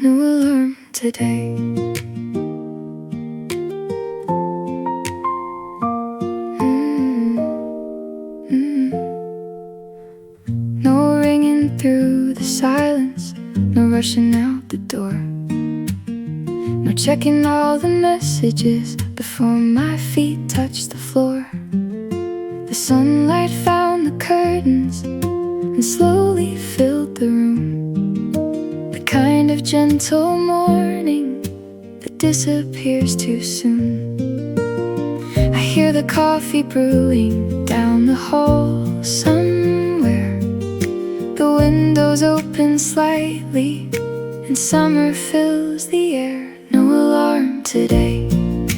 no alarm today. No ringing through the silence, no rushing out the door, no checking all the messages before my feet touch the floor. The sunlight found the curtains and slowly filled the room, the kind of gentle morning that disappears too soon. I hear the coffee brewing down the hall somewhere. The windows open slightly and summer fills the air. No alarm today,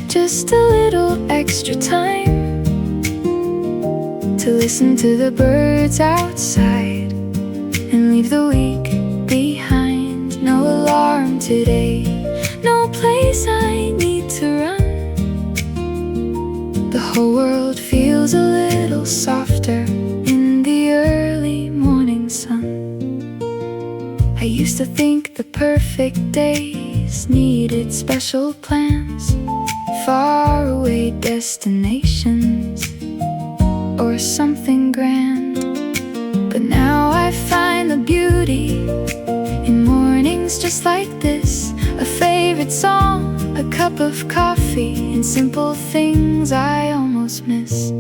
just a little extra time to listen to the birds outside and leave the week behind. No alarm today, no place I need to run. The whole world feels a little softer in the early morning sun. I used to think the perfect days needed special plans, faraway destinations, or something grand. But now I find the beauty in mornings just like this, a favorite song, a cup of coffee, and simple things I almost miss.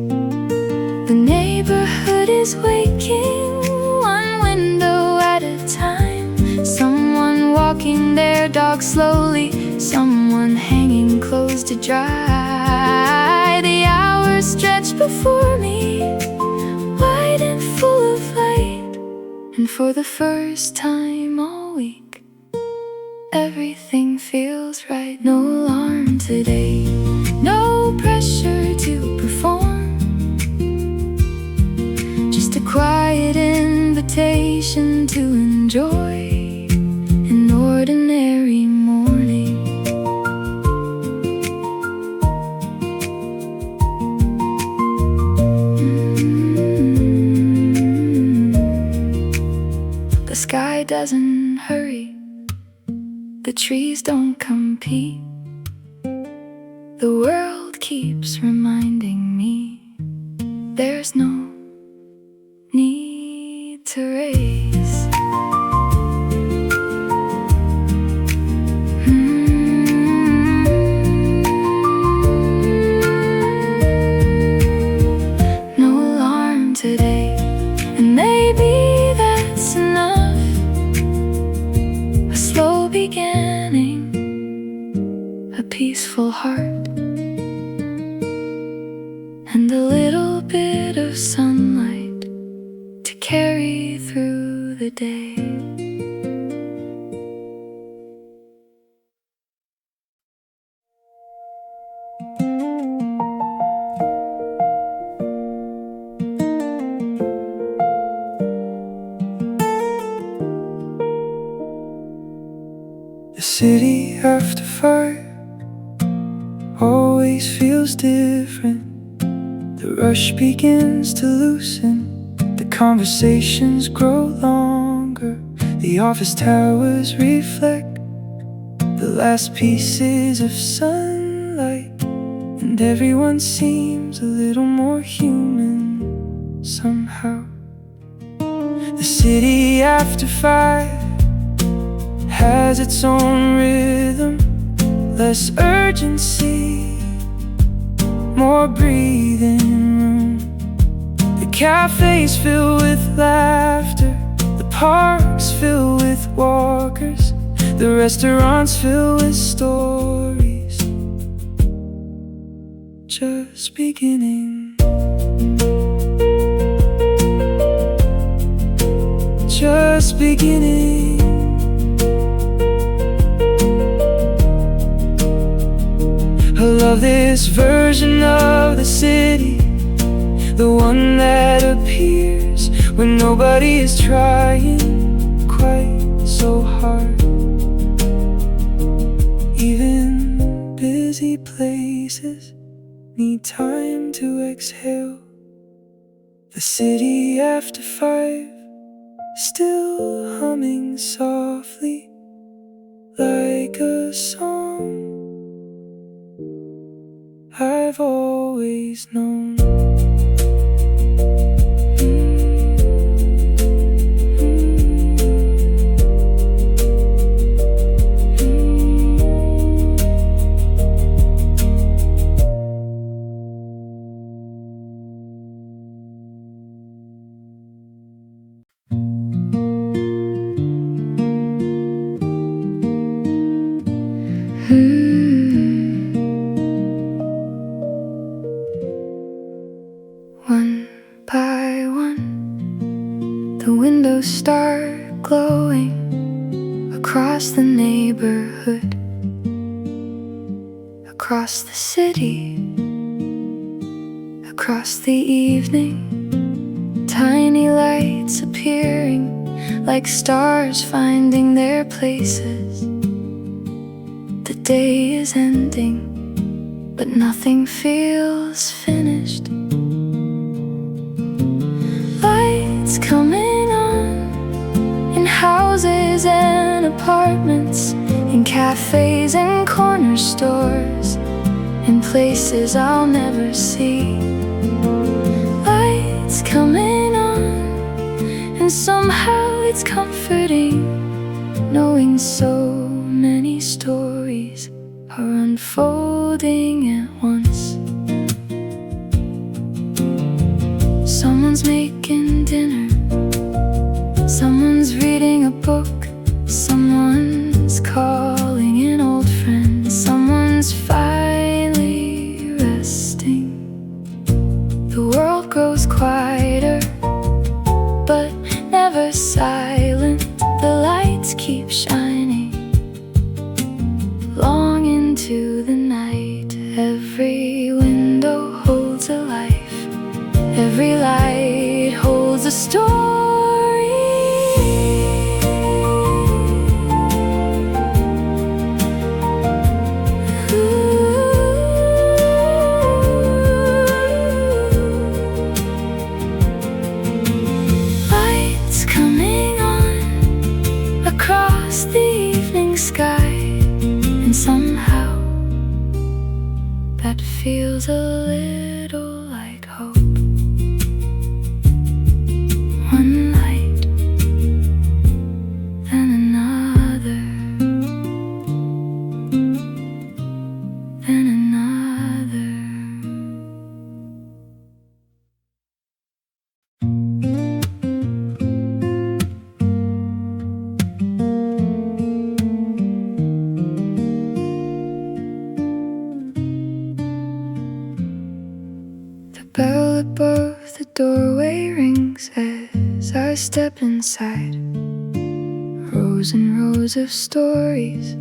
The neighborhood is waking, one window at a time, someone walking their dog slowly, someone hanging clothes to dry. The hours stretch before me, wide and full of light, and for the first time all week, everything feels right. No alarm today, no pressure to perform, just a quiet invitation to enjoy an ordinary morning. The sky doesn't hurry, the trees don't compete, the world keeps reminding me there's no need to race. No alarm today, and maybe that's enough. A slow beginning, a peaceful heart, and a little bit of sunlight to carry through the day. The city after fire always feels different. The rush begins to loosen, the conversations grow longer, the office towers reflect the last pieces of sunlight, and everyone seems a little more human somehow. The city after fire has its own rhythm, less urgency, more breathing room. The cafes fill with laughter, the parks fill with walkers, the restaurants fill with stories just beginning. Just beginning. I love this version of the city, the one that appears when nobody is trying quite so hard. Even busy places need time to exhale. The city after 5, still humming softly song I've always known. One by one, the windows start glowing across the neighborhood, across the city, across the evening. Tiny lights appearing like stars finding their places. The day is ending, but nothing feels finished. Lights coming on in houses and apartments, in cafes and corner stores, in places I'll never see. Lights coming on, and somehow it's comforting knowing so many stories are unfolding at once. Someone's making dinner, someone's reading a book, someone's calling an old friend, someone's finally resting. The world grows quieter, but never silent. The lights keep shining long into the night. Every window holds a life, every light holds a story. Lights coming on across the evening sky, and somehow that feels a little like hope. One light, then another, then another. The bell above the doorway rings as I step inside. Rows and rows of stories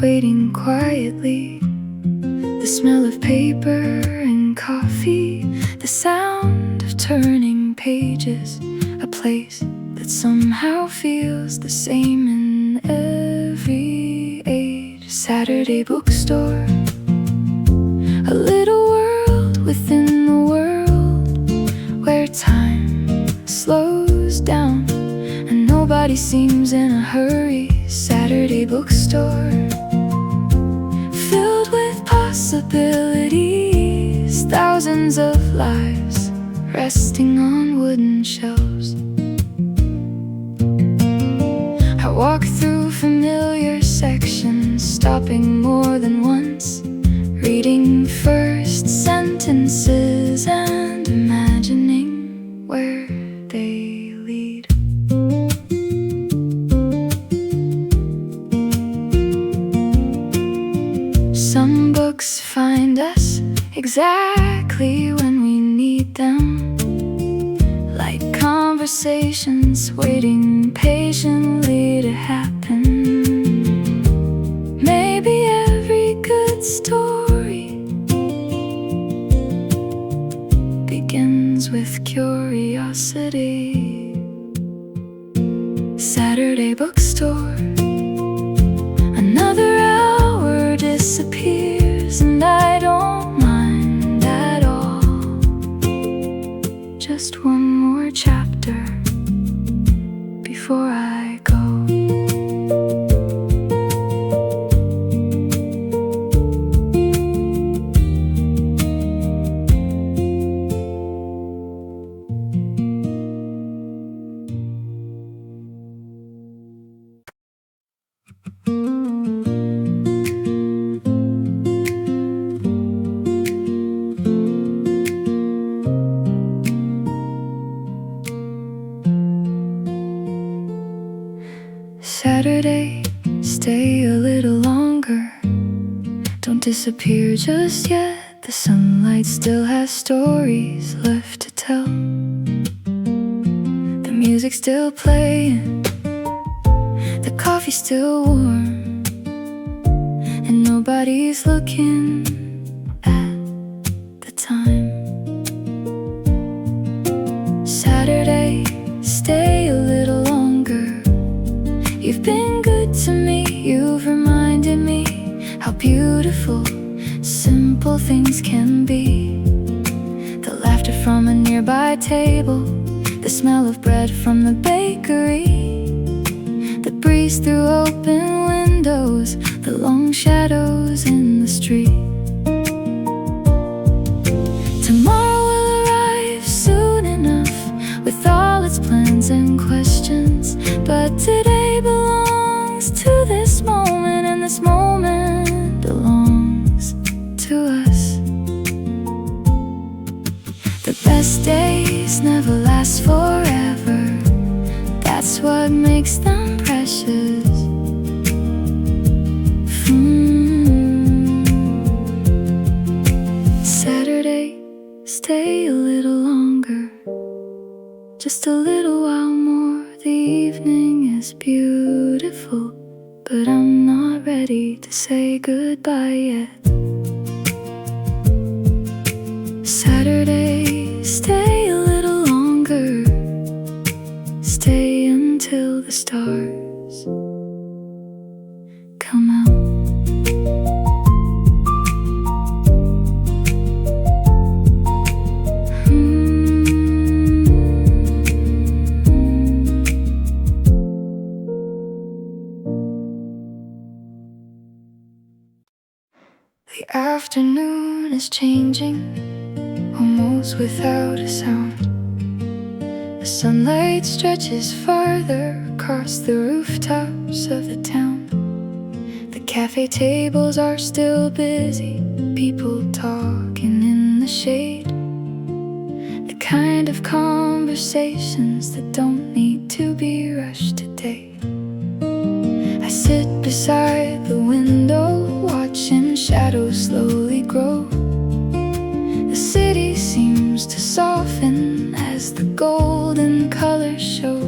waiting quietly. The smell of paper and coffee, the sound of turning pages. A place that somehow feels the same in every age. Saturday bookstore, a little world within the world, where time slows down and nobody seems in a hurry. Saturday bookstore, filled with possibilities, thousands of lives resting on wooden shelves. I walk through familiar sections, stopping more than once, reading first sentences and imagining where they lead. Some books find us exactly when we need them, like conversations waiting patiently to happen. Maybe every good story begins with curiosity. Saturday bookstore, another hour disappears and I don't mind at all. Just one more chapter before I go. Saturday, stay a little longer. Don't disappear just yet. The sunlight still has stories left to tell. The music's still playing, the coffee's still warm, and nobody's looking at the time. Saturday, stay a little longer. You've been good to me, you've reminded me how beautiful simple things can be. The laughter from a nearby table, the smell of bread from the bakery, the breeze through open windows, the long shadows in the street. Tomorrow will arrive soon enough with all its plans and questions, but today belongs to this moment, and this moment belongs to us. The best days never last forever. That's what makes them precious. Saturday, stay a little longer. Just a little while more. The evening is beautiful, but I'm not ready to say goodbye yet. Saturday, stay a little longer. Stay until the stars come out. The afternoon is changing, almost without a sound. The sunlight stretches farther across the rooftops of the town. The cafe tables are still busy, people talking in the shade. The kind of conversations that don't need to be rushed today. I sit beside the window, watching shadows slowly grow. The city seems to soften as the golden colors show.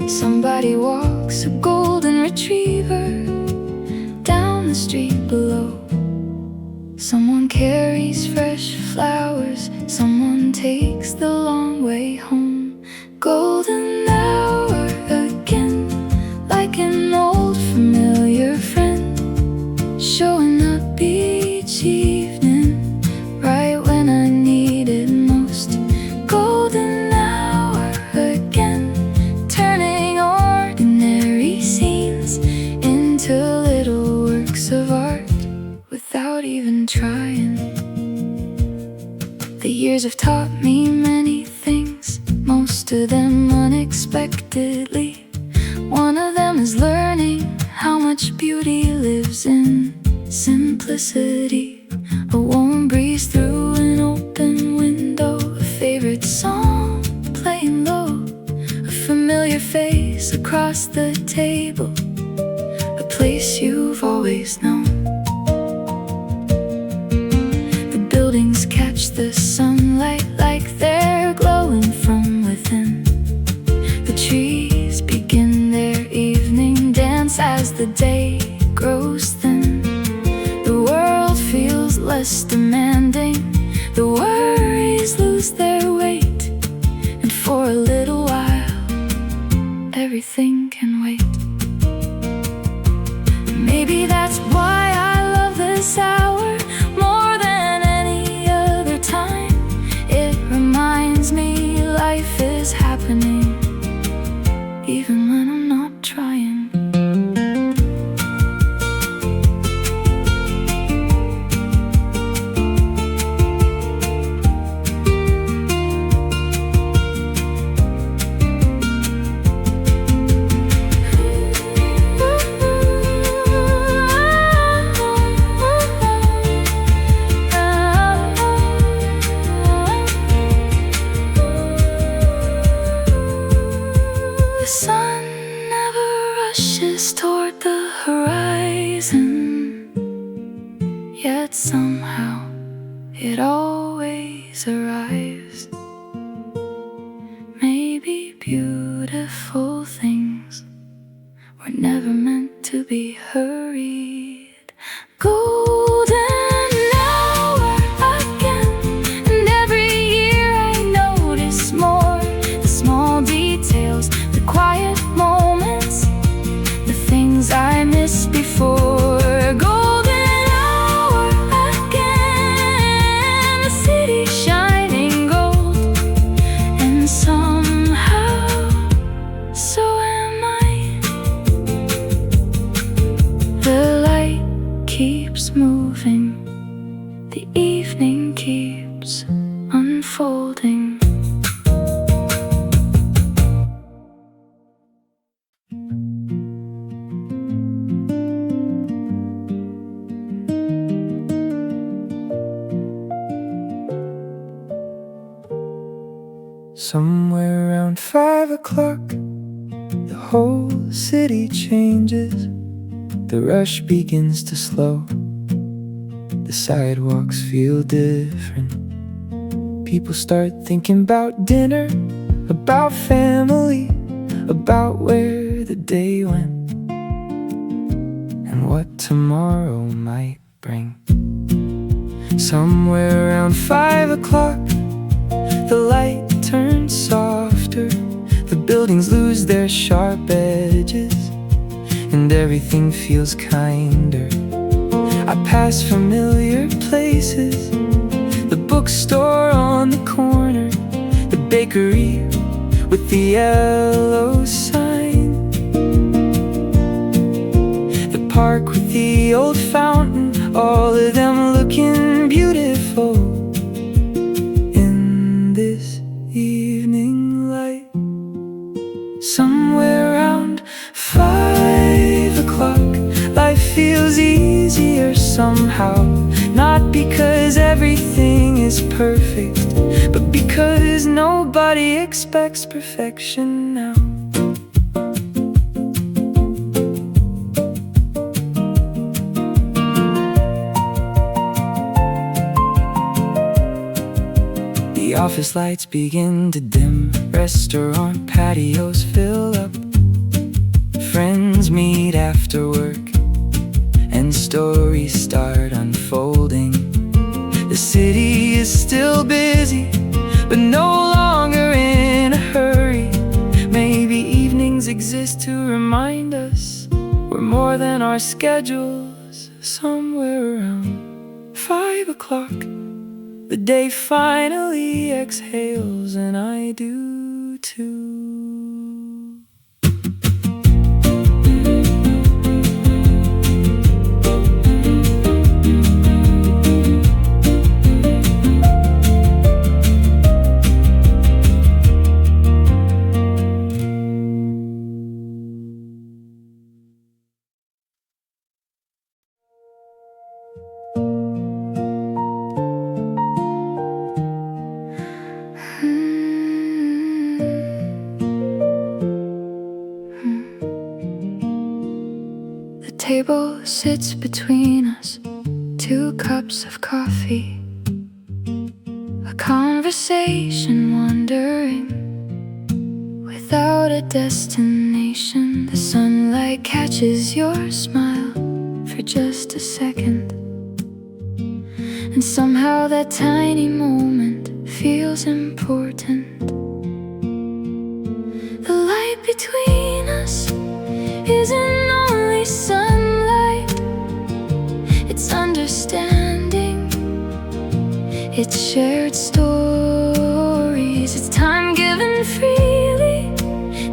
Somebody walks a golden retriever down the street below. Someone carries fresh flowers, someone takes the long way home. Golden hour again, like an old familiar friend, showing up each evening, right when I need it most. Golden hour again, turning ordinary scenes into little works of art without even trying. The years have taught me many things, most of them unexpectedly. One of them is learning how much beauty lives in simplicity. A warm breeze through an open window, a favorite song playing low, a familiar face across the table, a place you've always known. The buildings catch the sunlight like they're glowing from within. The trees begin their evening dance as the day grows thin. The world feels less demanding, the worries lose their weight, and for a little while everything can wait. Maybe that's why I love this hour more than any other time. It reminds me life is happening even when I'm not trying. reaches toward the horizon, yet somehow it always arrives. Maybe beautiful things were never meant to be hurried. Golden hour again, and every year I notice more. The small details, the quiet moments, the things I missed before. Golden hour again, the city shining gold, and somehow so am I. The light keeps moving, the evening keeps unfolding. Somewhere around 5 o'clock, the whole city changes. The rush begins to slow. The sidewalks feel different. People start thinking about dinner, about family, about where the day went, and what tomorrow might bring. Somewhere around 5 o'clock, the light turns softer. The buildings lose their sharp edges, and everything feels kinder. I pass familiar places, the bookstore on the corner, the bakery with the yellow sign, the park with the old fountain, all of them looking beautiful in this evening light. Somewhere around 5 o'clock, life feels easier somehow. Not because everything is perfect, but because nobody expects perfection now. The office lights begin to dim, restaurant patios fill up, friends meet after work, and stories start unfolding. The city is still busy, but no longer in a hurry. Maybe evenings exist to remind us we're more than our schedules. Somewhere around 5 o'clock, the day finally exhales, and I do too. The table sits between us, 2 cups of coffee, a conversation wandering without a destination. The sunlight catches your smile for just a second, and somehow that tiny moment feels important. The light between us isn't only sunlight, it's understanding, it's shared stories, it's time given freely.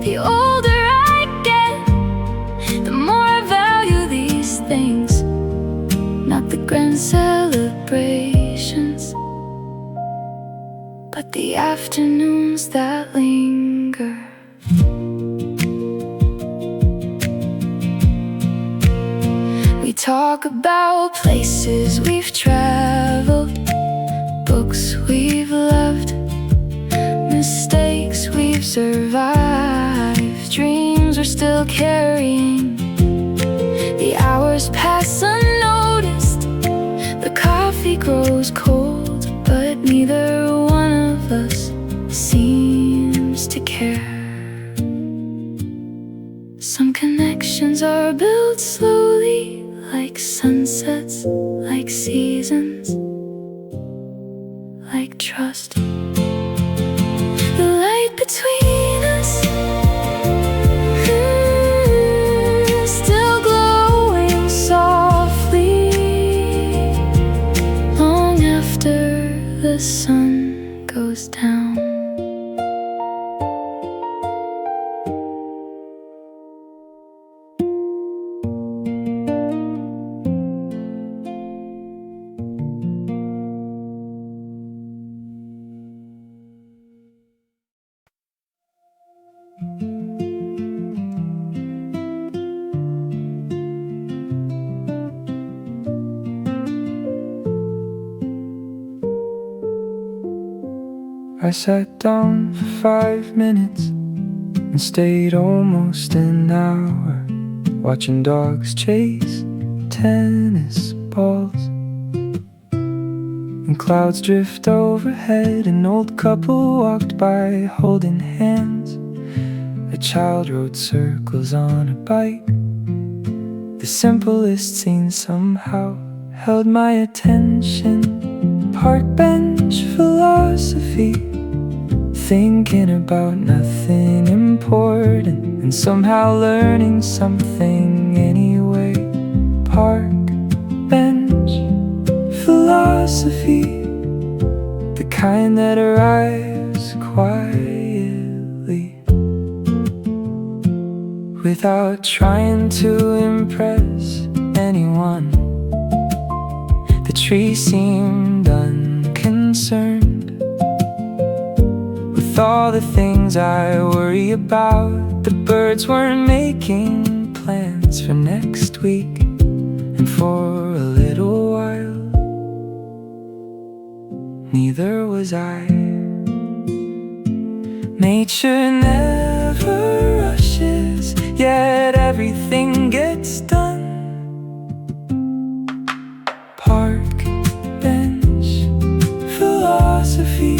The older I get, the more I value these things, not the grand celebrations, but the afternoons that linger. We talk about places we've traveled, books we've loved, mistakes we've survived, dreams we're still carrying, grows cold, but neither one of us seems to care. Some connections are built slowly, like sunsets, like seasons, like trust. The light between us, still glowing softly, long after the sun goes down. I sat down for 5 minutes and stayed almost an hour, watching dogs chase tennis balls, and clouds drift overhead. An old couple walked by holding hands. A child rode circles on a bike. The simplest scene somehow held my attention. Park bench philosophy, thinking about nothing important and somehow learning something anyway. Park bench philosophy, the kind that arrives quietly without trying to impress anyone. The tree seemed unconcerned with all the things I worry about. The birds weren't making plans for next week, and for a little while, neither was I. Nature never rushes, yet everything gets done. Park bench philosophy,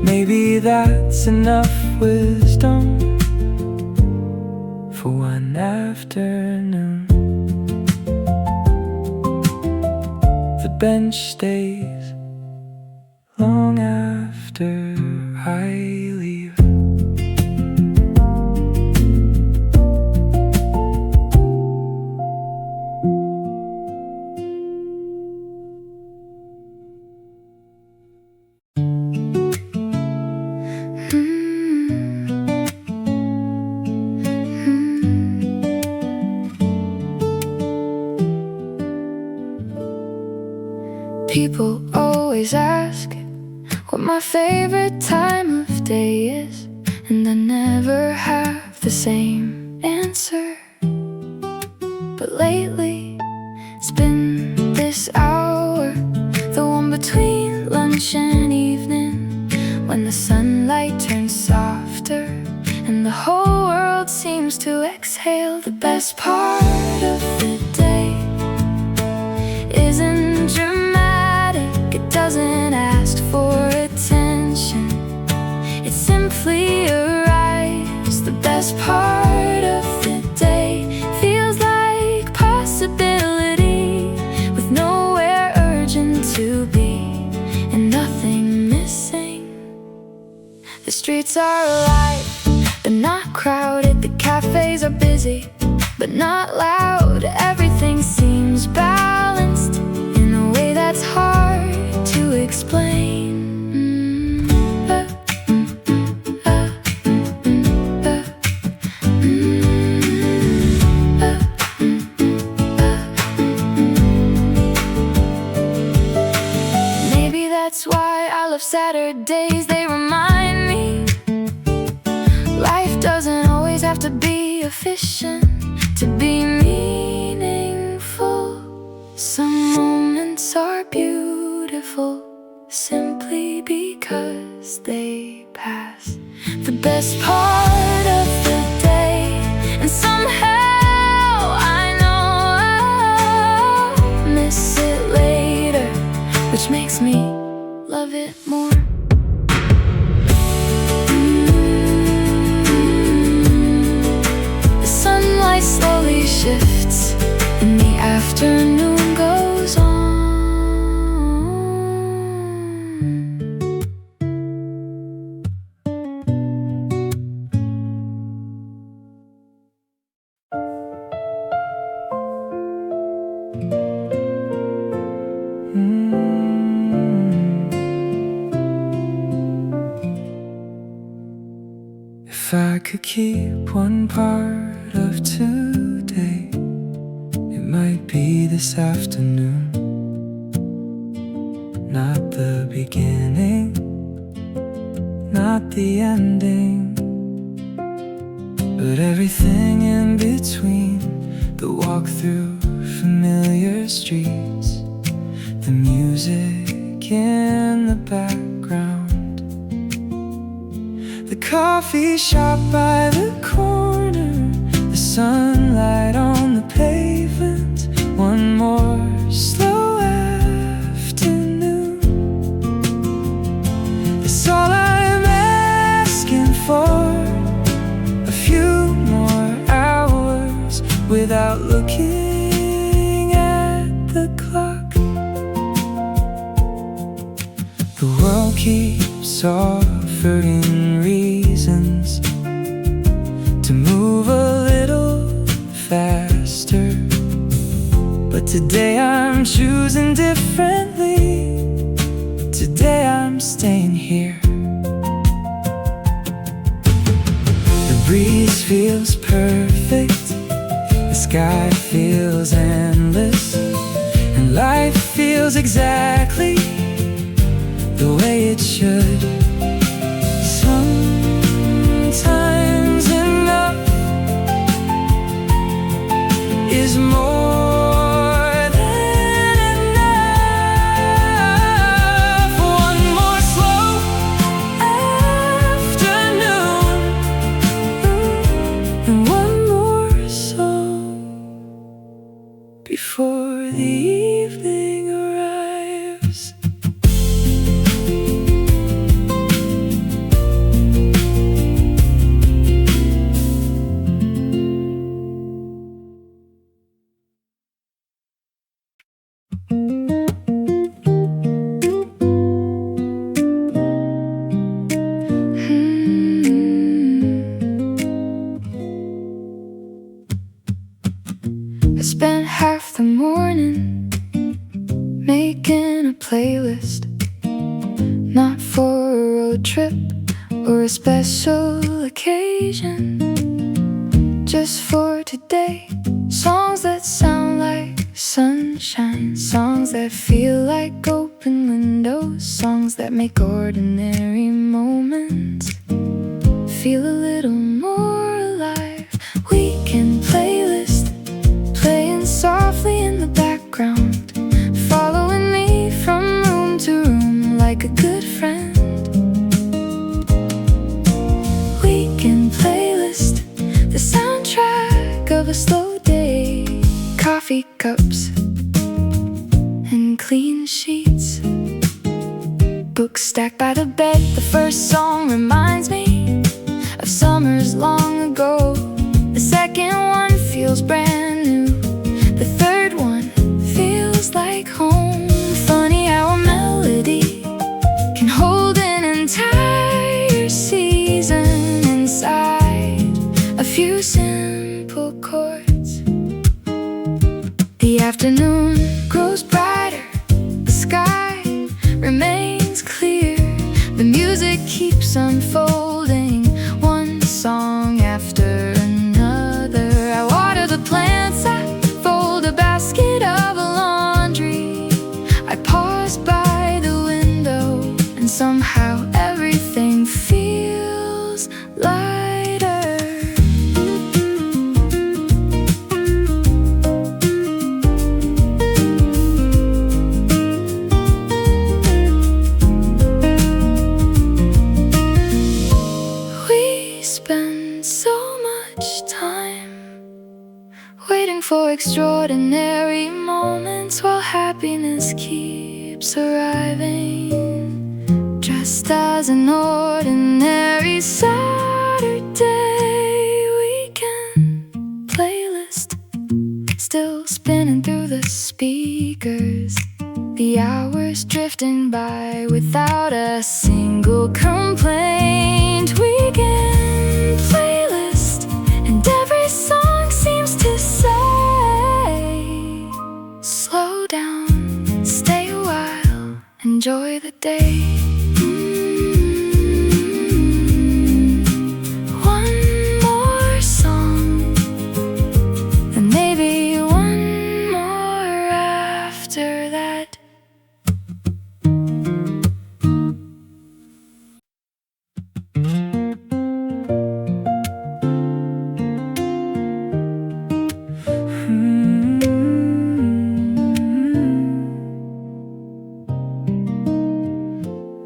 maybe that's enough wisdom for one afternoon. The bench stays long after I leave. People always ask what my favorite time of day is, and I never have the same answer. But lately, it's been this hour, the one between lunch and evening, when the sunlight turns softer and the whole world seems to exhale. The best part of the day isn't dramatic, it doesn't ask for attention, it simply arrives. The best part of the day feels like possibility, with nowhere urgent to be and nothing missing. The streets are alive, but not crowded. The cafes are busy, but not loud. Everything seems balanced in a way that's hard to explain. Maybe that's why I love Saturdays. They remind me life doesn't always have to be efficient to be meaningful. Some moments are beautiful simply because they pass. The best part of the day, and somehow I know I'll miss it later. of it more. The sunlight slowly shifts and the afternoon goes on. If I could keep one part of today, it might be this afternoon. Not the beginning, not the ending, but everything in between. The walk through familiar streets, the music in the background, the coffee shop by the corner, the sunlight on the pavement. One more slow afternoon. That's all I'm asking for. A few more hours without looking at the clock. The world keeps offering reasons to move a little faster, but today I'm choosing differently. Today I'm staying here. The breeze feels perfect, the sky feels endless, and life feels exactly the way it should. Sometimes enough is more than enough. One more slow afternoon and one more song before the evening arrives. I spent half the morning making a playlist, not for a road trip or a special occasion, just for today. Songs that sound like sunshine, songs that feel like open windows, songs that make ordinary moments feel a little more alive. Weekend playlist playing softly in the background, following me from room to room like a good friend. Weekend playlist, the soundtrack of a slow day. Coffee cups and clean sheets, books stacked by the bed. The first song reminds me of summers long ago. The second one feels brand new. The third one feels like home. Funny how a melody can hold an entire season inside a few simple chords. The afternoon grows brighter, the sky remains clear, the music keeps unfolding, one song after another. I water the plants, I fold a basket of laundry, I pause by the window, and somehow everything feels lighter. We spend so much time waiting for extraordinary moments while happiness keeps arriving. past as an ordinary Saturday weekend playlist, still spinning through the speakers. The hours drifting by without a single complaint. Weekend playlist, and every song seems to say, slow down, stay a while, enjoy the day. One more song, and maybe one more after that.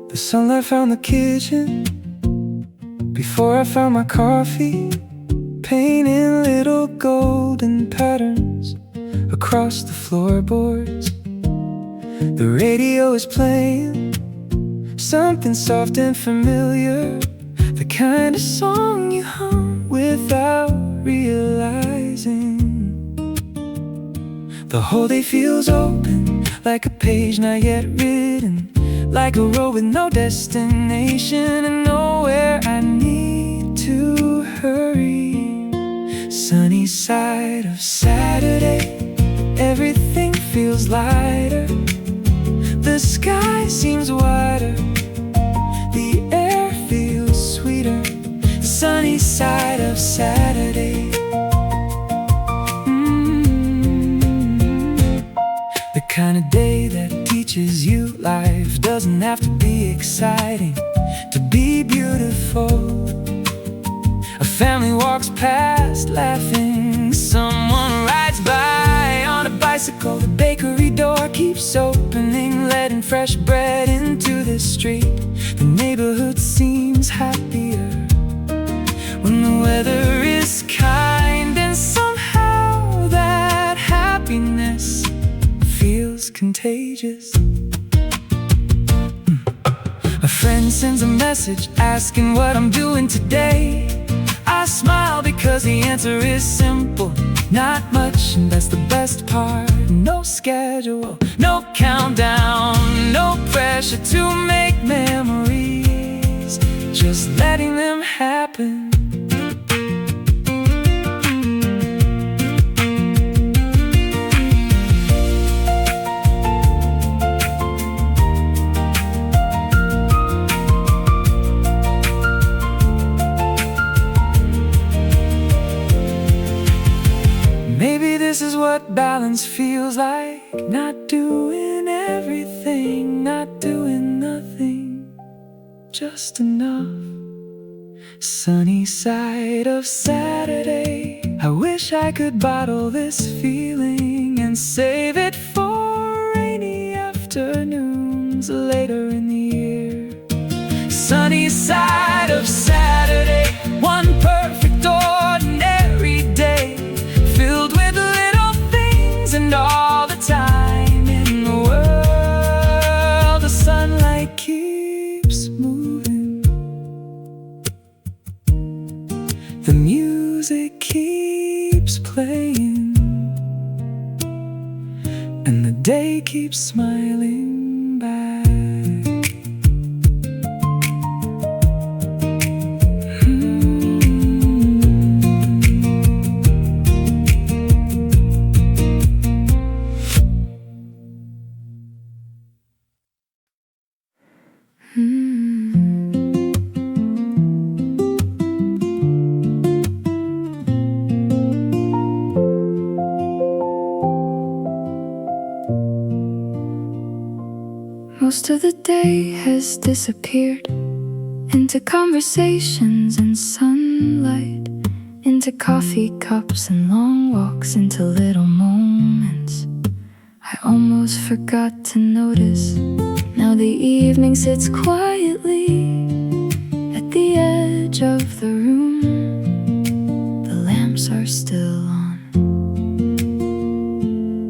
The sunlight found the kitchen before I found my coffee, painting little golden patterns across the floorboards. The radio is playing something soft and familiar, the kind of song you hum without realizing. The whole day feels open, like a page not yet written, like a road with no destination and nowhere I need to hurry. Sunny side of Saturday, everything feels lighter. The sky seems wider, the air feels sweeter. Sunny side of Saturday. The kind of day that teaches you life doesn't have to be exciting to be beautiful. A family walks past laughing, someone rides by on a bicycle. The bakery door keeps opening, letting fresh bread into the street. The neighborhood seems happier when the weather is kind, and somehow that happiness feels contagious. A friend sends a message asking what I'm doing today. I smile because the answer is simple, not much, and that's the best part. No schedule, no countdown, no pressure to make memories, just letting them happen. Maybe this is what balance feels like, not doing everything, not doing nothing, just enough. Sunny side of Saturday, I wish I could bottle this feeling and save it for rainy afternoons later in the year. Sunny side of Saturday, one perfect ordinary day, filled with little things and all the time in the world. The sunlight keeps moving, the music keeps playing, and the day keeps smiling back. Most of the day has disappeared into conversations and sunlight, into coffee cups and long walks, into little moments I almost forgot to notice. Now the evening sits quietly at the edge of the room. The lamps are still on,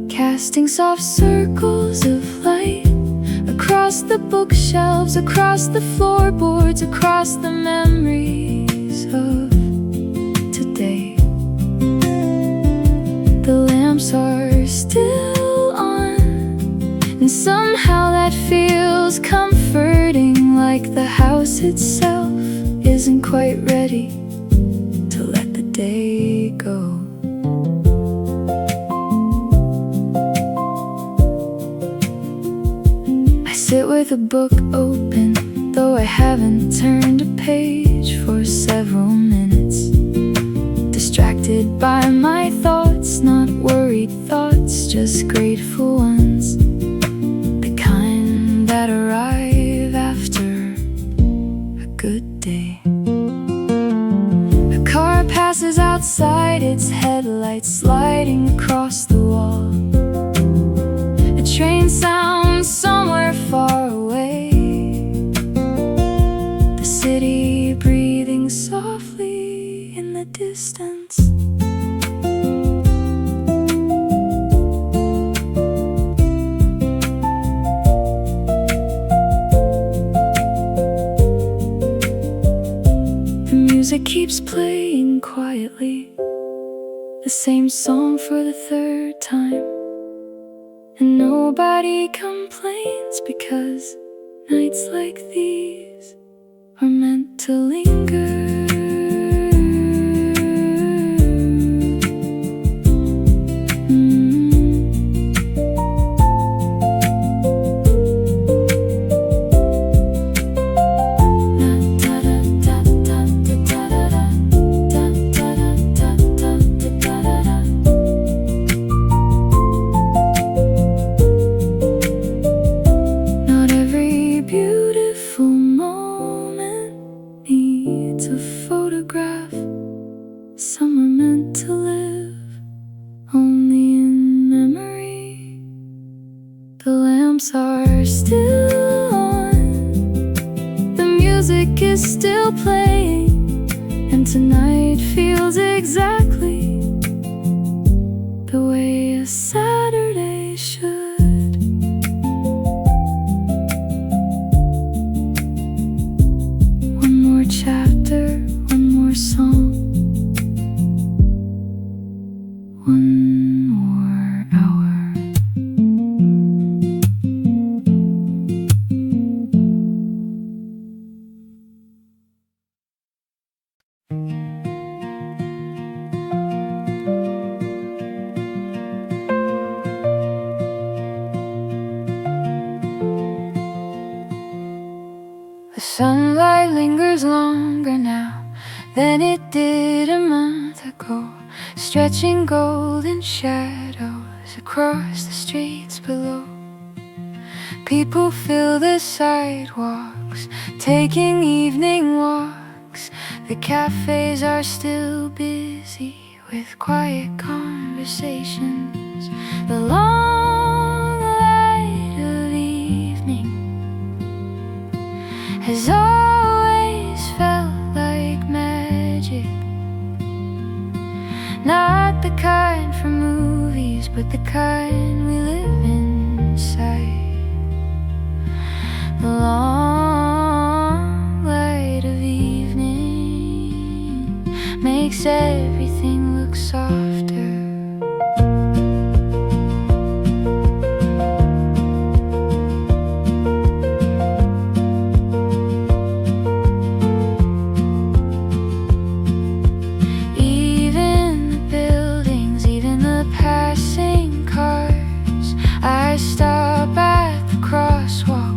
casting soft circles of light across across the bookshelves, across the floorboards, across the memories of today. The lamps are still on, and somehow that feels comforting, like the house itself isn't quite ready to let the day go. I sit with a book open, though I haven't turned a page for several minutes. Distracted by my thoughts, not worried thoughts, just grateful ones, the kind that arrive after a good day. A car passes outside, its headlights sliding across the wall. A train sounds somewhere far away, the city breathing softly in the distance. Music keeps playing quietly, the same song for the third time, and nobody complains, because nights like these are meant to linger. Still playing, and tonight feels exactly the way a Saturday should. One more chapter, one more song, one more hour. The sunlight lingers longer now than it did a month ago, stretching golden shadows across the streets below. People fill the sidewalks, taking evening walks. The cafes are still busy with quiet conversations. The long light of evening has always felt like magic. Not the kind from movies, but the kind we live inside. The long light of evening makes everything look softer.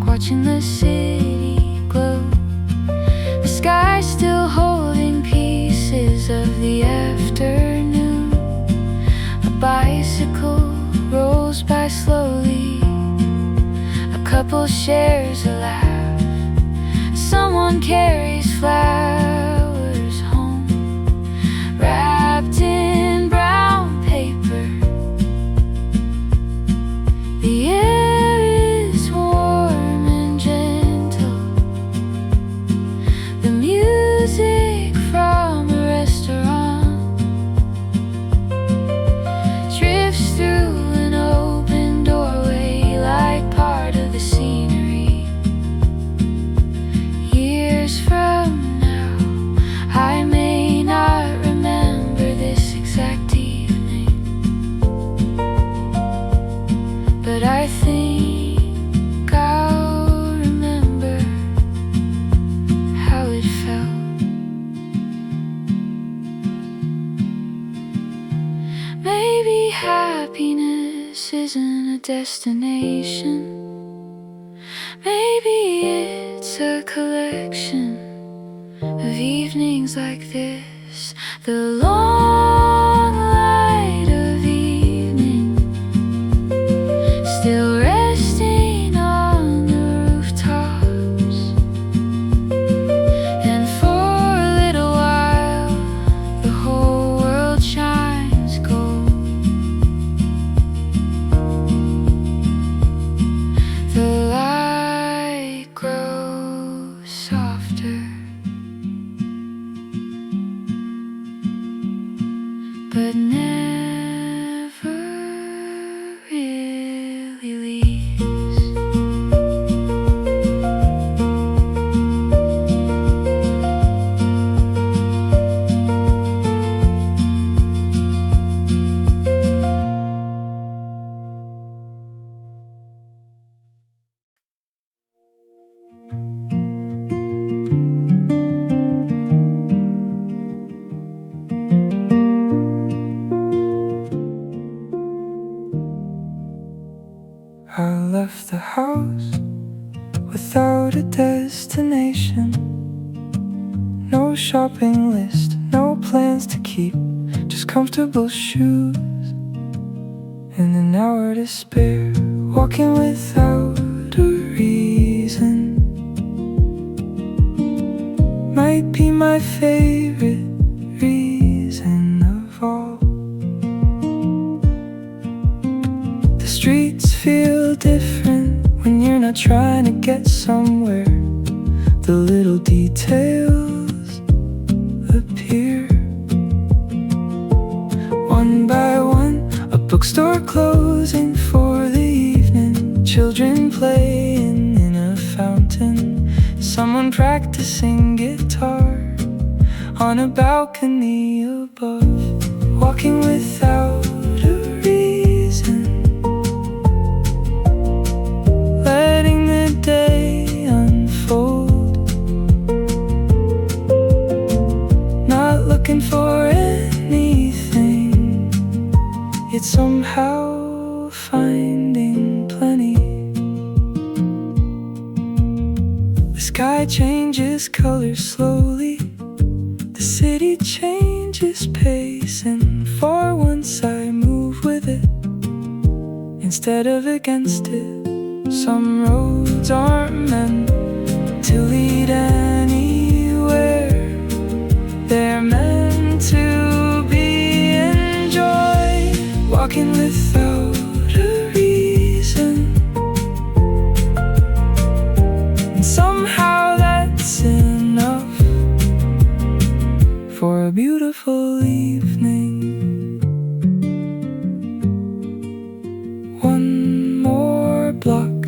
Watching the city glow, the sky still holding pieces of the afternoon. A bicycle rolls by slowly, a couple shares a laugh, someone carries flowers home, wrapped in brown paper. The air is warm and gentle, the music from a restaurant drifts through an open doorway like part of the scenery. I think I'll remember how it felt. Maybe happiness isn't a destination. Maybe it's a collection of evenings like this. The long light of evening, still resting on the rooftops. And for a little while, the whole world shines gold. The light grows softer, but never really leaves. I left the house without a destination. No shopping list, no plans to keep, just comfortable shoes and an hour to spare, walking without a reason. Might be my favorite reason of all. The streets feel different when you're not trying to get somewhere. The little details appear one by one. A bookstore closing for the evening, children playing in a fountain, someone practicing guitar on a balcony above, walking without a reason, letting the day unfold, not looking for anything, yet somehow finding plenty. The sky changes color slowly, the city changes pace, and for once I move with it instead of against it. Some roads aren't meant to lead anywhere, they're meant to be enjoyed, walking without a reason, and somehow that's enough for a beautiful evening. One more block,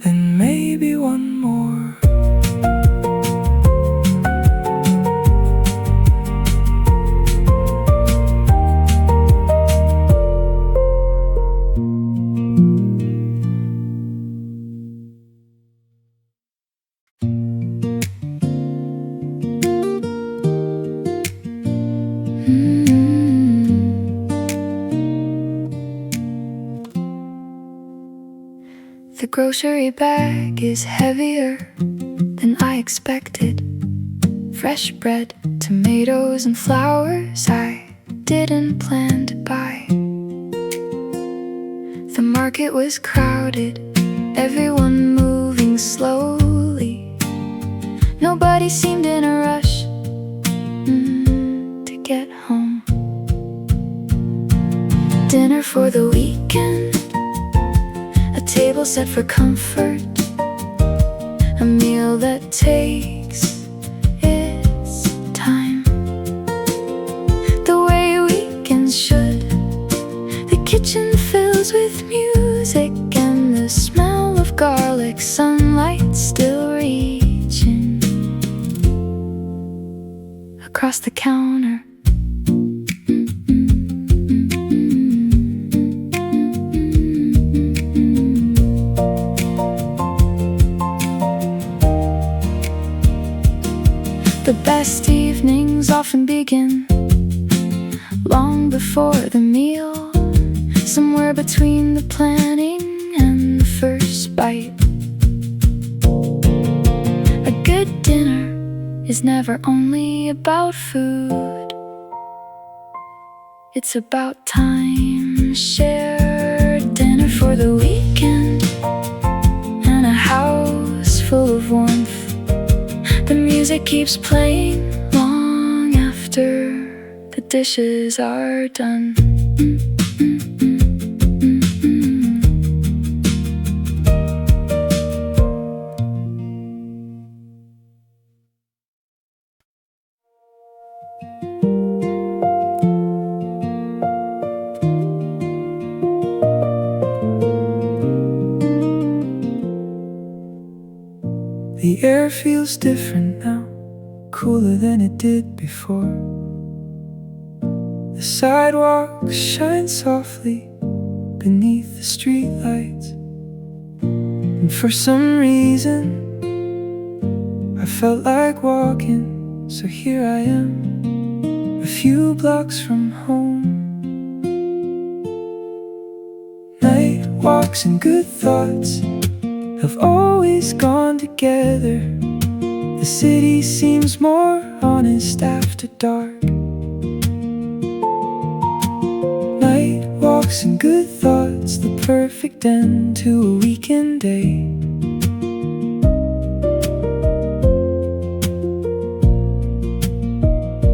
then maybe one more. The grocery bag is heavier than I expected. Fresh bread, tomatoes and flowers I didn't plan to buy. The market was crowded, everyone moving slowly. Nobody seemed in a rush to get home. Dinner for the weekend, a table set for comfort, a meal that takes its time, the way weekends should. The kitchen fills with music and the smell of garlic, sunlight still reaching across the counter. before the meal, somewhere between the planning and the first bite. A good dinner is never only about food. It's about time shared, dinner for the weekend, and a house full of warmth. The music keeps playing long after the dishes are done. The air feels different now, cooler than it did before. The sidewalks shine softly beneath the streetlights, and for some reason I felt like walking, so here I am, a few blocks from home. Night walks and good thoughts have always gone together. The city seems more honest after dark. Night walks and good thoughts, the perfect end to a weekend day.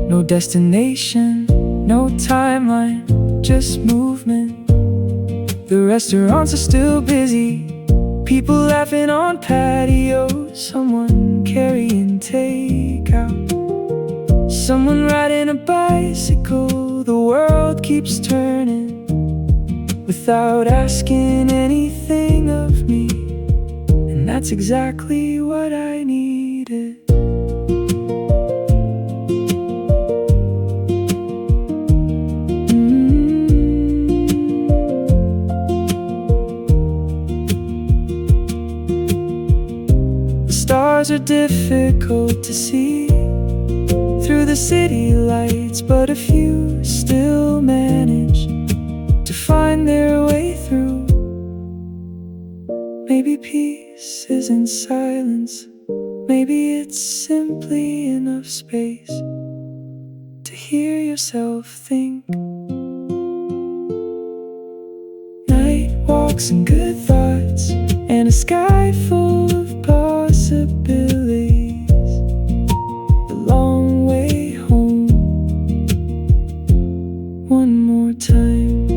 No destination, no timeline, just movement. The restaurants are still busy, people laughing on patios, someone carrying takeout, someone riding a bicycle. The world keeps turning without asking anything of me, and that's exactly what I needed. Stars are difficult to see through the city lights, but a few still manage to find their way through. Maybe peace isn't silence, maybe it's simply enough space to hear yourself think. Night walks and good thoughts, and a sky full of possibilities. The long way home, one more time.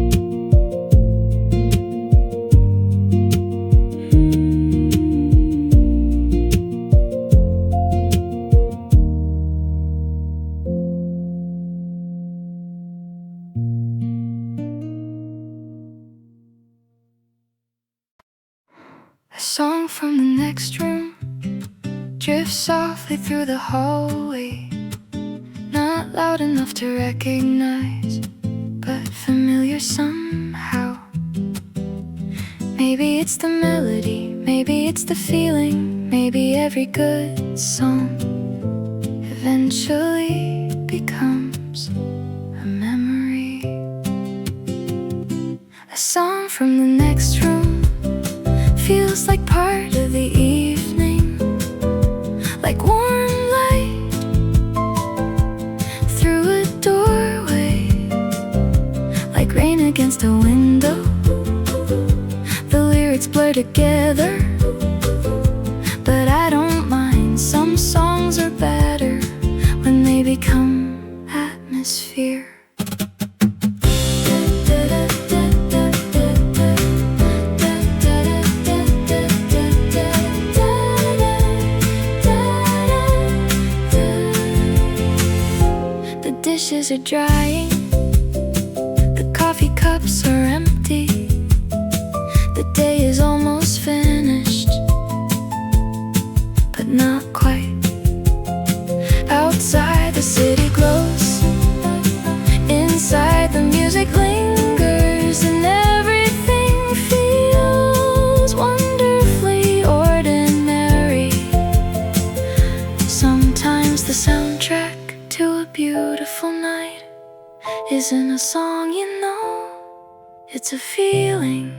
A song from the next room drifts softly through the hallway, not loud enough to recognize, but familiar somehow. Maybe it's the melody, maybe it's the feeling, maybe every good song eventually becomes a memory. A song from the next room feels like part of the evening, like warm light through a doorway, like rain against a window. The lyrics blur together, but I don't mind. Some songs are better when they become atmosphere. Dishes are drying, the coffee cups are empty, the day is almost finished, but not quite. Outside the city glows, inside the music lingers, and everything feels wonderfully ordinary. Sometimes the soundtrack to a beautiful night you know it's a feeling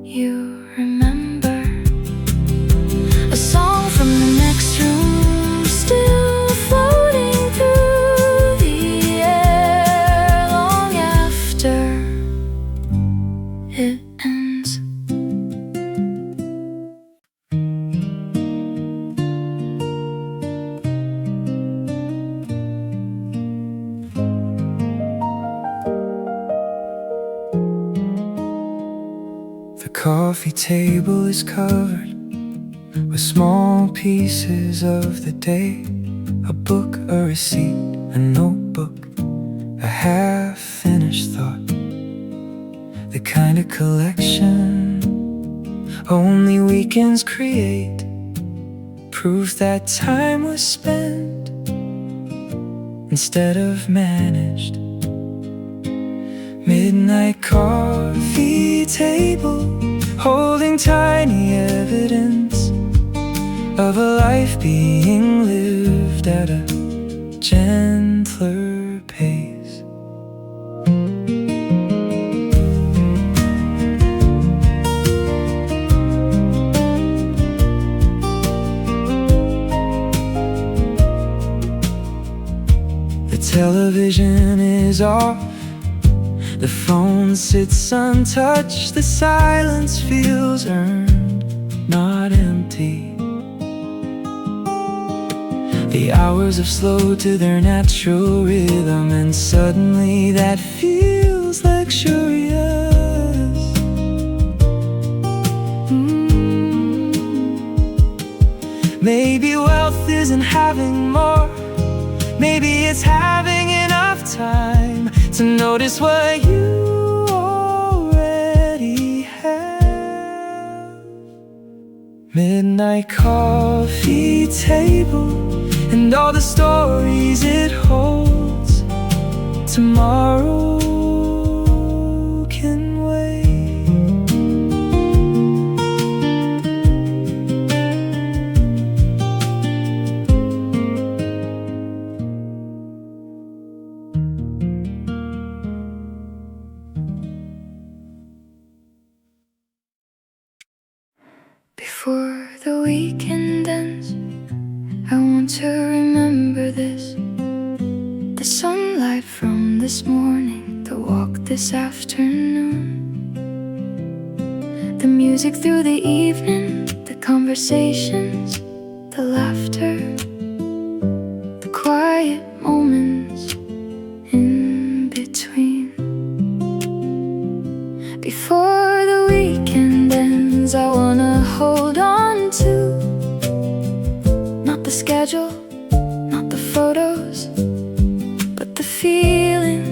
you remember. A song from the next room, still floating through the air long after it ends. The coffee table is covered with small pieces of the day. A book, a receipt, a notebook, a half-finished thought. The kind of collection only weekends create. Proof that time was spent instead of managed. Midnight coffee table, holding tiny evidence of a life being lived at a gentler pace. The television is off, the phone sits untouched, the silence feels earned, not empty. The hours have slowed to their natural rhythm, and suddenly that feels luxurious. Maybe wealth isn't having more, maybe it's having enough time to notice what you already have. Midnight coffee table and all the stories it holds. Tomorrow can wait. Before the weekend ends, I want to remember this. The sunlight from this morning, the walk this afternoon, the music through the evening, the conversations, the laughter, the quiet moments in between. Before the weekend ends, I wanna hold on to not the schedule, not the photos, but the feeling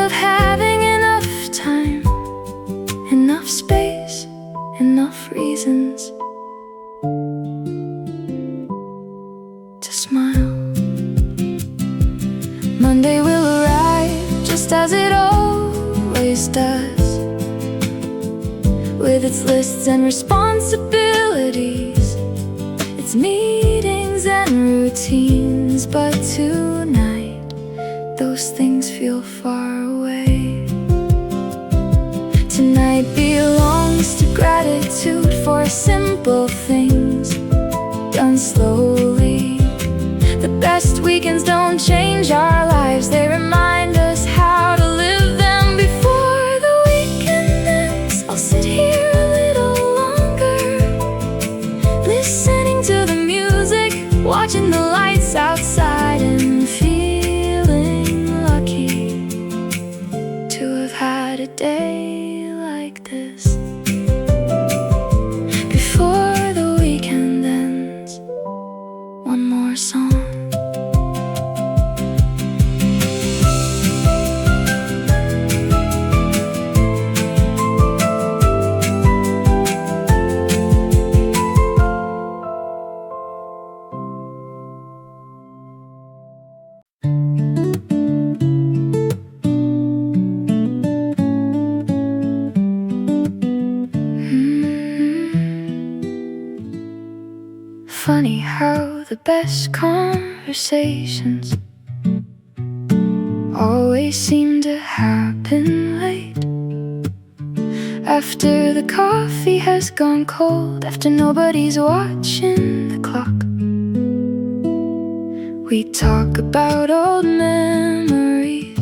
of having enough time, enough space, enough reasons to smile. Monday will arrive just as it always does, with its lists and responsibilities, its meetings and routines. But tonight, those things feel far away. Tonight belongs to gratitude for simple things done slowly. The best weekends don't change our lives, they remind us how to live them. Before the weekend ends, I'll sit here a little longer, listening to the music, watching the lights outside, and feeling lucky to have had a day like this. Before the weekend ends, one more song. Funny how the best conversations always seem to happen late. After the coffee has gone cold, after nobody's watching the clock, we talk about old memories,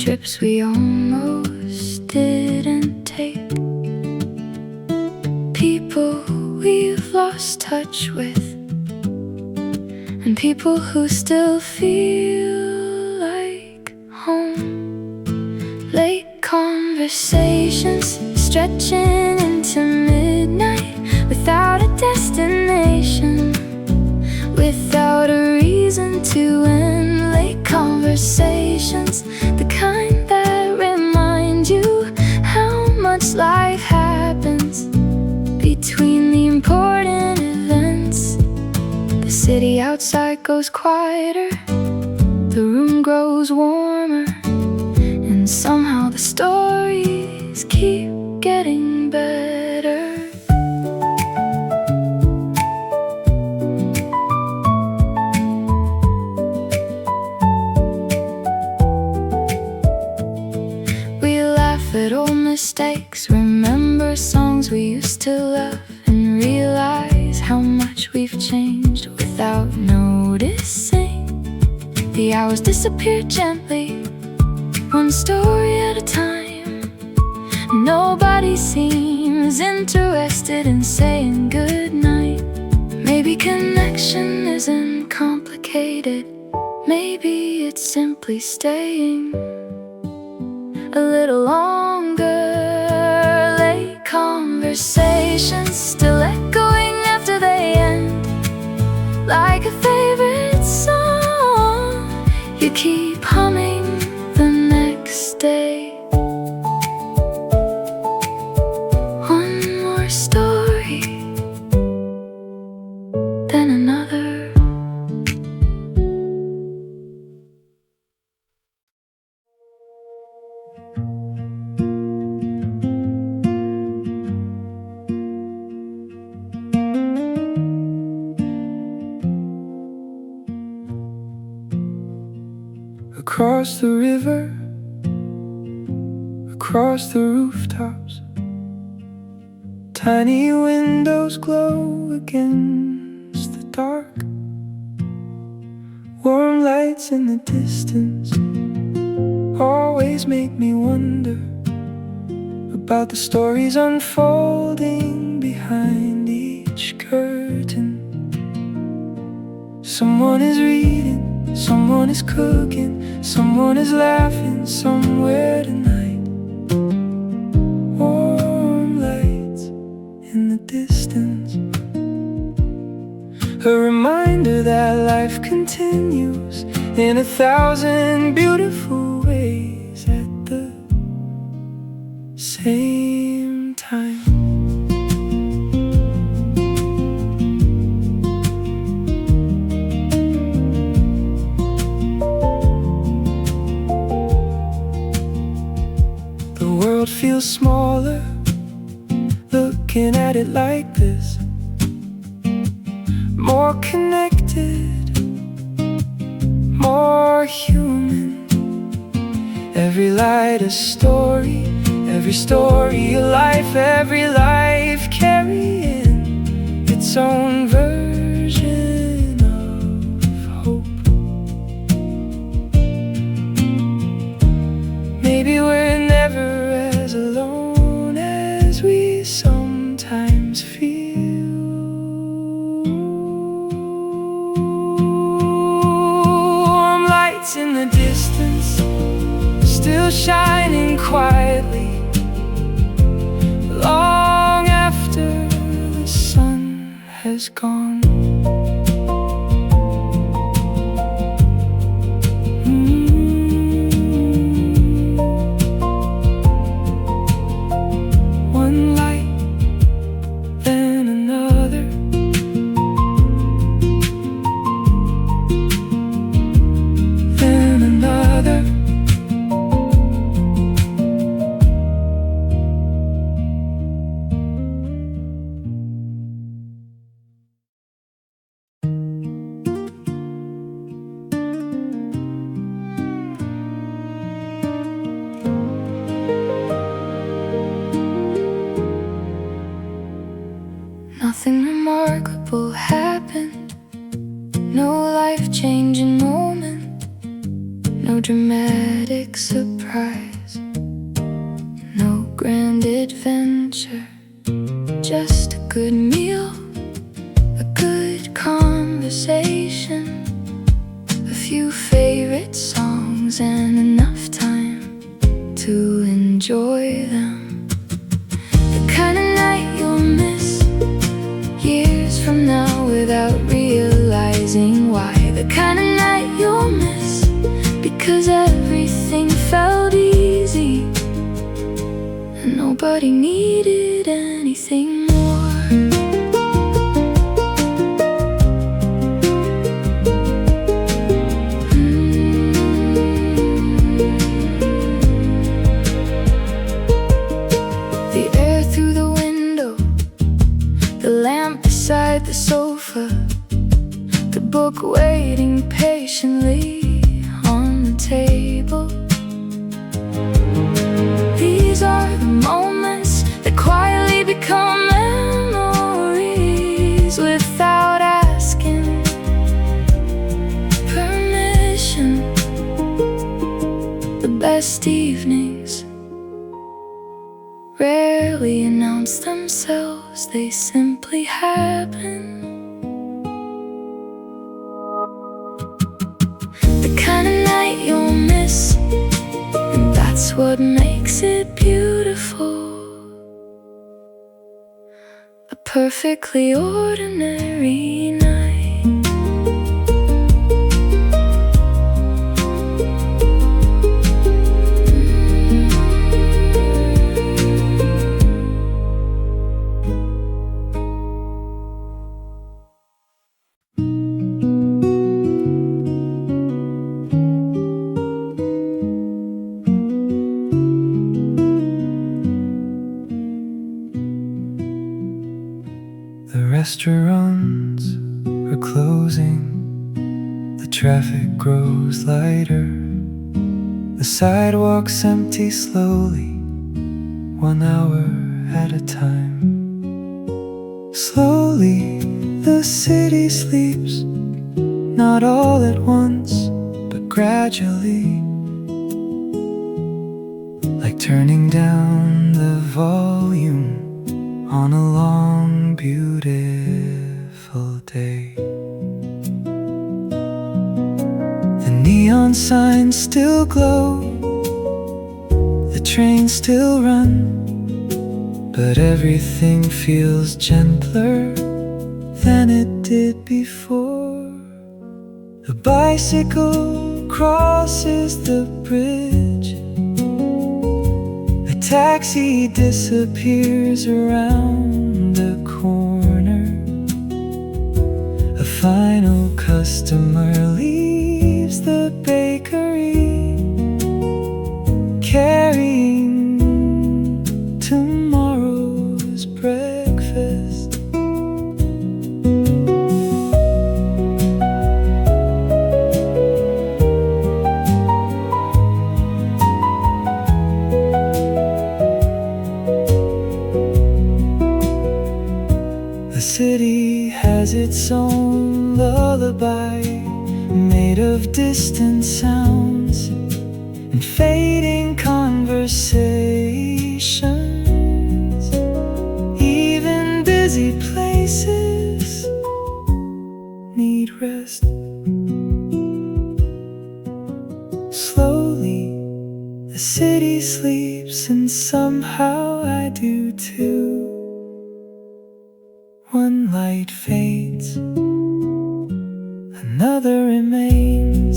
trips we almost didn't take, people we've lost touch with, and people who still feel like home. Late conversations stretching into midnight, without a destination, without a reason to end. Late conversations, the kind that remind you how much life happens between the important events. The city outside goes quieter, the room grows warmer, and somehow the stories keep getting better. We laugh at old mistakes, remember songs we used to love, and realize how much we've changed without noticing. The hours disappear gently, one story at a time. Nobody seems interested in saying goodnight. Maybe connection isn't complicated, maybe it's simply staying a little longer. Late conversations still echoing after they end, like a favorite song you keep humming the next day. One more story, then another. Across the river, across the rooftops, tiny windows glow against the dark. Warm lights in the distance always make me wonder about the stories unfolding behind each curtain. Someone is reading, someone is cooking, someone is laughing somewhere tonight. Warm lights in the distance, a reminder that life continues in 1,000 beautiful ways at the same time. The world feels smaller looking at it like this, more connected, more human. Every light a story, every story a life, every life carrying its own version of hope. Maybe we're never as alone as we sometimes feel. Warm lights in the distance, still shining quietly, long after the sun has gone. One light, then another. Then another. dramatic surprise, no grand adventure, just a good meal, a good conversation, a few favorite songs and enough time to enjoy them. The kind of night you'll miss years from now without realizing why. The kind of night you'll miss because everything felt easy and nobody needed anything more. The air through the window, the lamp beside the sofa, the book waiting patiently on the table. These are the moments that quietly become memories without asking permission. The best evenings rarely announce themselves, they simply happen. The kind of night you'll miss, and that's what makes it beautiful. A perfectly ordinary night. The restaurants are closing, the traffic grows lighter, the sidewalks empty slowly, 1 hour at a time. Slowly the city sleeps, not all at once, but gradually, like turning down the volume on a long, beautiful day. The neon signs still glow, the trains still run, but everything feels gentler than it did before. A bicycle crosses the bridge, a taxi disappears around the corner, a final customer leaves the bakery, carrying tomorrow's breakfast. The city has its own lullaby, made of distant sounds and fading conversations. Even busy places need rest. Slowly the city sleeps, and somehow I do too. One light fades, another remains.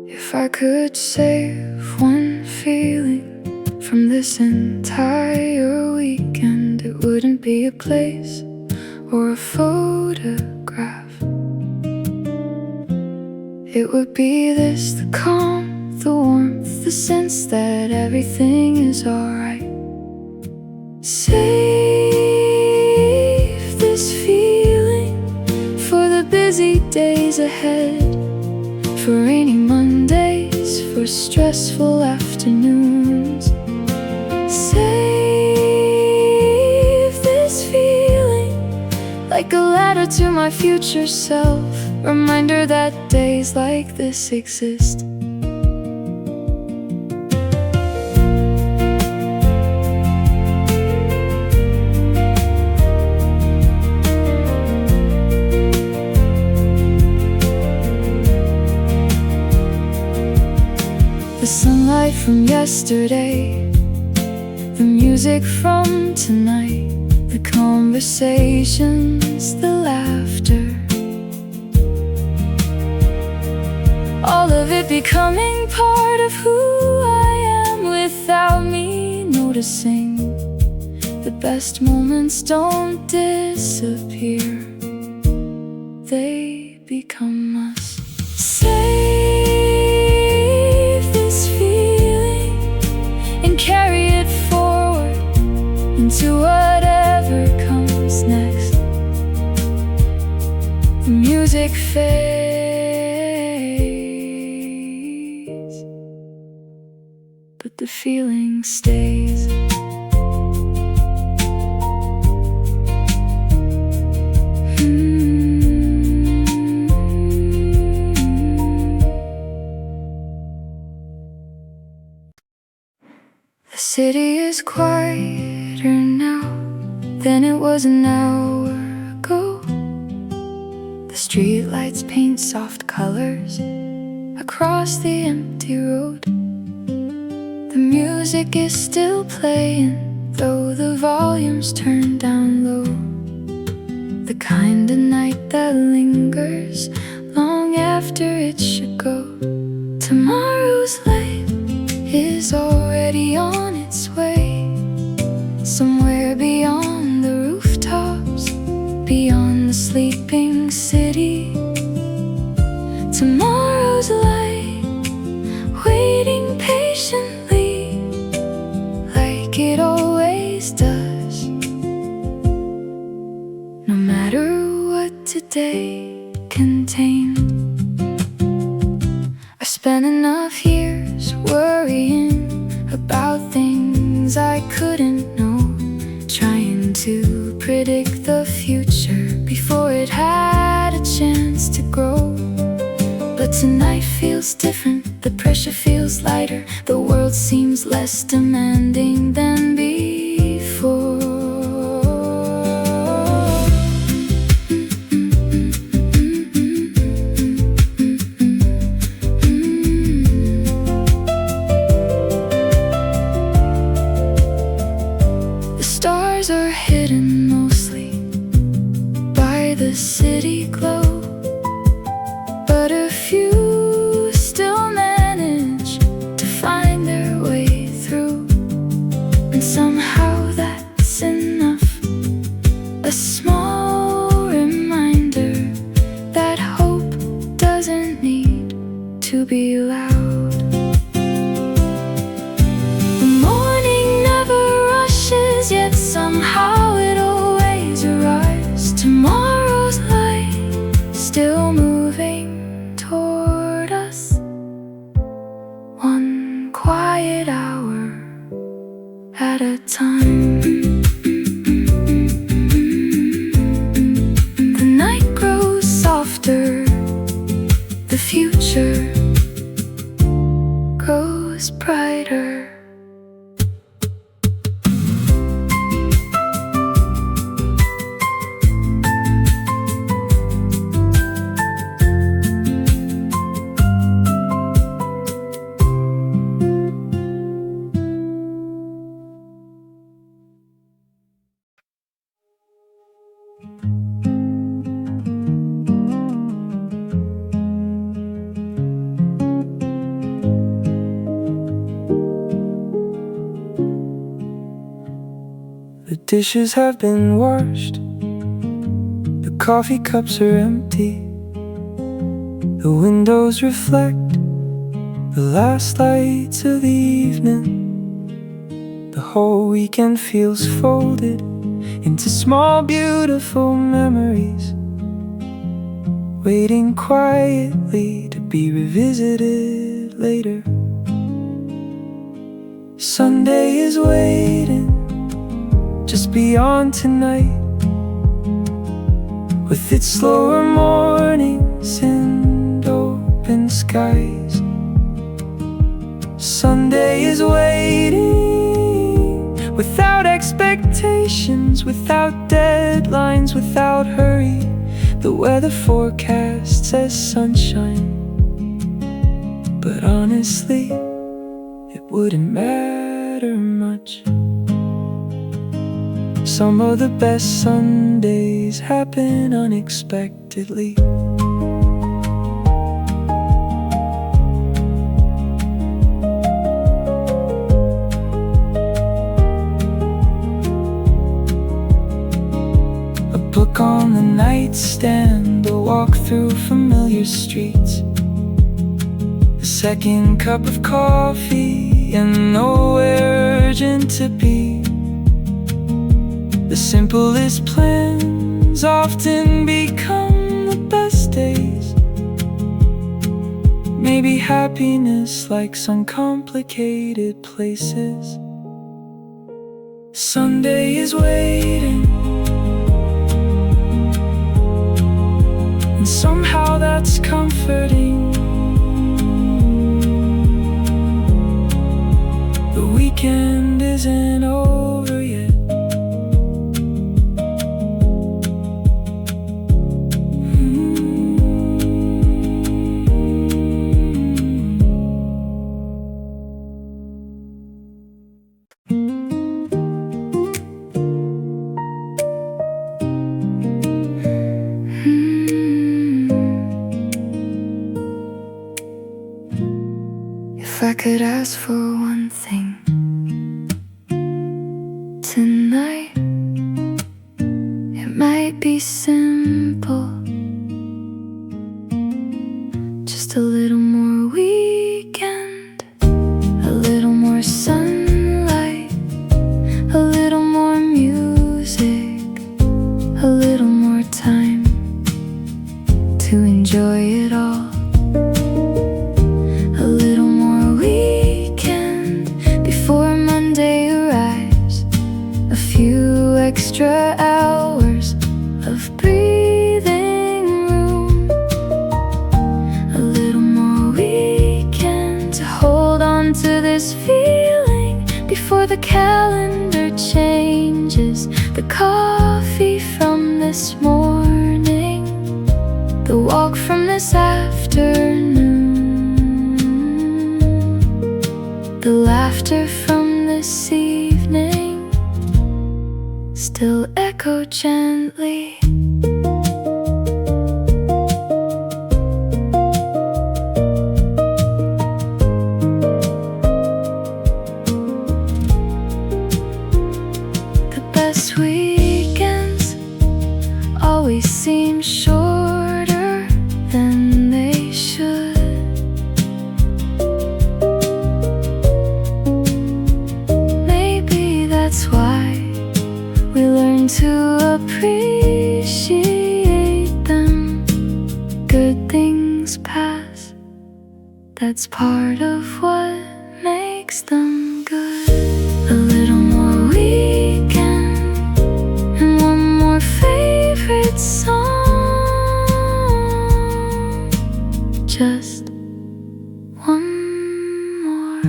If I could save one feeling from this entire weekend, it wouldn't be a place or a photograph. it would be this: the calm, the warmth, the sense that everything is alright. Save this feeling for the busy days ahead, for rainy Mondays, for stressful afternoons. Save this feeling like a letter to my future self, reminder that days like this exist. The sunlight from yesterday, the music from tonight, the conversations, the laughter, all of it becoming part of who I am without me noticing. The best moments don't disappear, they become us. Save this feeling and carry it forward into whatever comes next. The music fades, but the feeling stays. The city is quieter now than it was an hour ago. The streetlights paint soft colors across the empty road. The music is still playing, though the volume's turned down low. The kind of night that lingers long after it should go. Tomorrow's light is already on its way, somewhere beyond the rooftops, beyond the sleeping city. Tomorrow's light, waiting patiently, like it always does. No matter what today contained. I spent enough years worrying about things I couldn't know, trying to predict the future before it had a chance to grow. But tonight feels different, the pressure feels lighter, the world seems less demanding than before. The stars are hidden mostly by the city glow, but a few still manage to find their way through. And somehow that's enough, a small reminder that hope doesn't need to be loud. The morning never rushes, yet somehow it always arrives. Tomorrow's light still moving toward us, one quiet hour at a time. The night grows softer, the future grows brighter. The dishes have been washed, the coffee cups are empty, The windows reflect the last lights of the evening. The whole weekend feels folded into small beautiful memories, waiting quietly to be revisited later. Sunday is waiting just beyond tonight, with its slower mornings and open skies. Sunday is waiting without expectations, without deadlines, without hurry. The weather forecast says sunshine, but honestly, it wouldn't matter much. Some of the best Sundays happen unexpectedly. A book on the nightstand, a walk through familiar streets, a second cup of coffee and nowhere urgent to be. The simplest plans often become the best days. Maybe happiness likes uncomplicated places. Sunday is waiting, and somehow that's comforting. The weekend isn't over yet. If I could ask for one thing tonight, it might be simple. Just a little more weekend, a little more sunlight, a little more music, a little more time to enjoy it all. Extra hours of breathing room, a little more weekend to hold on to this feeling before the calendar changes. The coffee from this morning, the walk from this afternoon, the laughter from this evening still echo gently. The best weekends always seem shorter than they should. Maybe that's why we learn to appreciate them. Good things pass, that's part of what makes them good. A little more weekend and one more favorite song. Just one more.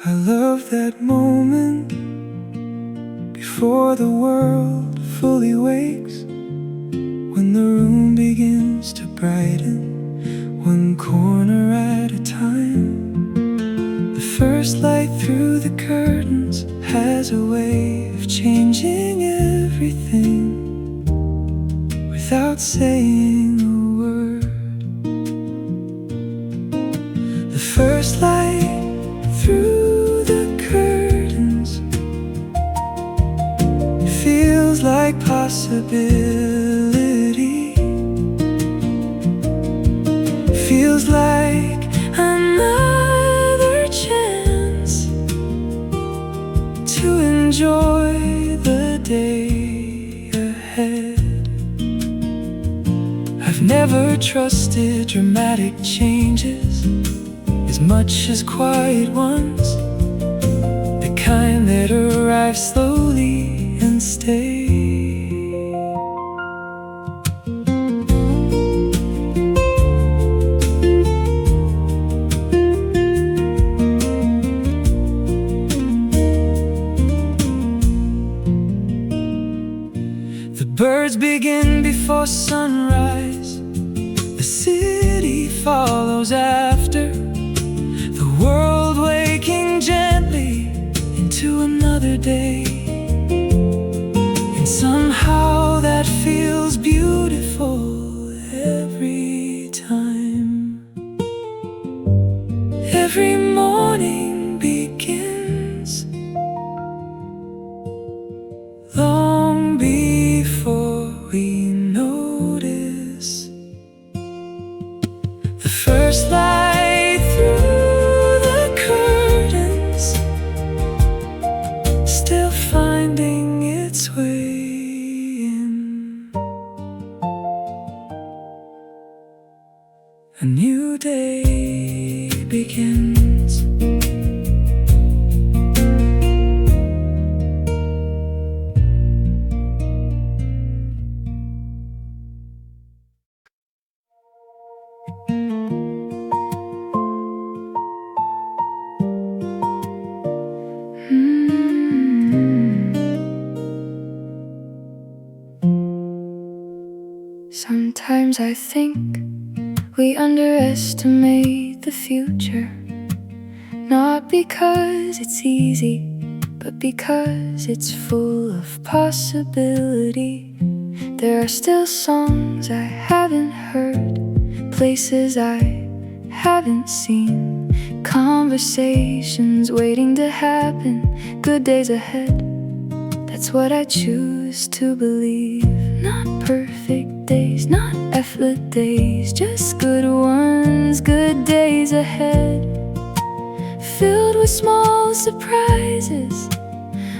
I love that moment before the world fully wakes, when the room begins to brighten one corner at a time. The first light through the curtains has a way of changing everything without saying a word. The first light through the curtains feels like possibility, feels like another chance to enjoy the day ahead. I've never trusted dramatic changes as much as quiet ones, the kind that arrive slowly and stay. The birds begin before sunrise, the city follows after, the world waking gently into another day. And somehow that feels beautiful every time. Every morning begins long before we notice. The first light through the curtains, still finding its way in. A new day begins. Sometimes I think we underestimate the future, not because it's easy, but because it's full of possibility. There are still songs I haven't heard, places I haven't seen, conversations waiting to happen, good days ahead. That's what I choose to believe. Not perfect days, not effort days, just good ones, good days ahead. Filled with small surprises,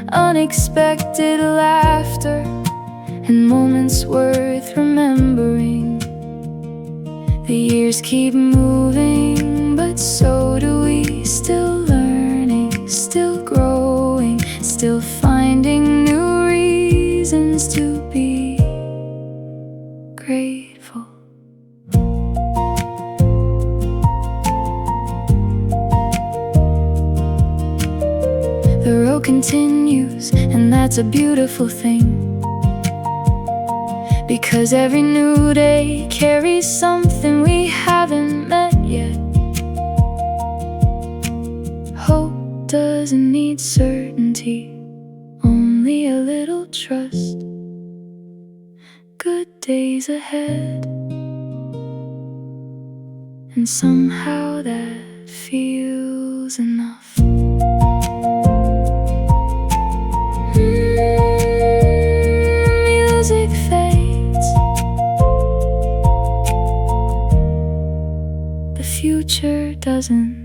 unexpected laughter, and moments worth remembering. The years keep moving, but so do we. Still learning, still growing, still finding new reasons to be grateful. The road continues, and that's a beautiful thing, because every new day carries something we haven't met yet. Hope doesn't need certainty, only a little trust. Good days ahead, and somehow that feels enough. Music fades, the future doesn't.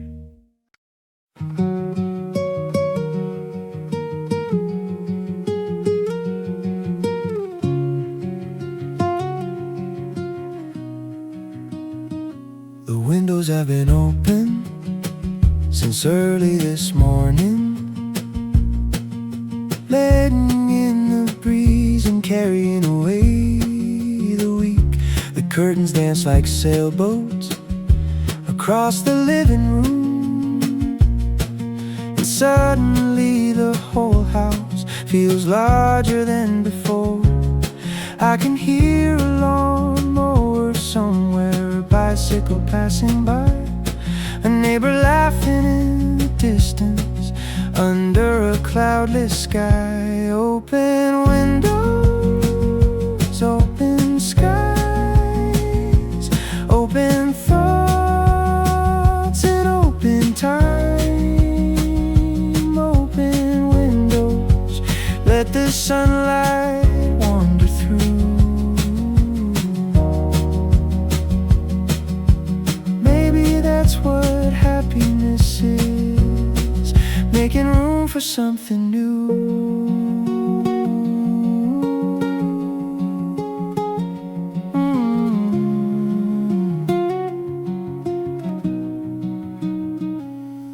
The windows have been open since early this morning, letting in the breeze and carrying away the week. The curtains dance like sailboats across the living room, and suddenly the whole house feels larger than before. I can hear a lawnmower somewhere bicycle passing by, a neighbor laughing in the distance under a cloudless sky. Open windows, open skies, open thoughts and open time. Open windows, let the sunlight wander through. Maybe that's what happiness is, making room for something new.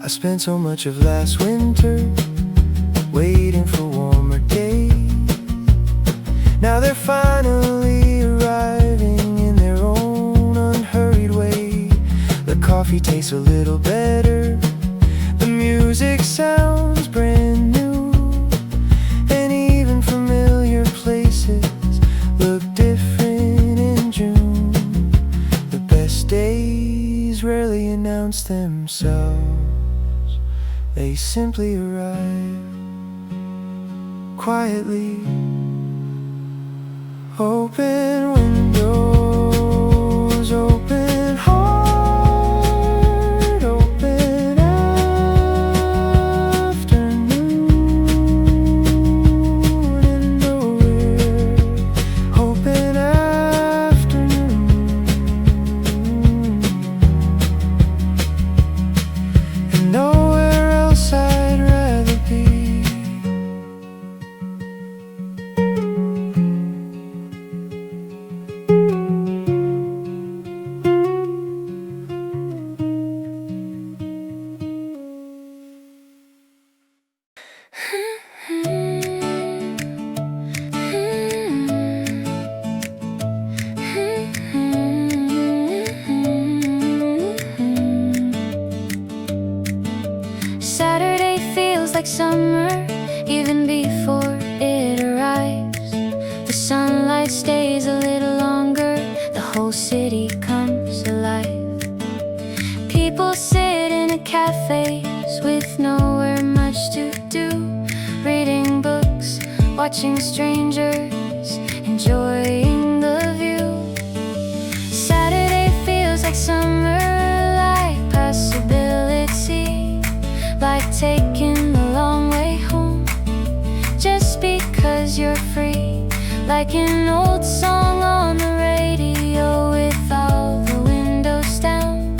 I spent so much of last winter waiting for warmer days. Now they're finally arriving in their own unhurried way. The coffee tastes a little better, the music sounds brand new, and even familiar places look different in June. The best days rarely announce themselves, they simply arrive quietly. Open windows, open heart, open afternoon in nowhere. Open afternoon, and nowhere else I'd rather be. Saturday feels like summer even before it arrives. The sunlight stays a little longer, the whole city comes alive. People sit in a cafes with nowhere much to do, reading books, watching strangers, enjoying the view. Saturday feels like summer, like possibility, like taking the long way home just because you're free, like an old song on the radio with all the windows down,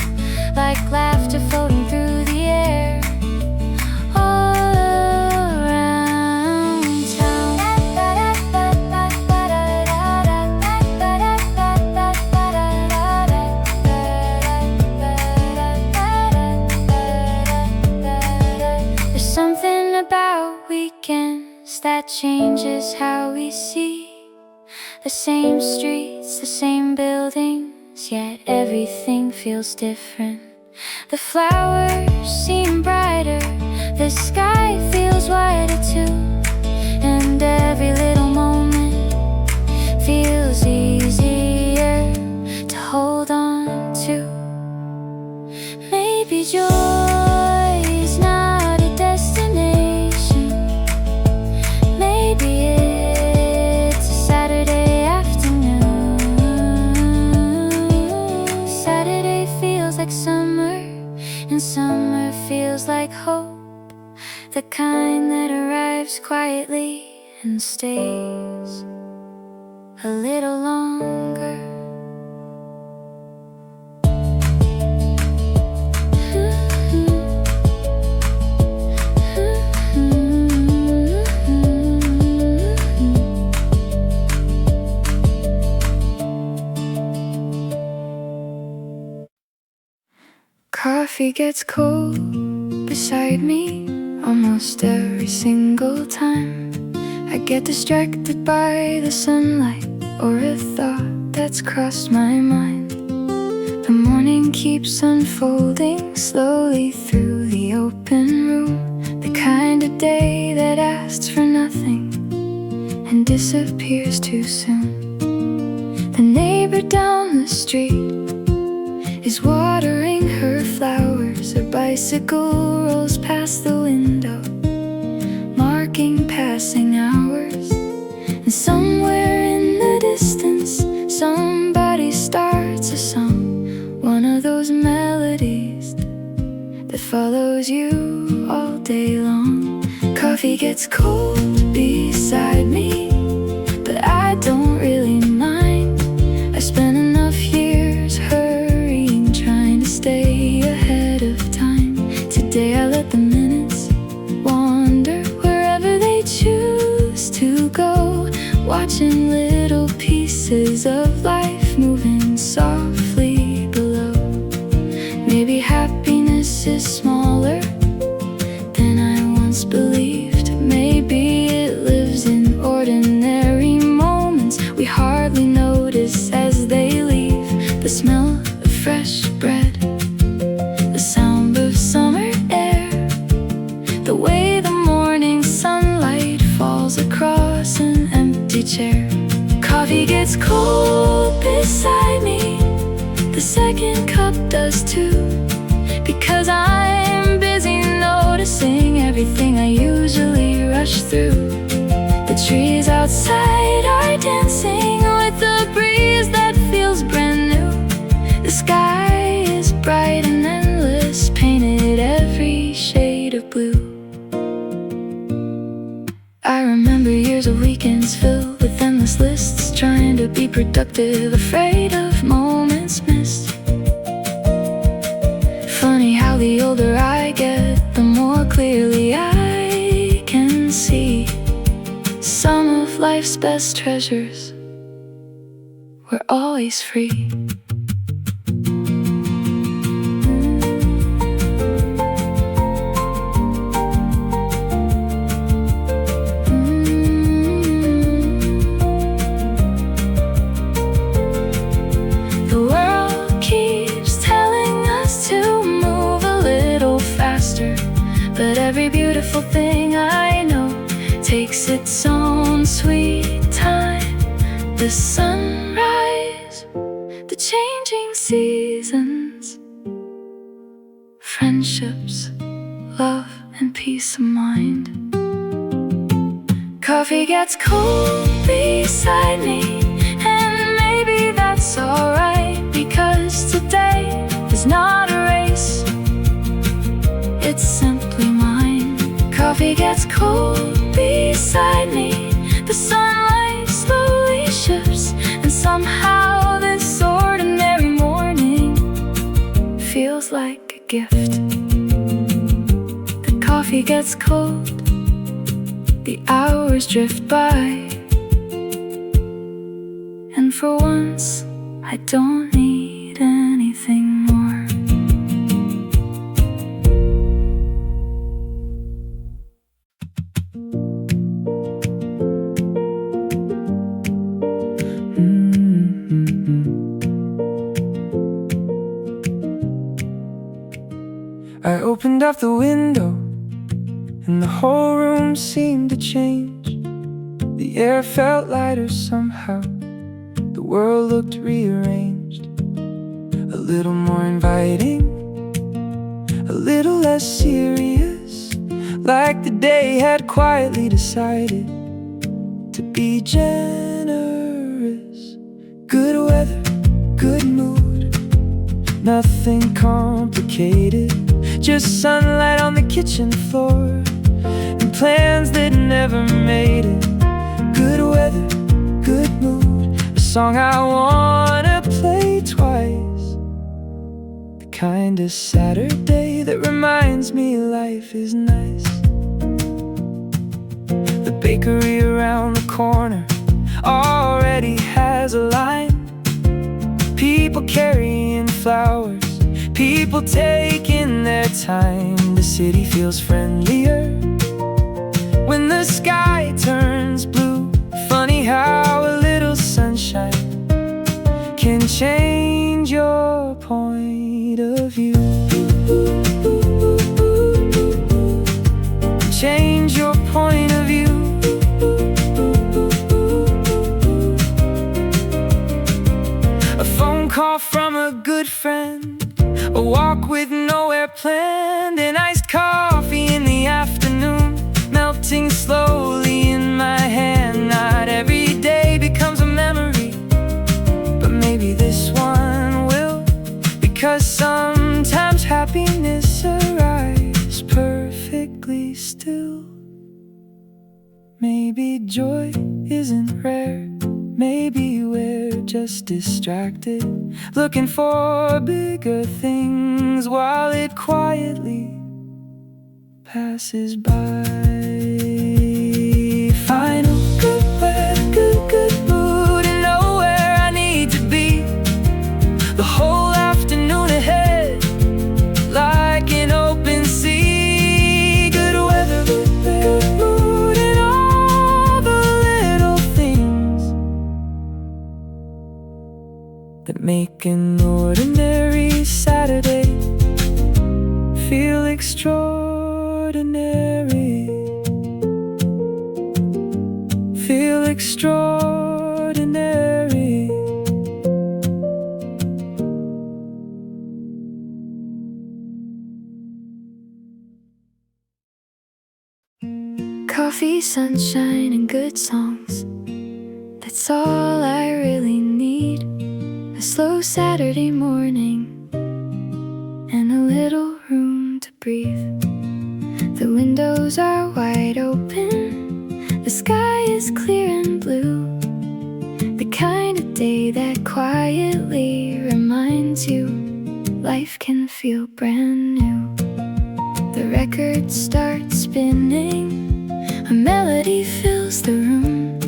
like laughter floating through the air all around town. There's something about weekends that changes how we see the same streets, the same buildings, yet everything feels different. The flowers seem brighter, the sky feels wider too, and every little moment feels easier to hold on to. Maybe joy is not a destination, maybe it's a Saturday afternoon. Saturday feels like summer, and summer feels like hope, the kind that arrives quietly and stays a little longer. Coffee gets cold beside me almost every single time. I get distracted by the sunlight or a thought that's crossed my mind. The morning keeps unfolding slowly through the open room, the kind of day that asks for nothing and disappears too soon. The neighbor down the street is watering her flowers. Her bicycle rolls past the window, marking passing hours. And somewhere in the distance, somebody starts a song, one of those melodies that follows you all day long. Coffee gets cold beside me, but I don't really mind. I spent enough years hurrying, trying to stay ahead of time. Today I let the minutes wander wherever they choose to go, watching little pieces of life moving softly below. Maybe happiness is smaller than I once believed. Maybe it lives in ordinary moments we hardly notice as they leave. The smell of fresh bread, the sound of summer air, the way the morning sunlight falls across an empty chair. Coffee gets cold beside me, the second cup does too, because I'm busy noticing everything I usually rush through. The trees outside are dancing with the breeze that feels brand new. The sky is bright and endless, painted every shade of blue. I remember years of weekends filled with endless lists, trying to be productive, afraid of moments missed. Funny how the older I get, the more clearly I can see some of life's best treasures were always free. But every beautiful thing I know takes its own sweet time. The sunrise, the changing seasons, friendships, love, and peace of mind. Coffee gets cold beside me, and maybe that's alright, because today is not a race, it's simply mine. Coffee gets cold beside me, the sunlight slowly shifts, and somehow this ordinary morning feels like a gift. The coffee gets cold, the hours drift by, and for once I don't need anything more. I opened up the window, and the whole room seemed to change. The air felt lighter somehow, the world looked rearranged. A little more inviting, a little less serious, like the day had quietly decided to be generous. Good weather, good mood, nothing complicated, just sunlight on the kitchen floor and plans that never made it. Good weather, good mood, a song I wanna play twice. The kind of Saturday that reminds me life is nice. The bakery around the corner already has a line. People carrying flowers, people taking their time. The city feels friendlier when the sky turns blue. Funny how a little sunshine can change your point of view. Change your point of view. A phone call from a good friend, walk with nowhere planned, and iced coffee in the afternoon, melting slowly in my hand. Not every day becomes a memory, but maybe this one will, because sometimes happiness arrives perfectly still. Maybe joy isn't rare, maybe we're just distracted, looking for bigger things while it quietly passes by. Final good weather, good mood, and know where I need to be. The whole afternoon ahead, like an open sea. Good weather, good mood, and all the little things that make an ordinary Saturday feel extraordinary. Feel extraordinary. Coffee, sunshine, and good songs. That's all I really need. A slow Saturday morning and a little room to breathe. The windows are wide open, the sky is clear and blue. The kind of day that quietly reminds you life can feel brand new. The record starts spinning, a melody fills the room,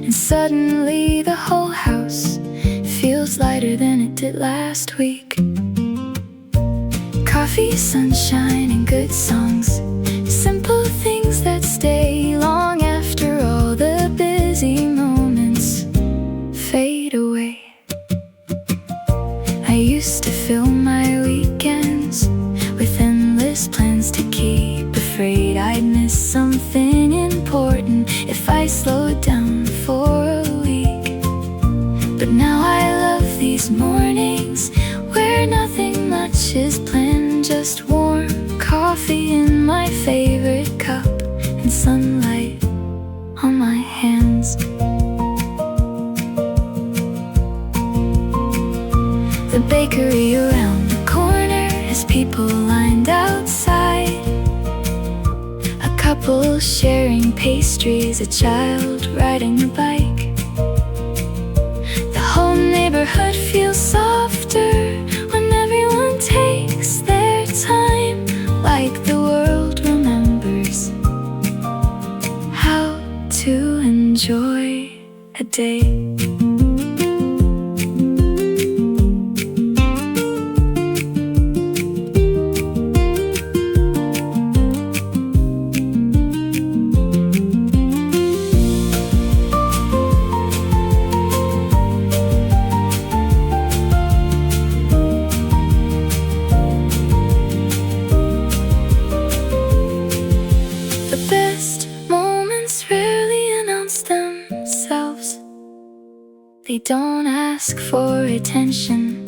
and suddenly the whole house feels lighter than it did last week. Coffee, sunshine, and good songs, simple things that stay long after all the busy moments fade away. I used to fill my weekends with endless plans to keep, afraid I'd miss something important if I slowed down for a week. But now I love these mornings where nothing much is planned, just warm coffee in my favorite cup and sunlight on my hands. The bakery around the corner has people lined outside, a couple sharing pastries, a child riding a bike. The whole neighborhood feels softer when everyone takes their time, like the world remembers how to enjoy a day. They don't ask for attention,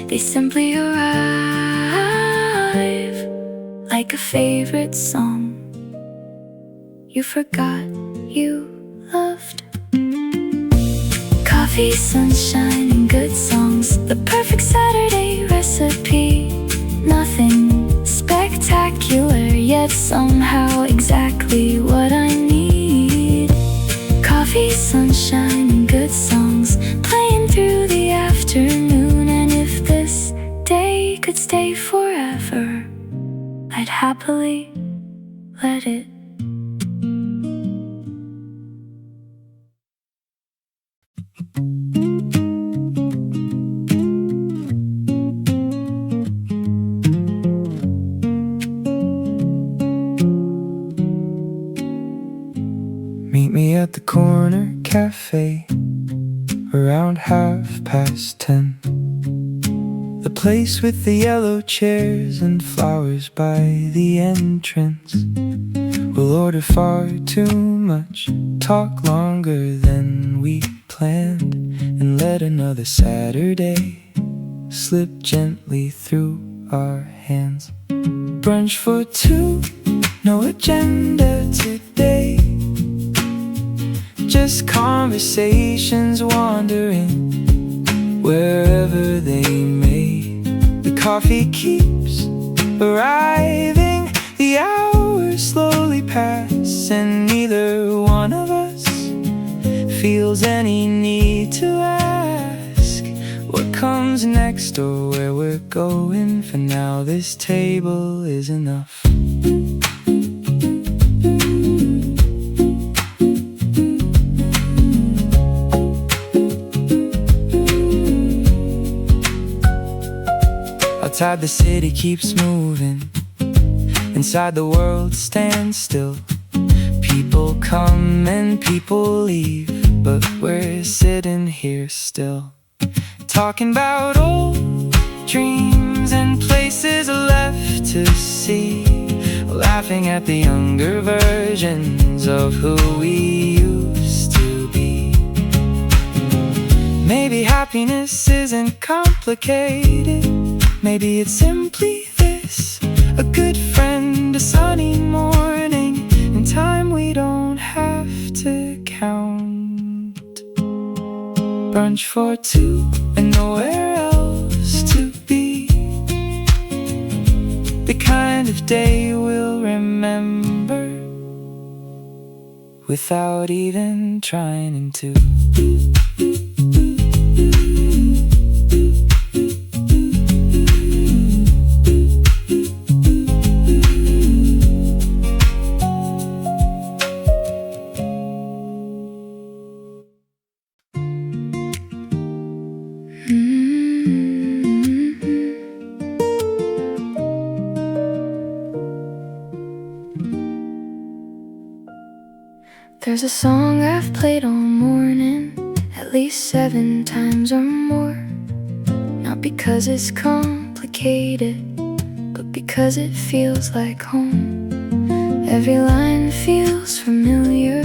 they simply arrive, like a favorite song you forgot you loved. Coffee, sunshine, and good songs, the perfect Saturday recipe. Nothing spectacular, yet somehow exactly what I need. Coffee, sunshine, and good songs, playing through the afternoon. And if this day could stay forever, I'd happily let it. Meet me at the corner cafe around 10:30. The place with the yellow chairs and flowers by the entrance. We'll order far too much, talk longer than we planned, and let another Saturday slip gently through our hands. Brunch for two, no agenda today. Just conversations wandering wherever they may. The coffee keeps arriving, the hours slowly pass, and neither one of us feels any need to ask what comes next or where we're going. For now, this table is enough. Outside the city keeps moving, inside the world stands still. People come and people leave, but we're sitting here still, talking about old dreams and places left to see, laughing at the younger versions of who we used to be. Maybe happiness isn't complicated, maybe it's simply this: a good friend, a sunny morning, and time we don't have to count. Brunch for two and nowhere else to be, the kind of day we'll remember without even trying to. There's a song I've played all morning, at least 7 times or more. Not because it's complicated, but because it feels like home. Every line feels familiar,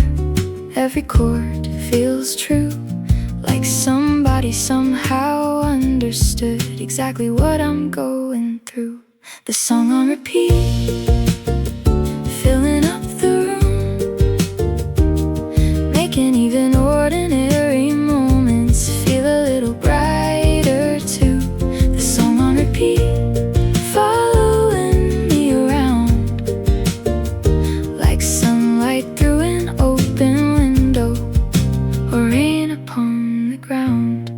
every chord feels true, like somebody somehow understood exactly what I'm going through. The song on repeat, filling up the room, making even ordinary moments feel a little brighter too. The song on repeat, following me around, like sunlight through an open window, or rain upon the ground.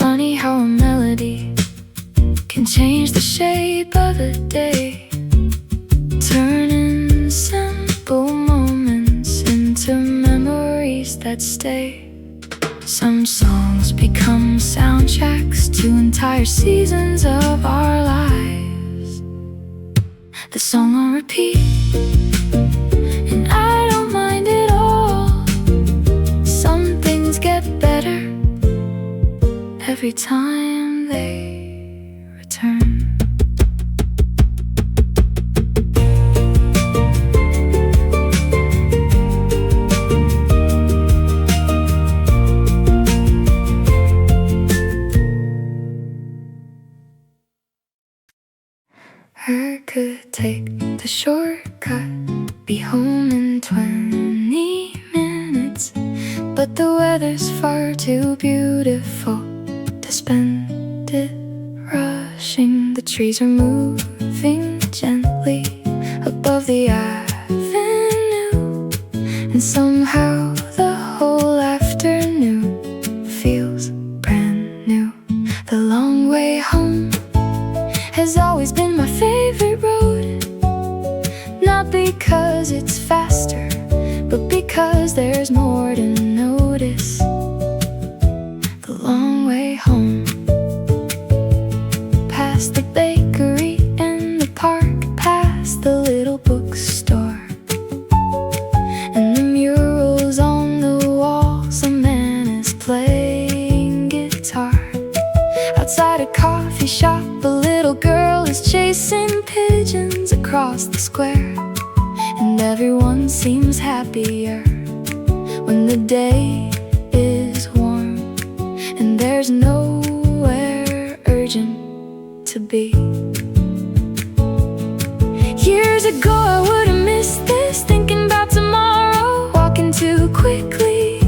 Funny how a melody can change the shape of a day, turning simple moments into memories that stay. Some songs become soundtracks to entire seasons of our lives. The song on repeat, and I don't mind at all. Some things get better every time they return. I could take the shortcut, be home in 20 minutes, but the weather's far too beautiful to spend it rushing. The trees are moving gently above the avenue, and somehow the whole afternoon feels brand new. The long way home has always been my favorite road, not because it's faster, but because there's more to notice. The long way home, past the bakery and the park, past the little bookstore, and the murals on the walls. A man is playing guitar outside a coffee shop. A little girl is chasing pigeons across the square. and everyone seems happier when the day is warm and there's nowhere urgent to be. Years ago I would've missed this, thinking about tomorrow, walking too quickly,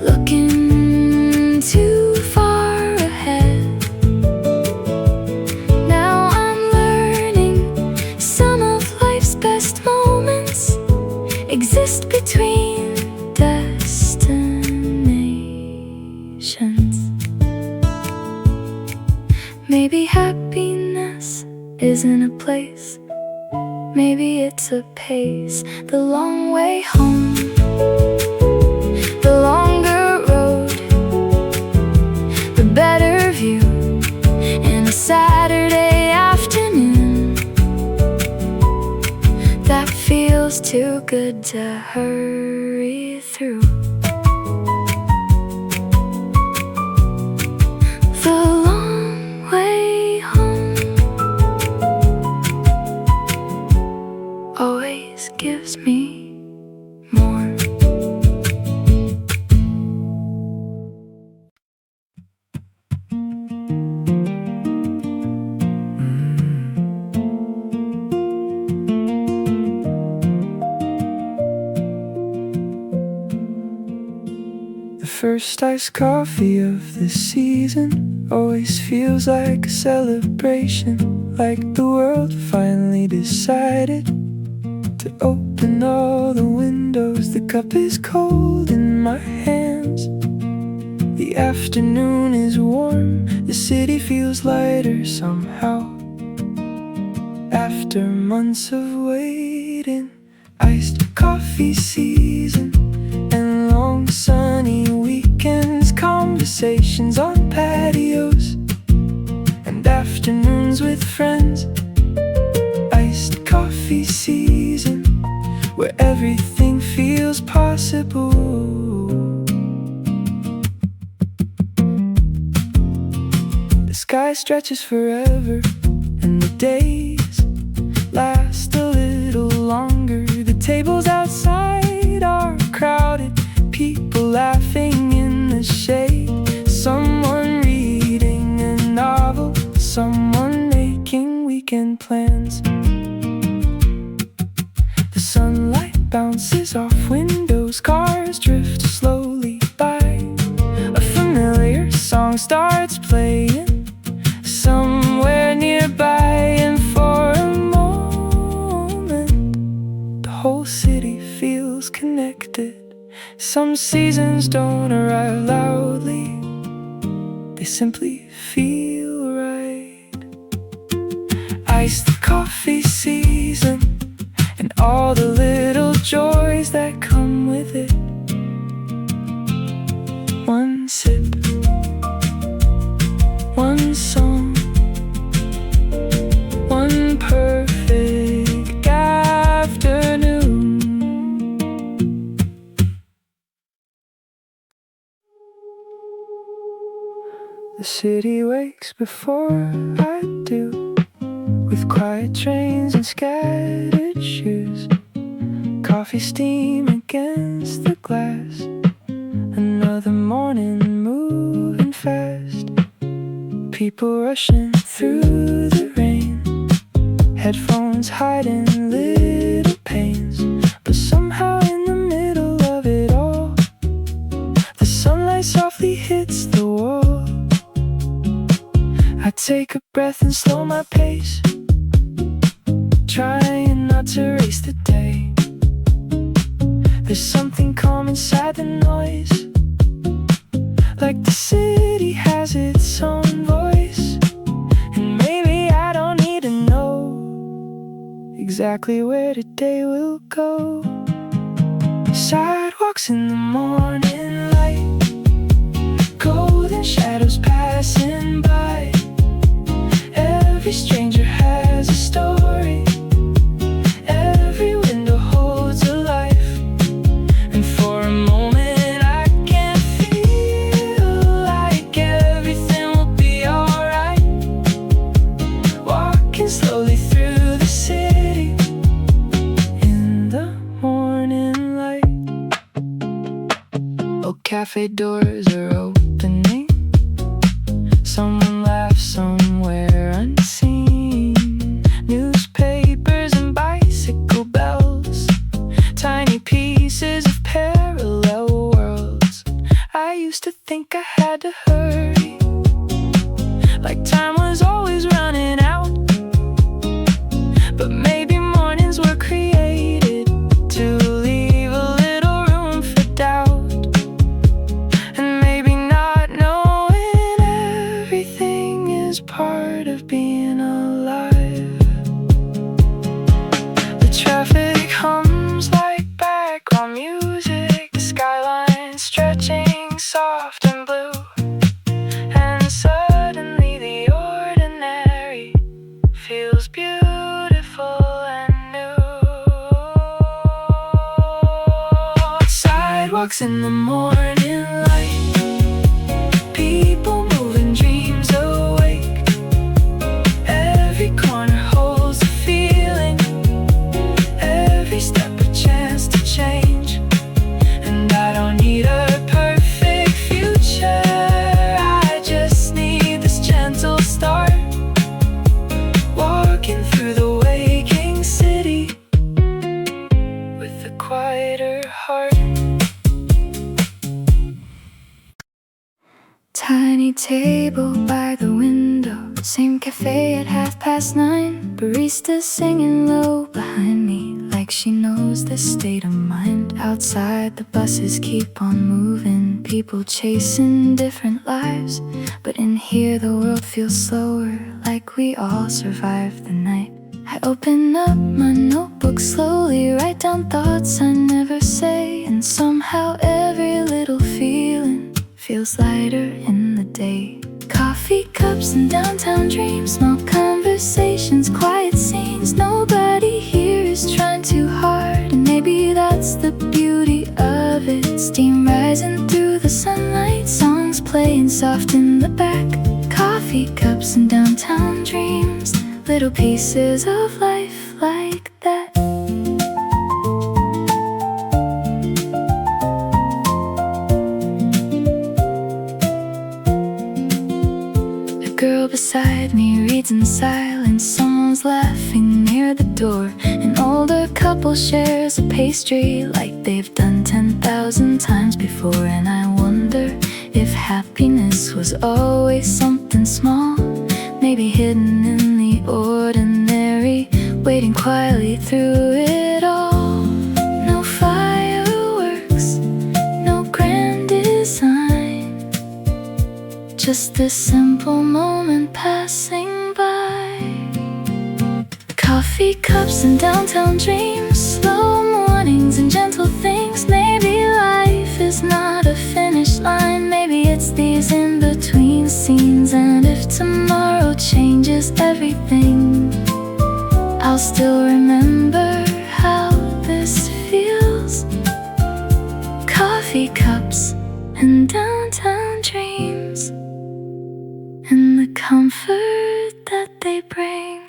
looking too far ahead. Now I'm learning some of life's best moments exist between destinations. Maybe happiness isn't a place, maybe it's a pace. The long way home, the longer road, the better view, and a Saturday afternoon that feels too good to hurry through. The long way home always gives me more. The first iced coffee of the season always feels like a celebration, like the world finally decided to open all the windows. The cup is cold in my hands, the afternoon is warm, the city feels lighter somehow. After months of waiting, iced coffee season and long sunny weekends, conversations on patios and afternoons with friends. Iced coffee season, where everything feels possible. The sky stretches forever and the days last a little longer. The tables outside are crowded, people laughing in the shade, someone reading a novel, someone making weekend plans. The sunlight bounces off windows, cars drift slowly by, a familiar song starts playing somewhere nearby, and for a moment the whole city feels connected. Some seasons don't arrive loudly, they simply feel right. Iced coffee season and all the little joys that come with it. One sip, one song, one perfect afternoon. The city wakes before I do, with quiet trains and scattered shoes, coffee steam against the glass, another morning moving fast, people rushing through the rain, headphones hiding little pains, but somehow in the middle of it all, the sunlight softly hits the wall. I take a breath and slow my pace, trying not to race the day. There's something calm inside the noise, like the city has its own voice. And maybe I don't need to know exactly where today will go. Sidewalks in the morning light, golden shadows passing by. Every stranger has a story, every window holds a life, and for a moment I can feel like everything will be alright. Walking slowly through the city cafe doors are opening. Someone laughs somewhere unseen. Newspapers and bicycle bells, tiny pieces of parallel worlds. I used to think I had to hurry, like time was always running out. But maybe mornings were created to leave a little room for doubt. And maybe not knowing everything is part of being alive. The traffic hums like background music, the skyline stretching soft and blue. And suddenly the ordinary feels beautiful and new. Sidewalks in the morning light, people moving, dreams awake. Every corner holds a feeling, every step a chance to change. And I don't need a perfect future, I just need this gentle start. Walking through the waking city with a quieter heart. Tiny table by the window, same cafe at 9:30. Barista singing low behind me, like she knows the state of mind. Outside the buses keep on moving, people chasing different lives. But in here the world feels slower, like we all survived the night. I open up my notebook slowly, write down thoughts I never say. And somehow every little feeling feels lighter in the day. Coffee cups and downtown dreams, small conversations, quiet scenes. Nobody here is trying too hard, and maybe that's the beauty of it. Steam rising through the sunlight, songs playing soft in the back. Coffee cups and downtown dreams, little pieces of life like that. Girl beside me reads in silence, someone's laughing near the door. An older couple shares a pastry like they've done 10,000 times before. And I wonder if happiness was always something small, maybe hidden in the ordinary, waiting quietly through it all. No fireworks, no grand design, just a simple moment passing by. Coffee cups and downtown dreams, slow mornings and gentle things. Maybe life is not a finish line, maybe it's these in-between scenes. And if tomorrow changes everything, I'll still remember how this feels. Coffee cups and downtown dreams, and the comfort that they bring.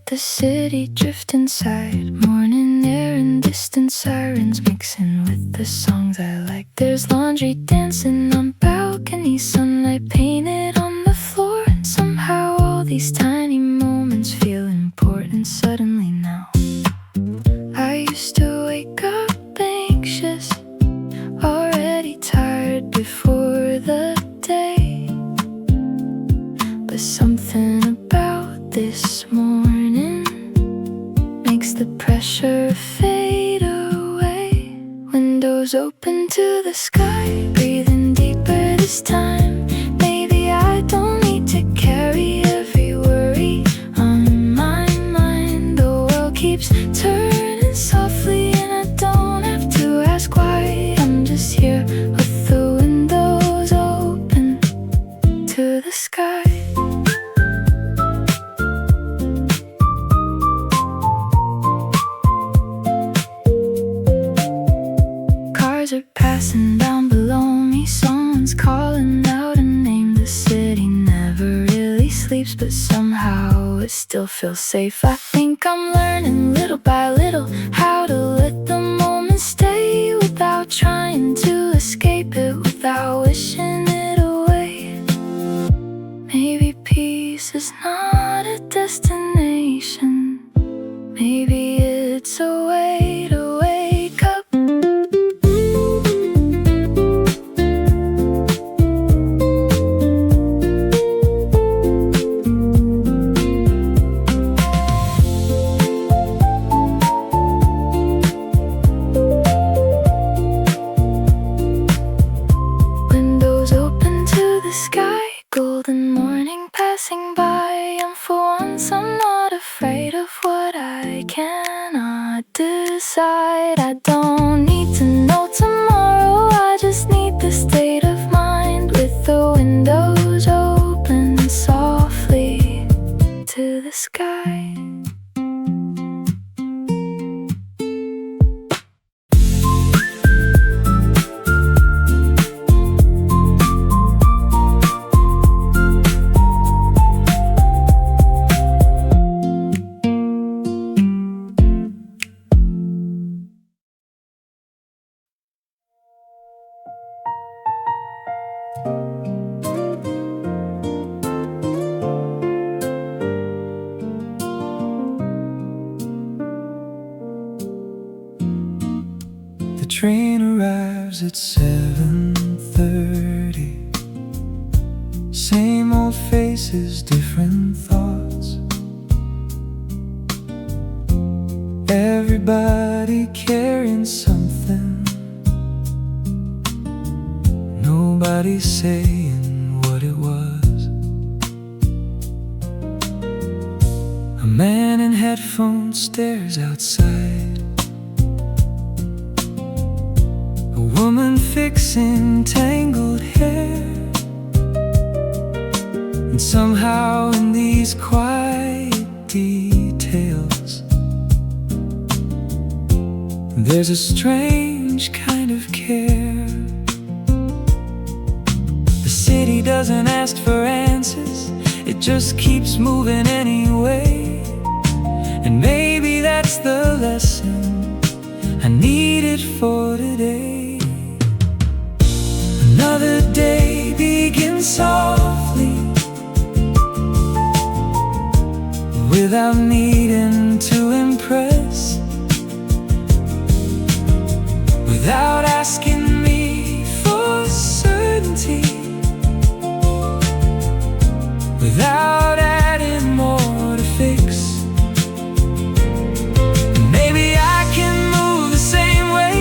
The city drift inside, morning air and distant sirens mixing with the songs I like. There's laundry dancing on balconies, sunlight painted on the floor. And somehow all these tiny moments feel important suddenly now. I used to wake up anxious, already tired before the day. But something about this morning makes the pressure fade away. Windows open to the sky, breathing deeper this time. Maybe I don't need to carry every worry on my mind. The world keeps turning softly and I don't have to ask why. I'm just here with the windows open to the sky. cars are passing down below me. Someone's calling out a name. The city never really sleeps, but somehow it still feels safe. I think I'm learning little by little how to let the moment stay without trying to escape it, without wishing it away. Maybe peace is not a destination. Maybe it's a way to wake up. Windows open to the sky, golden morning passing by. And for once I'm not afraid of what I cannot decide. I don't need to know tomorrow, I just need the state of mind. With the windows open softly to the sky. The train arrives at 7:30. Same old faces, different thoughts. Everybody carrying something. Nobody's saying what it was. A man in headphones stares outside. A woman fixing tangled hair. And somehow in these quiet details, there's a strange kind of care. The city doesn't ask for answers, it just keeps moving anyway. And maybe that's the lesson I needed for today. Another day begins softly, without needing to impress, without asking me for certainty, without adding more to fix. Maybe I can move the same way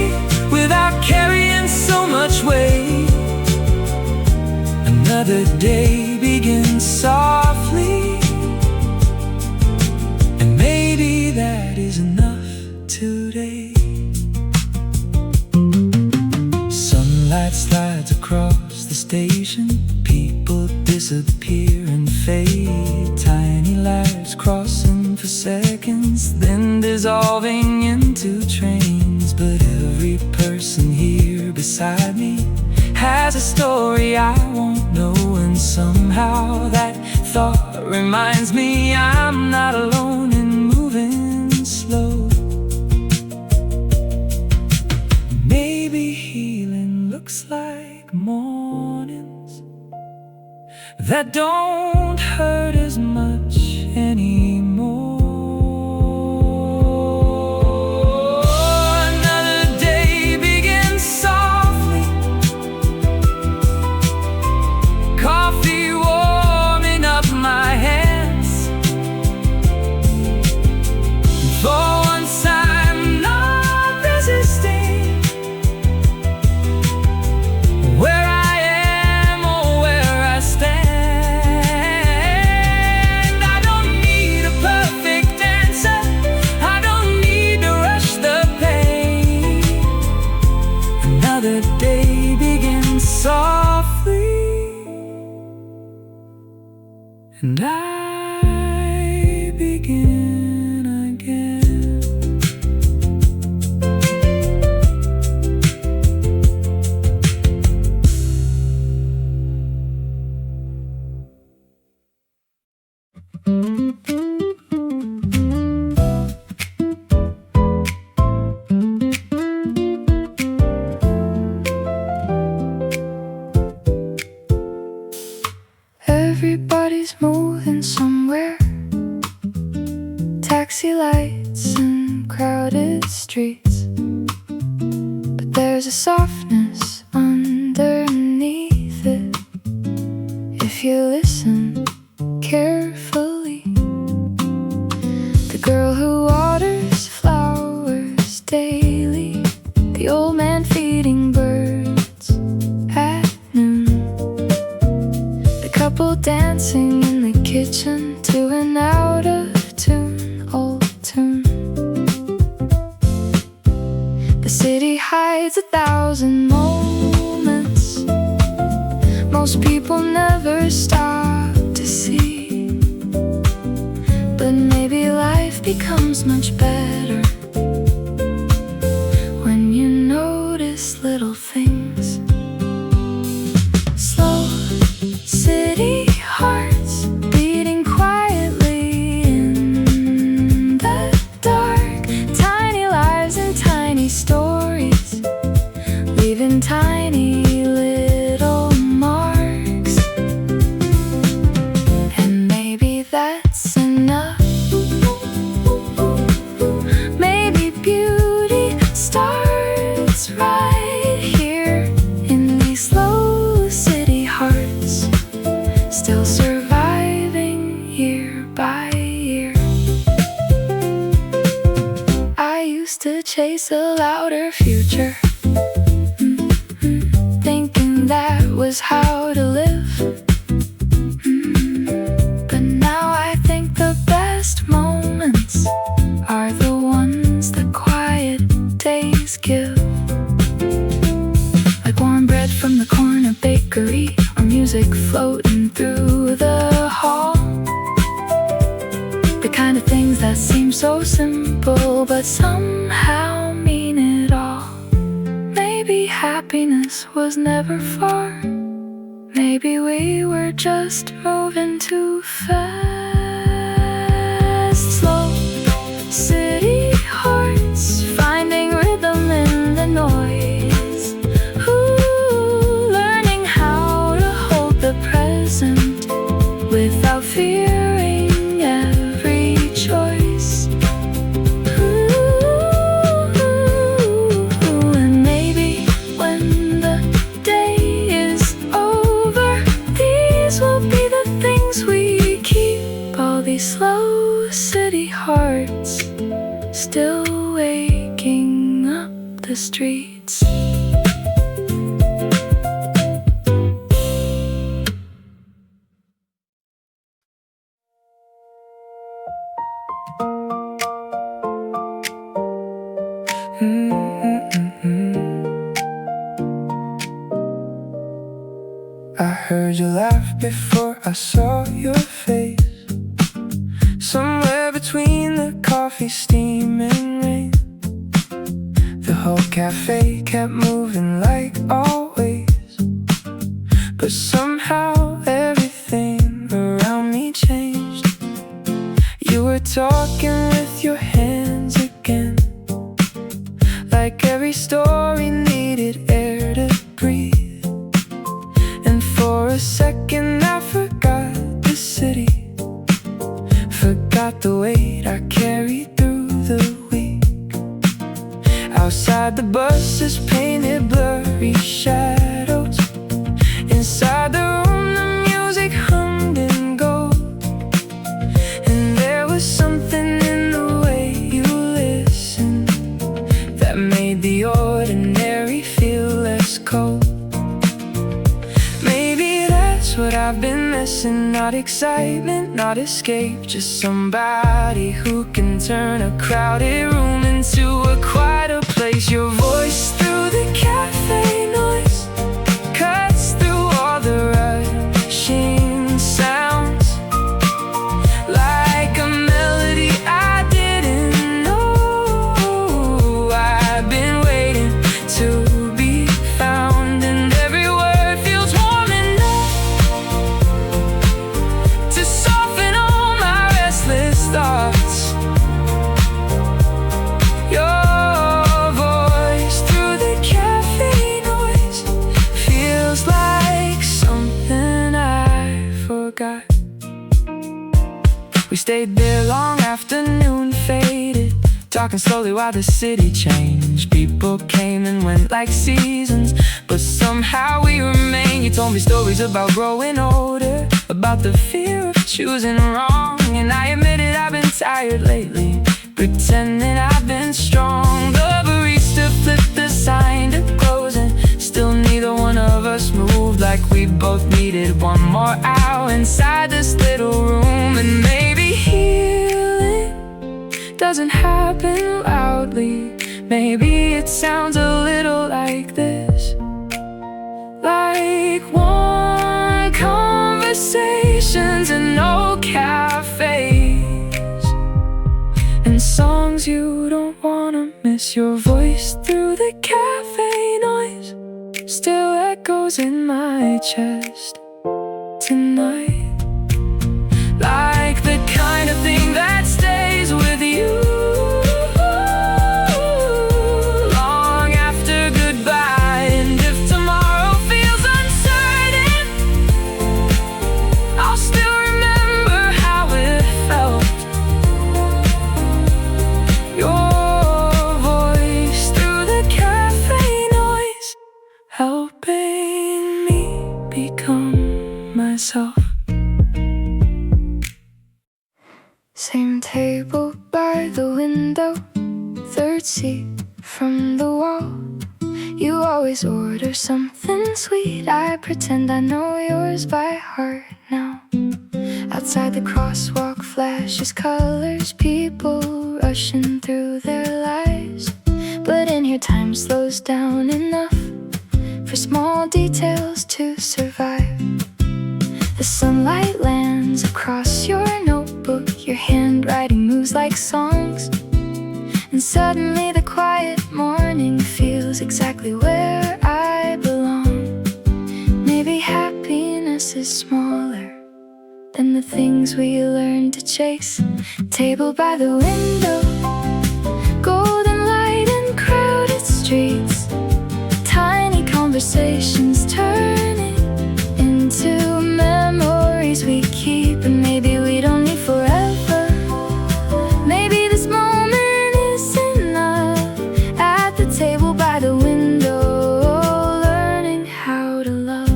without carrying so much weight. Another day begins softly, and maybe that is enough today. Sunlight slides across the station. People disappear and fade. Tiny lights crossing for seconds, then dissolving into trains. But every person here beside me has a story I won't know. And somehow that thought reminds me I'm not alone in moving slow. Maybe healing looks like mornings that don't hurt as much anymore. Another day begins softly, coffee warming up my hands. For once I'm not resisting where I am or where I stand. I don't need a perfect answer, I don't need to rush the pain. Another day begins softly, and I begin again. Somebody's moving somewhere. Taxi lights and crowded streets, but there's a softness underneath it if you listen carefully. The girl who waters flowers daily, the old man feeding birds at noon, the couple dancing in the kitchen to an out of tune old tune. The city hides 1,000 moments most people never stop to see, but maybe life becomes much better when you notice little things. Slow city hearts beating quietly in the dark, tiny lives and tiny stories, leaving tiny little marks. And maybe that's enough. Maybe beauty starts right here in these slow city hearts, still surviving year by year. I used to chase a louder future, thinking that was how to live. But now I think the best moments are the ones the quiet days give. Like warm bread from the corner bakery, or music floating through the hall. The kind of things that seem so simple but somehow mean it all. Maybe happiness was never far. Maybe we were just moving too fast. Slow city hearts finding rhythm in the noise. Ooh, learning how to hold the present without fearing every choice. Ooh, and maybe when the day is over, these will be the things we keep. All these slow city hearts still waking up the streets. I heard you laugh before I saw your face, somewhere between the coffee steam and rain. The whole cafe kept moving like always, but somehow everything around me changed. You were talking with your hands again, like every story needed air to breathe. And for a second I forgot the city, forgot the weight I carried through the week. Outside the buses painted blurry shadows, inside the room the music hummed in gold. And there was something in the way you listened that made the ordinary feel less cold. Maybe that's what I've been missing. Not excitement, not escape, just somebody who can turn a crowded room into a quieter place. Your voice through the cafe noise cuts through all the rushing sounds, like a melody I didn't know. I've been waiting to be found, and every word feels warm enough to soften all my restless thoughts. Your voice through We stayed there long after noon faded, talking slowly while the city changed. People came and went like seasons, but somehow we remained. You told me stories about growing older, about the fear of choosing wrong. And I admitted I've been tired lately, pretending I've been strong. The barista flipped the sign to close, and still neither one of us moved, like we both needed one more hour inside this little room. And maybe healing doesn't happen loudly. Maybe it sounds a little like this, like one conversations and no cafes, and songs you don't wanna miss. Your voice through the cafe noise still echoes in my chest tonight, like the kind of thing that stays with you long after goodbye. And if tomorrow feels uncertain, I'll still remember how it felt. Your voice through the cafe noise, helping me become myself. Same table by the window, third seat from the wall. You always order something sweet, I pretend I know yours by heart now. Outside the crosswalk flashes colors, people rushing through their lives. But in here time slows down enough for small details to survive. The sunlight lands across your notebook, your handwriting moves like songs, and suddenly the quiet morning feels exactly where I belong. Maybe happiness is smaller than the things we learn to chase. Table by the window, golden light and crowded streets, tiny conversations turning into memories we keep. And maybe we don't need forever, maybe this moment is enough. At the table by the window, learning how to love.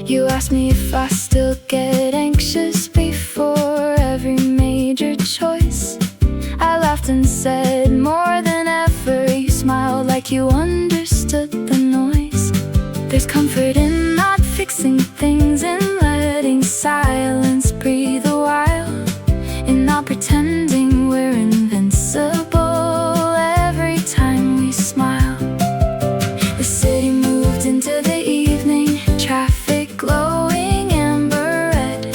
You ask me if I still get anxious before every major choice. I laughed and said more than ever. You smiled like you understood the noise. There's comfort in not fixing things and letting silence breathe a while, and not pretending we're invincible every time we smile. The city moved into the evening, traffic glowing amber red,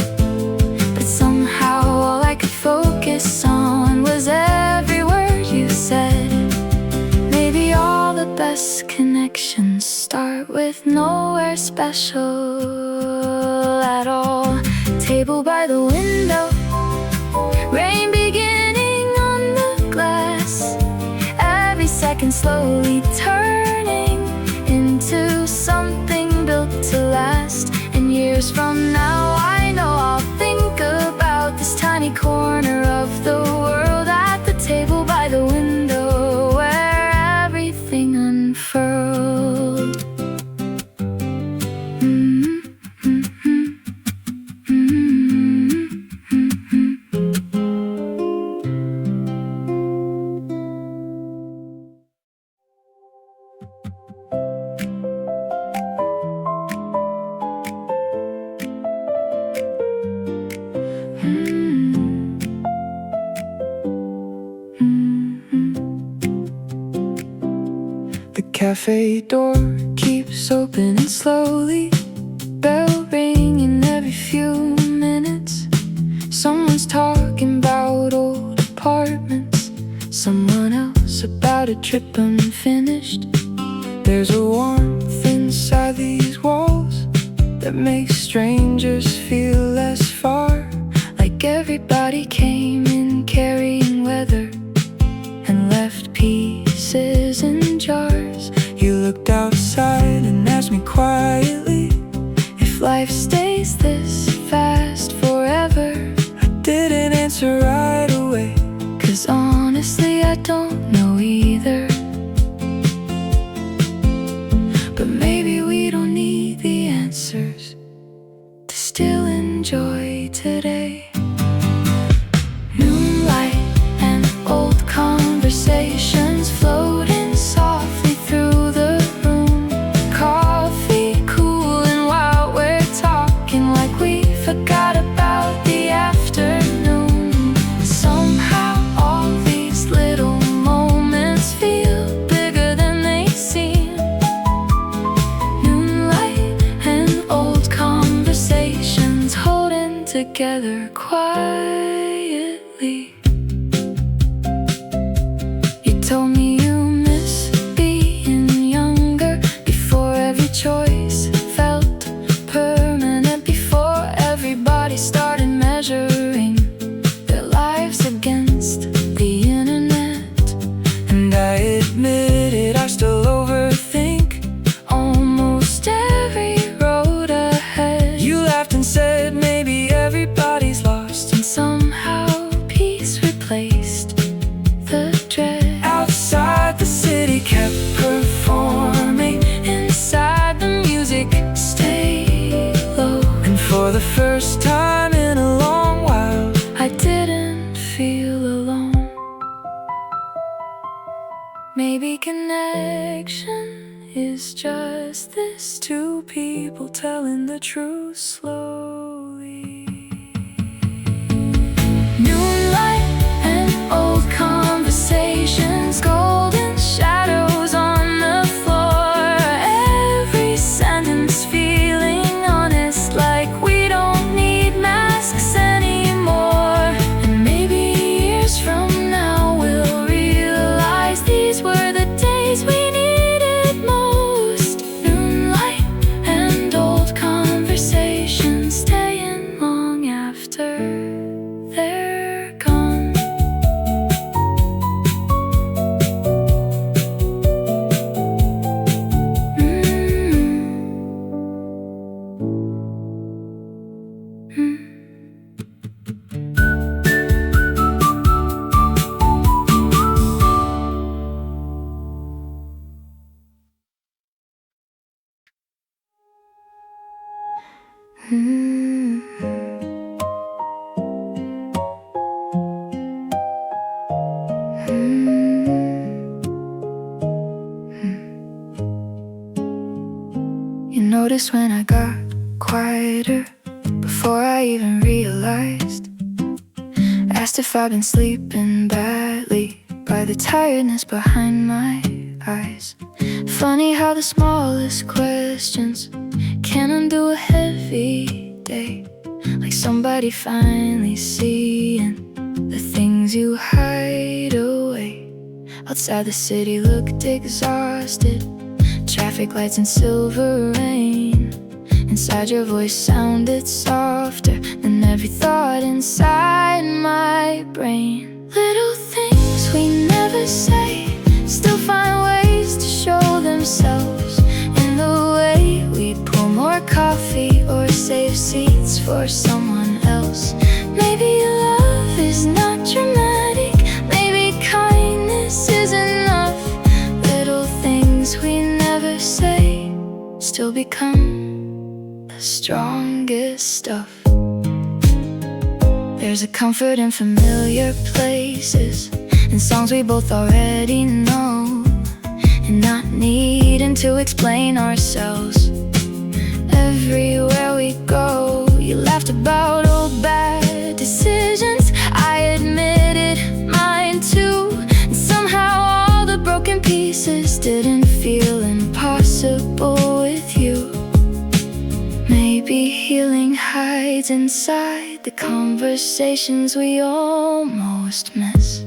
but somehow all I could focus on was every word you said. Maybe all the best connections start with nowhere special at all. Table by the window, rain beginning on the glass, every second slowly turning into something built to last. And years from now I know I'll think about this tiny corner of the world at the table by the window where everything unfurled. The cafe door keeps opening slowly, bell ringing every few minutes. Someone's talking about old apartments, someone else about a trip unfinished. There's a warmth inside these walls that makes strangers feel less far, like everybody came in carrying weather and left pieces in jars. You looked outside and asked me quietly if life stays this fast forever. today. Moonlight and old conversations floating softly through the room. Coffee cooling while we're talking like we forgot about the afternoon. Somehow all these little moments feel bigger than they seem. Moonlight and old conversations holding together quietly. You told me you miss being younger, before every choice felt permanent, before everybody started measuring their lives against the internet. And I admit it, I still overthink Almost every road ahead. You laughed and said maybe everybody's lost, And somehow peace replaced the dread. outside the city kept performing. Inside the music, stay low. And for the first time in a long while, I didn't feel alone. Maybe connection is just this, two people telling the truth slowly. Moonlight and old conversations, golden shadows on the floor. Every sentence feeling honest, like we don't need masks anymore. And maybe years from now we'll realize these were the days we needed most. Moonlight and old conversations staying long after they're gone. You noticed when I got quieter, before I even realized. Asked if I've been sleeping badly, by the tiredness behind my eyes. Funny how the smallest questions can undo a heavy day. Like somebody finally seeing the things you hide away. Outside the city looked exhausted, traffic lights and silver rain. Inside your voice sounded softer than every thought inside my brain. Little things we never say still find ways to show themselves in the way we pour more coffee or save seats for someone else. Maybe love is not dramatic, maybe kindness is enough. Little things we never say still become the strongest stuff. There's a comfort in familiar places, and songs we both already know, and not needing to explain ourselves. Everywhere we go, you laughed about old bad decisions. I admitted mine too, and somehow all the broken pieces didn't feel impossible with you. Maybe healing hides inside the conversations we almost miss.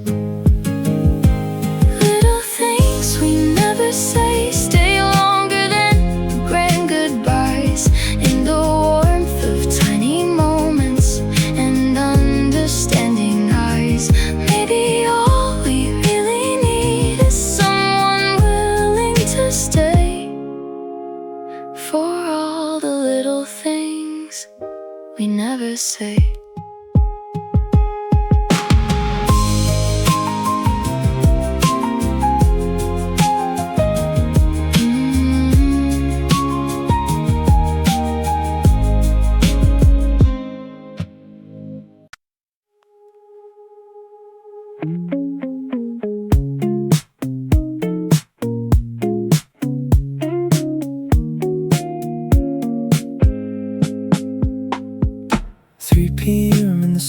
Little things we never say stay longer than grand goodbyes. In the warmth of tiny moments and understanding eyes. Maybe all we really need is someone willing to stay for all the little things we never say.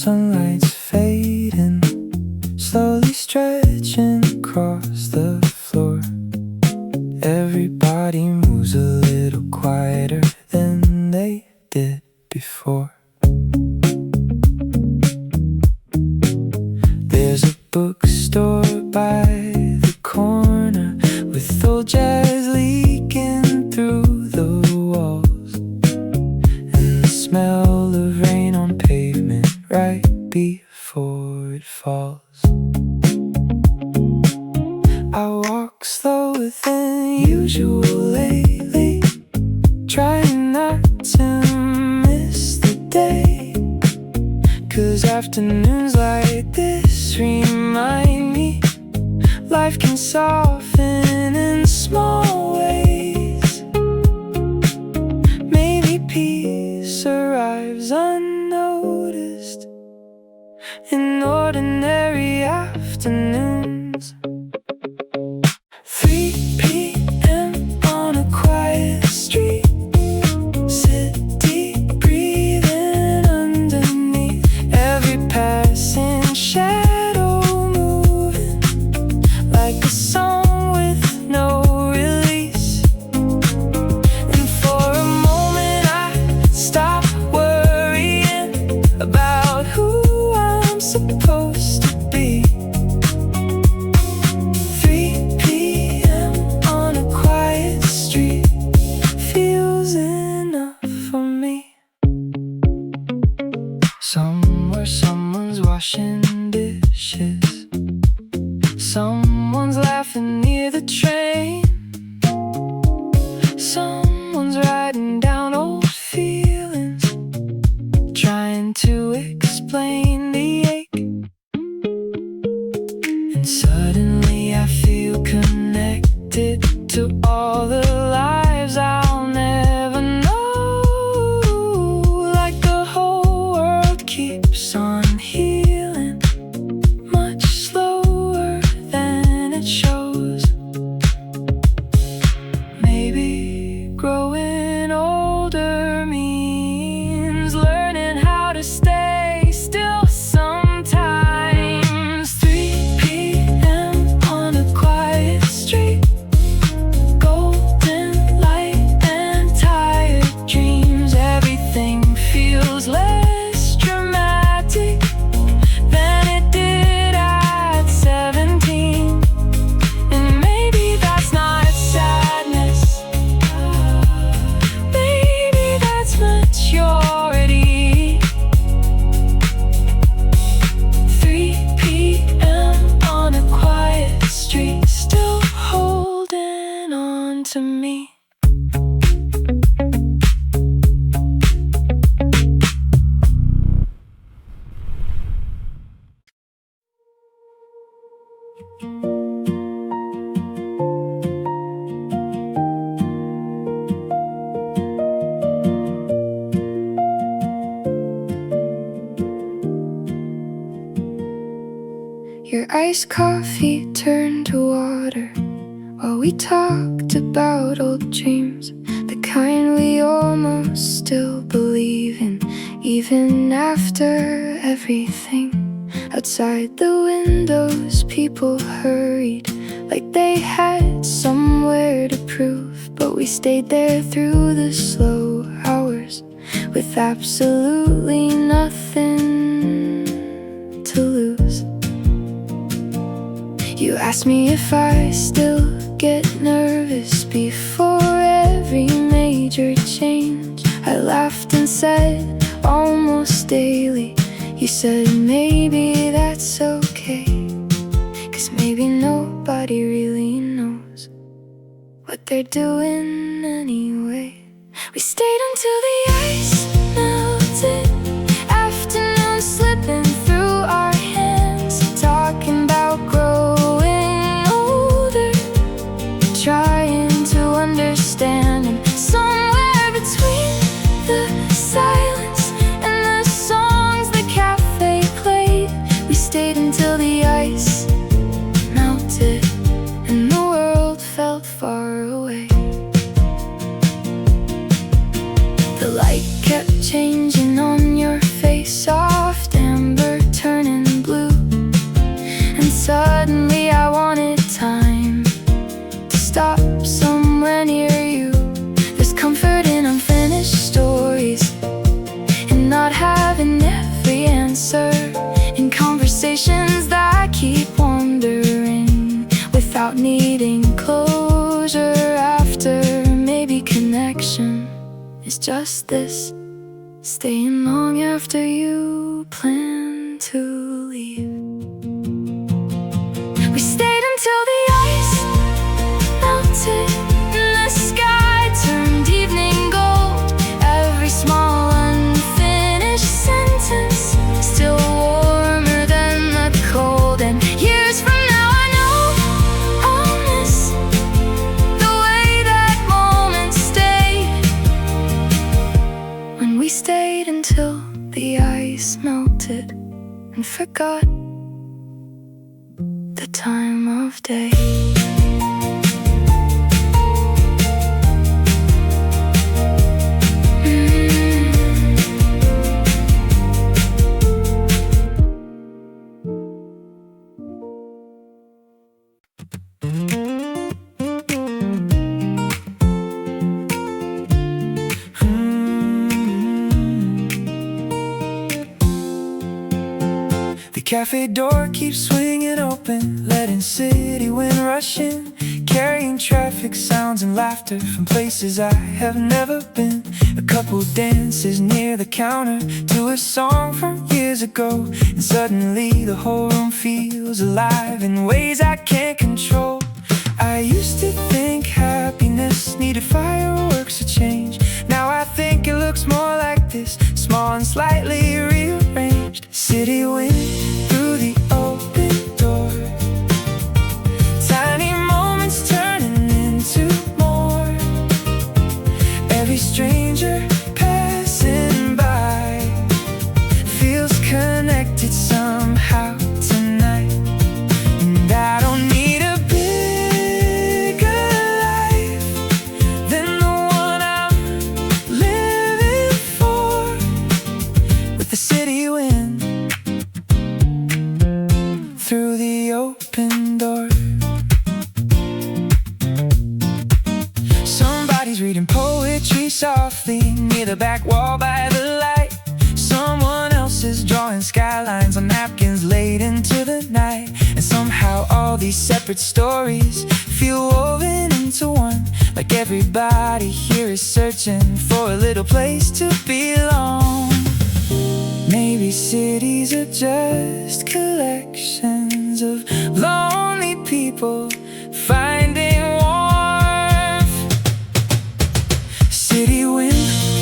sunlight's fading, slowly stretching across the floor. Everybody moves a little quieter than they did before. There's a bookstore by the corner with old jazz leaking through the walls, and the smell of rain on pavement right before it falls. I walk slower than usual lately, trying not to miss the day, 'cause afternoons like this remind me life can soften in small ways. Maybe peace arrives unnoticed in ordinary afternoons. 3 p.m. on a quiet street, city breathing underneath every passing shadow, moving like a song with no release. And for a moment I stop worrying about who I'm supposed to be. 3 p.m. on a quiet street feels enough for me. Somewhere someone's washing dishes, someone's laughing near the train, someone's writing down old feelings, trying to explain the ache. And suddenly I feel connected to all the lives I'll never know, like the whole world keeps on healing much slower than it shows. Maybe growing older means learning how to stay still sometimes. 3 p.m. on a quiet street, golden light and tired dreams. Everything feels less dramatic than it did at 17. And maybe that's not sadness, maybe that's maturity. 3 p.m. on a quiet street, still holding on to me. Your iced coffee turned to water while we talked about old dreams, the kind we almost still believe in, even after everything. Outside the windows, people hurried like they had somewhere to prove, but we stayed there through the slow hours with absolutely nothing to lose. You asked me if I still get nervous before every major change. I laughed and said almost daily. You said maybe that's okay, 'cause maybe nobody really knows what they're doing anyway. We stayed until the ice melted, afternoon slipping through our hands, talking about growing older, trying to understand. And somewhere between the silence and the songs the cafe played, we stayed until the ice melted and the world felt far away. The light kept changing on your face, soft and connection is just this, staying long after you plan to leave. We stayed until the ice melted and the sky turned evening gold. Every small unfinished sentence still warmer than the cold. And years from now I know I'll miss the way that moment stayed, when we stayed until the ice melted and forgot the time of day. The cafe door keeps swinging open, letting city wind rush in, carrying traffic sounds and laughter from places I have never been. A couple dances near the counter to a song from years ago, and suddenly the whole room feels alive in ways I can't control. I used to think happiness needed fireworks to change. Now I think it looks more like this, small and slightly rearranged. City wind through the open door, tiny moments turning into more. Every stranger passing by feels connected somehow tonight. And I don't need a bigger life than the one I'm living for, with the city wind through the open door. Somebody's reading poetry softly near the back wall by the light. Someone else is drawing skylines on napkins late into the night. And somehow all these separate stories feel woven into one, like everybody here is searching for a little place to belong. Maybe cities are just collections of lonely people finding warmth. City wind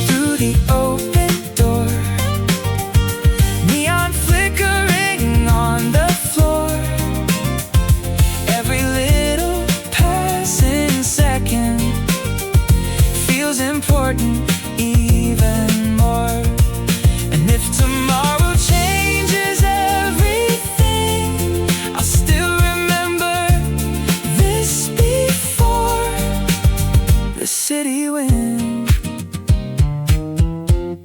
through the open door, neon flickering on the floor. Every little passing second feels important even more. And if tomorrow changes everything, I'll still remember this before. The city wind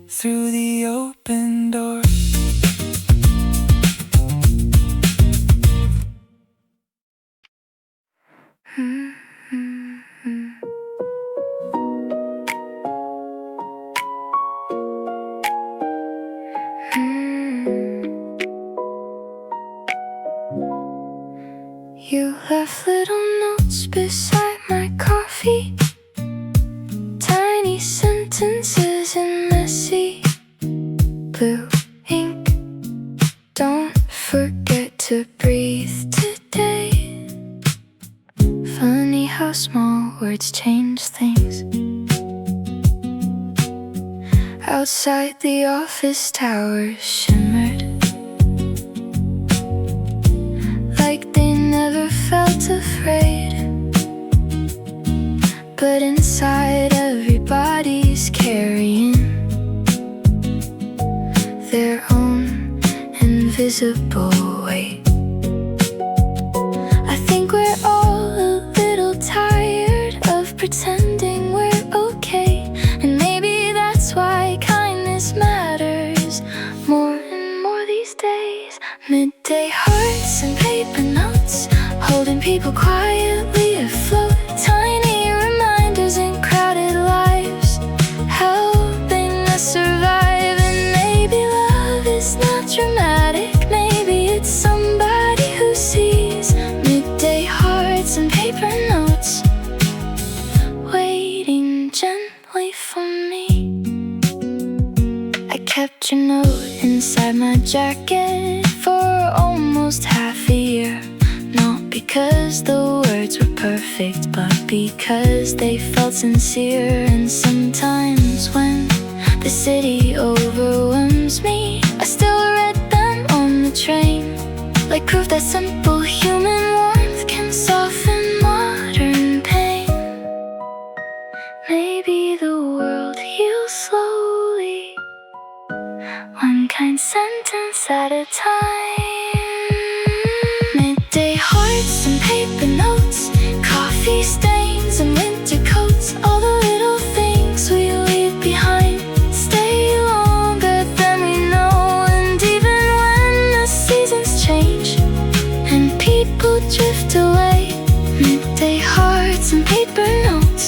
through the open door. You left little notes beside my coffee, tiny sentences in messy blue ink. Don't forget to breathe today. Funny how small words change things. Outside the office towers shimmered like they never felt afraid. But inside everybody's carrying their own invisible weight. I think we're all a little tired of pretending we're okay, and maybe that's why kindness matters more and more these days. Midday hearts and paper notes, holding people quietly afloat. Tiny reminders in crowded lives, helping us survive. And maybe love is not dramatic, maybe it's somebody who sees. Midday hearts and paper notes, wait. my jacket for almost half a year. Not because the words were perfect, but because they felt sincere. And sometimes when the city overwhelms me, I still read them on the train, like proof that simple human warmth can soften modern pain. Maybe the world heals slowly, one kind sentence at a time. Midday hearts and paper notes, coffee stains and winter coats, all the little things we leave behind stay longer than we know. And even when the seasons change and people drift away, midday hearts and paper notes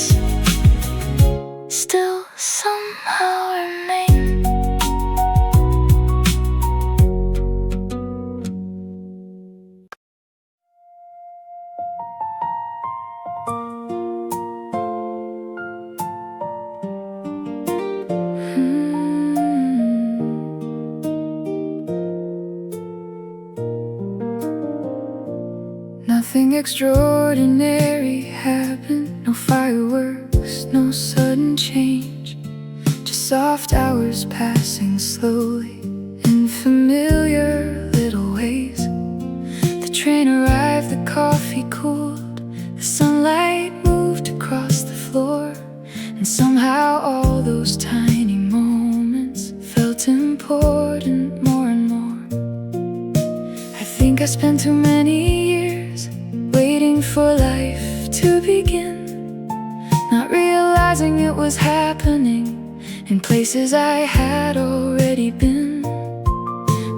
still somehow remain. Nothing extraordinary happened, no fireworks, no sudden change, just soft hours passing slowly in familiar little ways. The train arrived, the coffee cooled, the sunlight moved across the floor, and somehow all those tiny moments felt important more and more. I think I spent too many years waiting for life to begin, not realizing it was happening in places I had already been.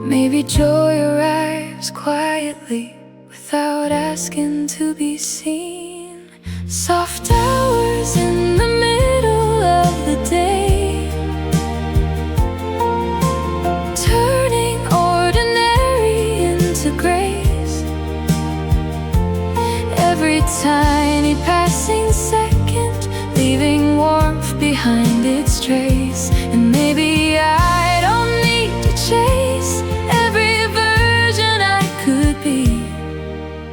Maybe joy arrives quietly without asking to be seen. Soft hours in the middle of the day, turning ordinary into grace. Every tiny passing second leaving warmth behind its trace. And maybe I don't need to chase every version I could be.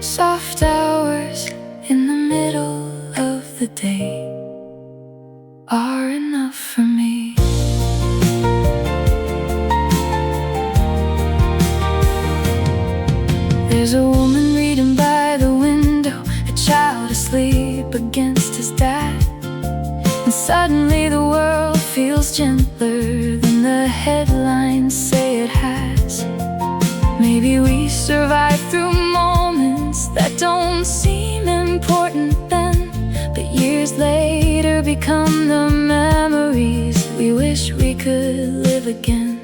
Soft hours in the middle of the day are enough for me. There's a woman reading by the window, a child asleep against his dad. And suddenly the world feels gentler than the headlines say it has. Maybe we survive through moments that don't seem important then, but years later become the memories we wish we could live again.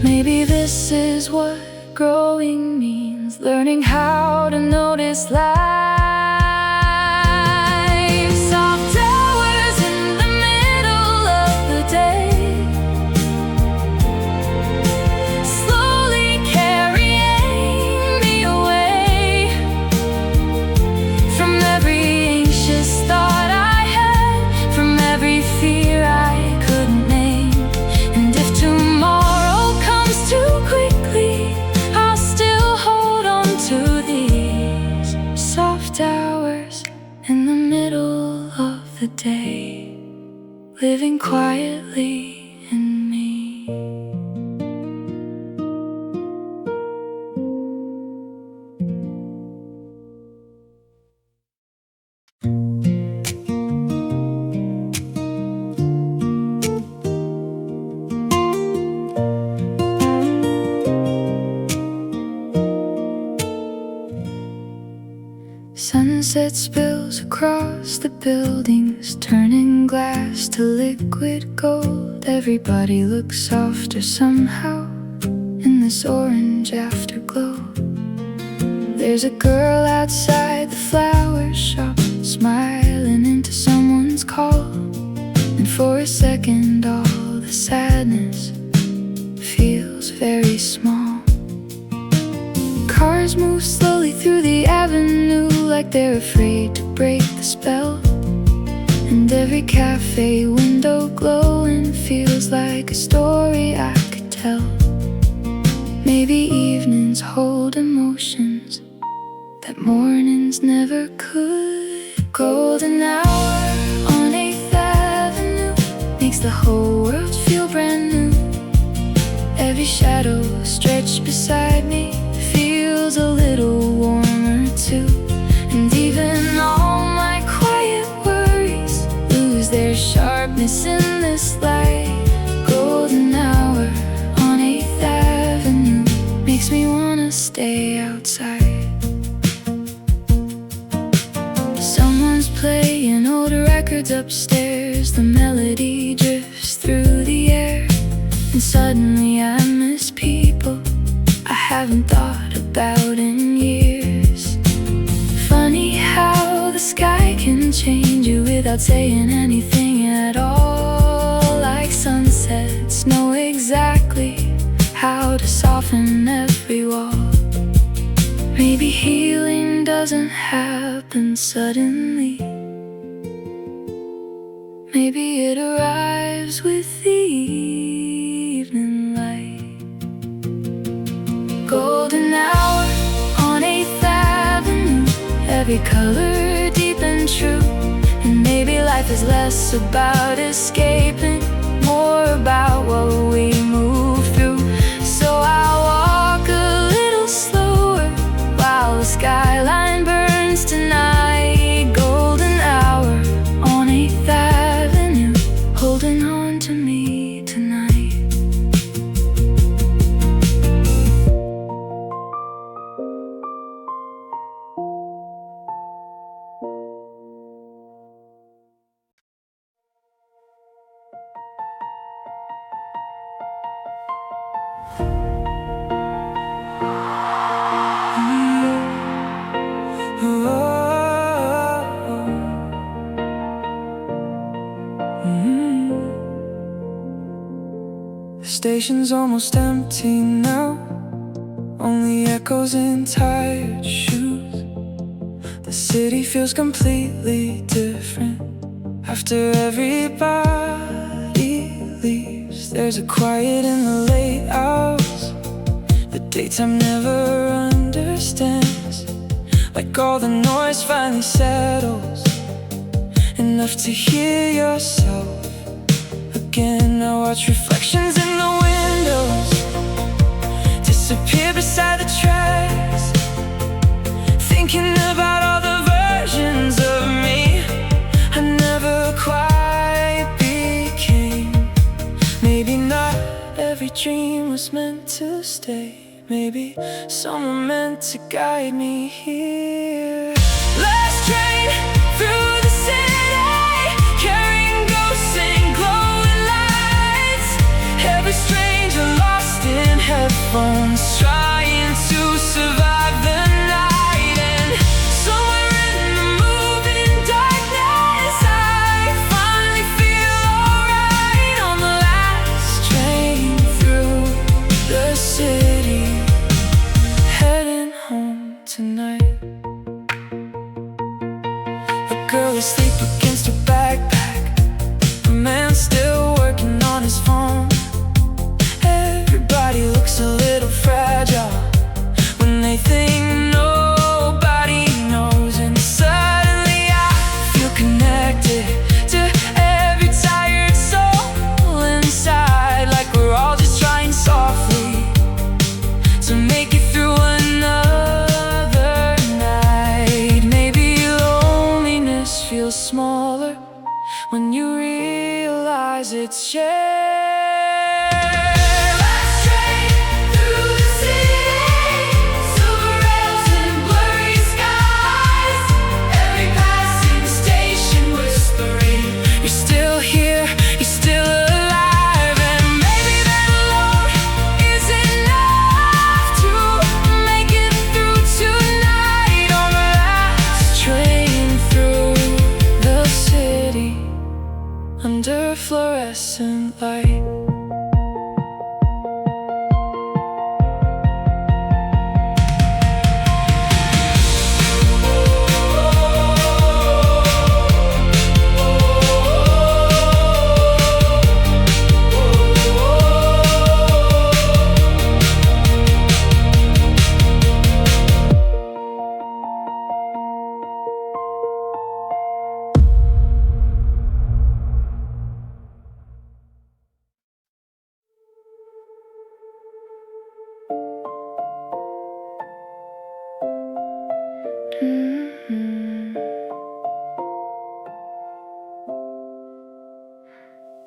Maybe this is what growing means, learning how to notice life. Soft hours in the middle of the day, slowly carrying me away from every anxious thought I had, from every fear I couldn't name. And if tomorrow comes too quickly, I'll still hold on to these soft hours in the middle of the day, living quietly in me. Sunset spills across the buildings, turning glass to liquid gold. Everybody looks softer somehow in this orange afterglow. There's a girl outside the flower shop, smiling into someone's call. And for a second all the sadness feels very small. Cars move slowly through the avenue like they're afraid to break the spell. And every cafe window glowing feels like a story I could tell. Maybe evenings hold emotions that mornings never could. Golden hour on 8th Avenue makes the whole world feel brand new. Every shadow stretched beside me feels a little warmer too. And even all my quiet worries lose their sharpness in this light. Golden hour on 8th Avenue makes me wanna stay outside. Someone's playing old records upstairs. The melody drifts through the air. And suddenly I miss people I haven't thought about in years. Funny how the sky can change you without saying anything at all. Like sunsets know exactly how to soften every wall. Maybe healing doesn't happen suddenly. Maybe it arrives with the evening light. Golden hour on 8th Avenue, every color deep and true. And maybe life is less about escaping, more about what we move through. So I'll walk a little slower while the skyline burns tonight. Golden hour on 8th Avenue, holding on to me tonight. The station's almost empty now, only echoes in tired shoes. The city feels completely different after everybody leaves. There's a quiet in the late hours the daytime never understands. Like all the noise finally settles, enough to hear yourself again. I watch reflections in the windows disappear beside the tracks, thinking about all the versions of me I never quite became. Maybe not every dream was meant to stay. Maybe someone meant to guide me here. Last train through the city, carrying ghosts and glowing lights. Every stranger lost in headphones, trying to survive the night. And somewhere in the moving darkness, I finally feel alright. On the last train through the city, heading home tonight. A girl asleep against her backpack, a man still working on his phone. Everybody looks a little fragile when they think nobody knows. And suddenly I feel connected to every tired soul inside, like we're all just trying softly to make it through another night. Maybe loneliness feels smaller when you realize it's shared. Last train through the city, silver rails and blurry skies. Every passing station whispering, you're still here, you're still alive. And maybe that alone is enough to make it through tonight. On the last train through the city, under fluorescent light.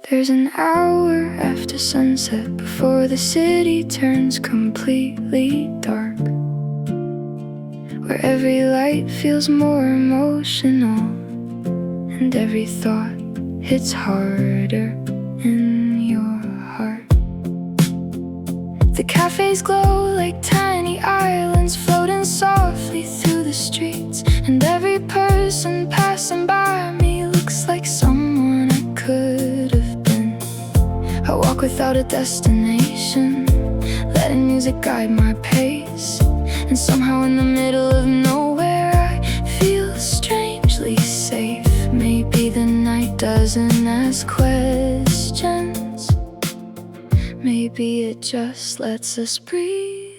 There's an hour after sunset before the city turns completely dark, where every light feels more emotional and every thought hits harder in your heart. The cafes glow like tiny islands floating softly through the streets, and every person passing by me looks like someone I could have been. I walk without a destination, letting music guide my pace, and somehow in the middle of nowhere I feel strangely safe. Maybe the night doesn't ask questions, maybe it just lets us breathe.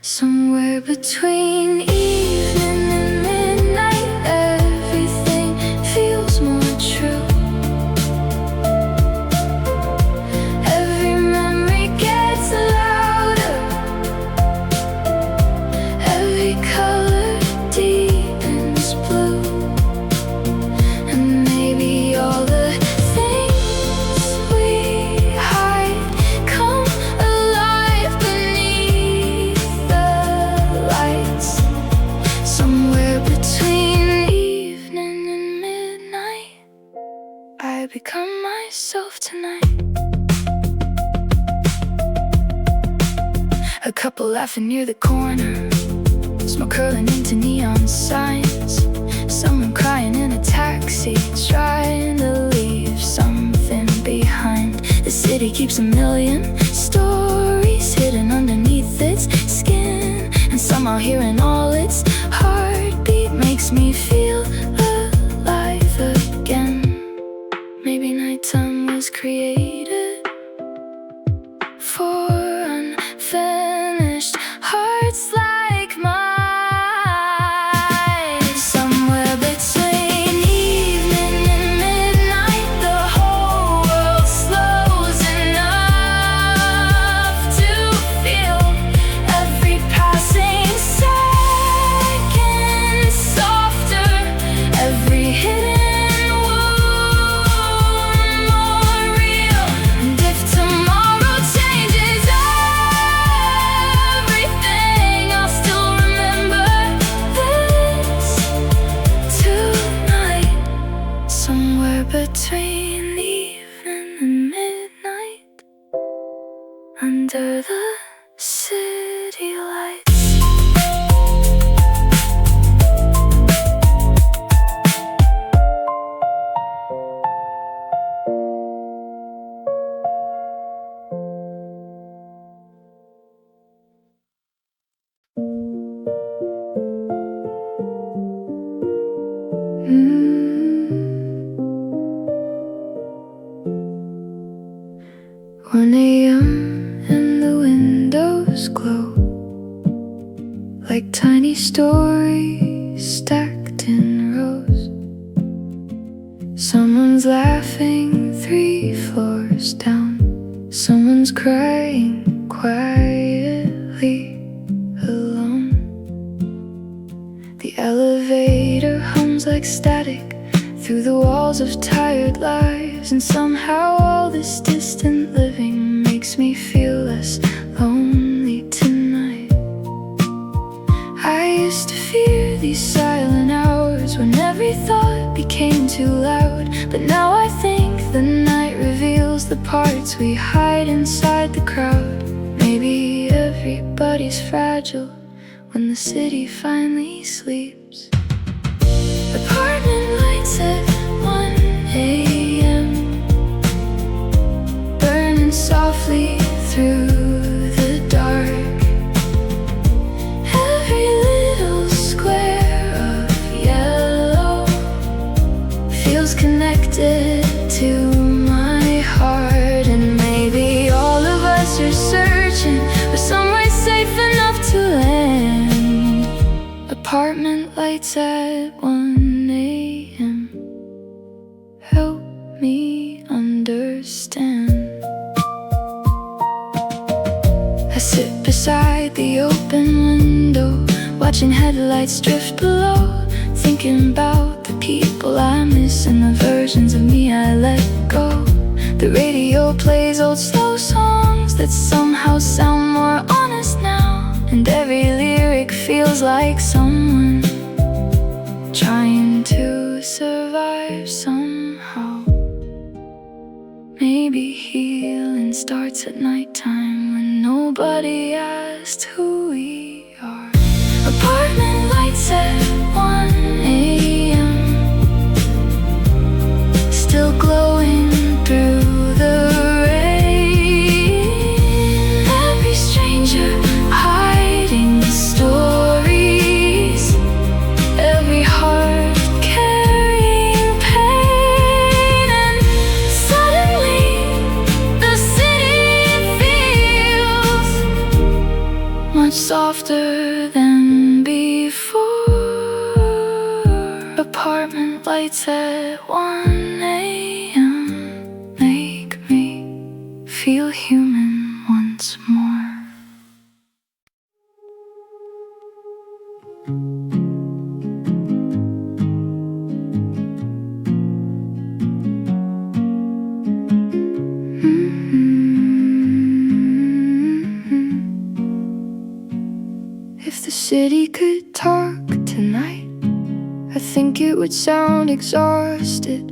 Somewhere between evening and midnight, everything feels more true. Every memory gets louder, every color deepens blue, and maybe all the things we hide come alive beneath the lights. Somewhere between evening and midnight, I become myself tonight. A couple laughing near the corner, smoke curling into neon signs, someone crying in a taxi, trying to leave something behind. The city keeps a million stories hidden underneath its skin, and somehow hearing all its heartbeat makes me feel alive again. Maybe nighttime was created for unfinished hearts like mine. Somewhere between evening and midnight, the whole world slows enough to feel every passing second softer, every hidden wound more real. And if tomorrow changes everything, I'll still remember this tonight. Somewhere between evening and midnight, under the city lights. Mm. 1 a.m. and the windows glow like tiny stories stacked in rows. Someone's laughing 3 floors down, someone's crying quietly alone. The elevator hums like static through the walls of tired lives, and somehow all this distant living makes me feel less lonely tonight. I used to fear these silent hours when every thought became too loud, but now I think the night reveals the parts we hide inside the crowd. Maybe everybody's fragile when the city finally sleeps. Apartment lights at 1 a.m. burning softly through the dark. Every little square of yellow feels connected to my heart, and maybe all of us are searching for somewhere safe enough to land. Apartment lights at 1 a.m. help me understand. I sit beside the open window, watching headlights drift below, thinking about the people I miss and the versions of me I let go. The radio plays old slow songs that somehow sound more honest now, and every lyric feels like someone trying to survive somehow. Maybe healing starts at nighttime when nobody asked who we are. Apartment lights at 1 a.m. still glowing through the rain. Every stranger hiding stories, every heart carrying pain. And suddenly the city feels much softer than before. Apartment lights at 1 a.m. make me feel human once more. If the city could talk tonight, I think it would sound exhausted,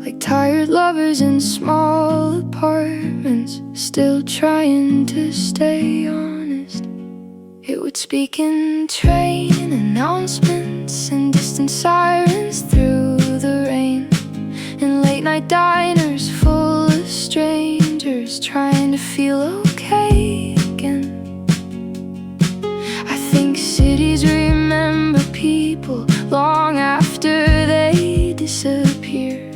like tired lovers in small apartments, still trying to stay honest. It would speak in train announcements and distant sirens through the rain, in late night diners full of strangers trying to feel okay again. I think cities remember people long after they disappear,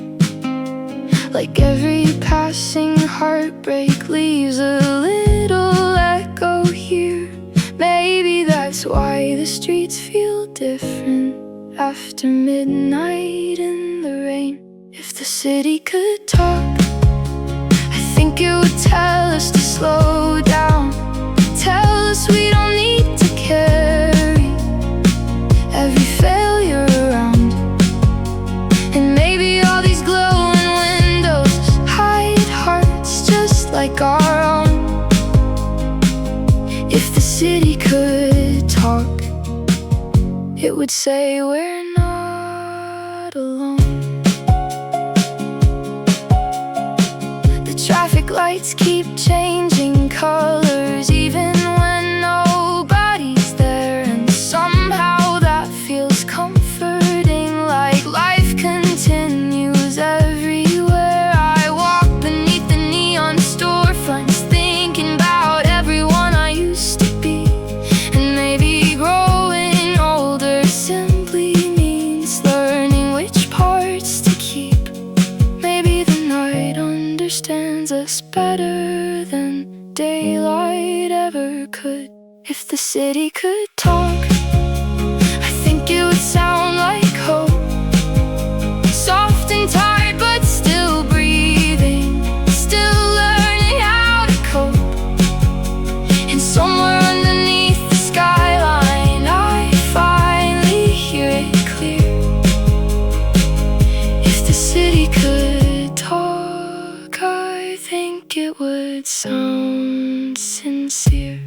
like every passing heartbreak leaves a little echo here. Maybe that's why the streets feel different after midnight in the rain. If the city could talk, I think it would tell us to slow down, tell us we don't need to carry every failure around. And maybe all these glowing windows hide hearts just like our own. If the city could talk, it would say we're not alone. The traffic lights keep changing colors even when nobody's there, and somehow that feels comforting, like life continues everywhere. I walk beneath the neon storefronts, thinking about everyone I used to be. And maybe growing older simply means learning which parts to keep. Maybe the night understands us better than daylight ever could. If the city could talk, I think it would sound like hope, soft and tired but still breathing, still learning how to cope. And somewhere underneath the skyline I finally hear it clear. If the city could talk, I think it would sound sincere.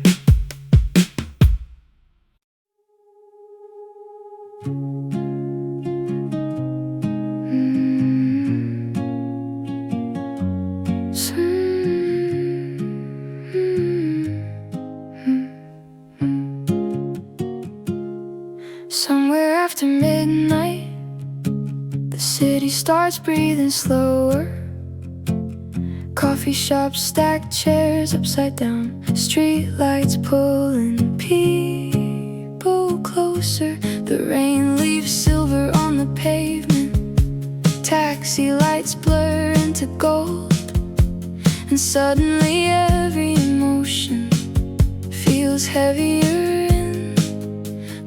Somewhere after midnight, the city starts breathing slower. Coffee shops stack chairs upside down, street lights pulling people closer. The rain leaves silver on the pavement, taxi lights blur into gold. And suddenly every emotion feels heavier in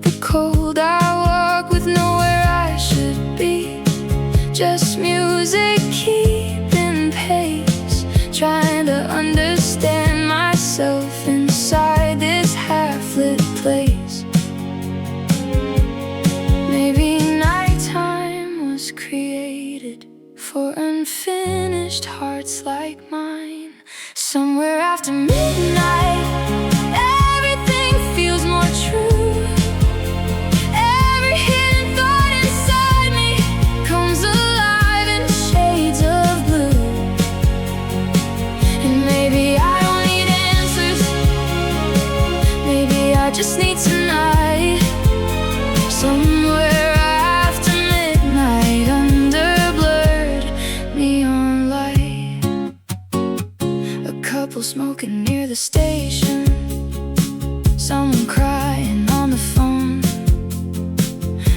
the cold. I walk with nowhere I should be, just music keeping pace, trying to understand myself inside this half-lit place. Maybe nighttime was created for unfinished hearts like mine. Somewhere after midnight, everything feels more true. Every hidden thought inside me comes alive in shades of blue. And maybe I don't need answers, maybe I just need tonight. Somewhere after midnight, under blurred neon light, a couple smoking near the station, someone crying on the phone,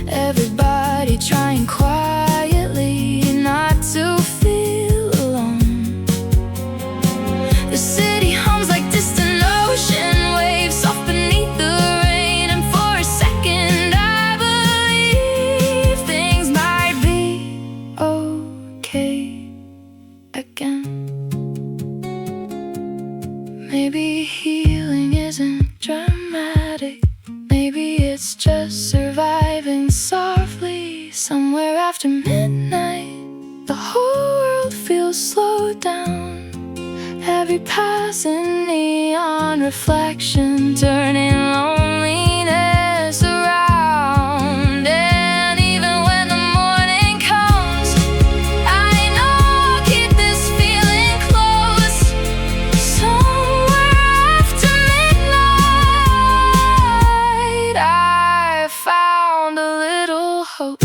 everybody trying quietly not to feel alone. The city hums like distant ocean waves soft beneath the rain, and for a second I believe things might be okay again. Maybe healing isn't dramatic, maybe it's just surviving softly. Somewhere after midnight, the whole world feels slowed down. Every passing neon reflection turning loneliness around. And even when the morning comes, I know I'll keep this feeling close. Somewhere after midnight, I found a little hope.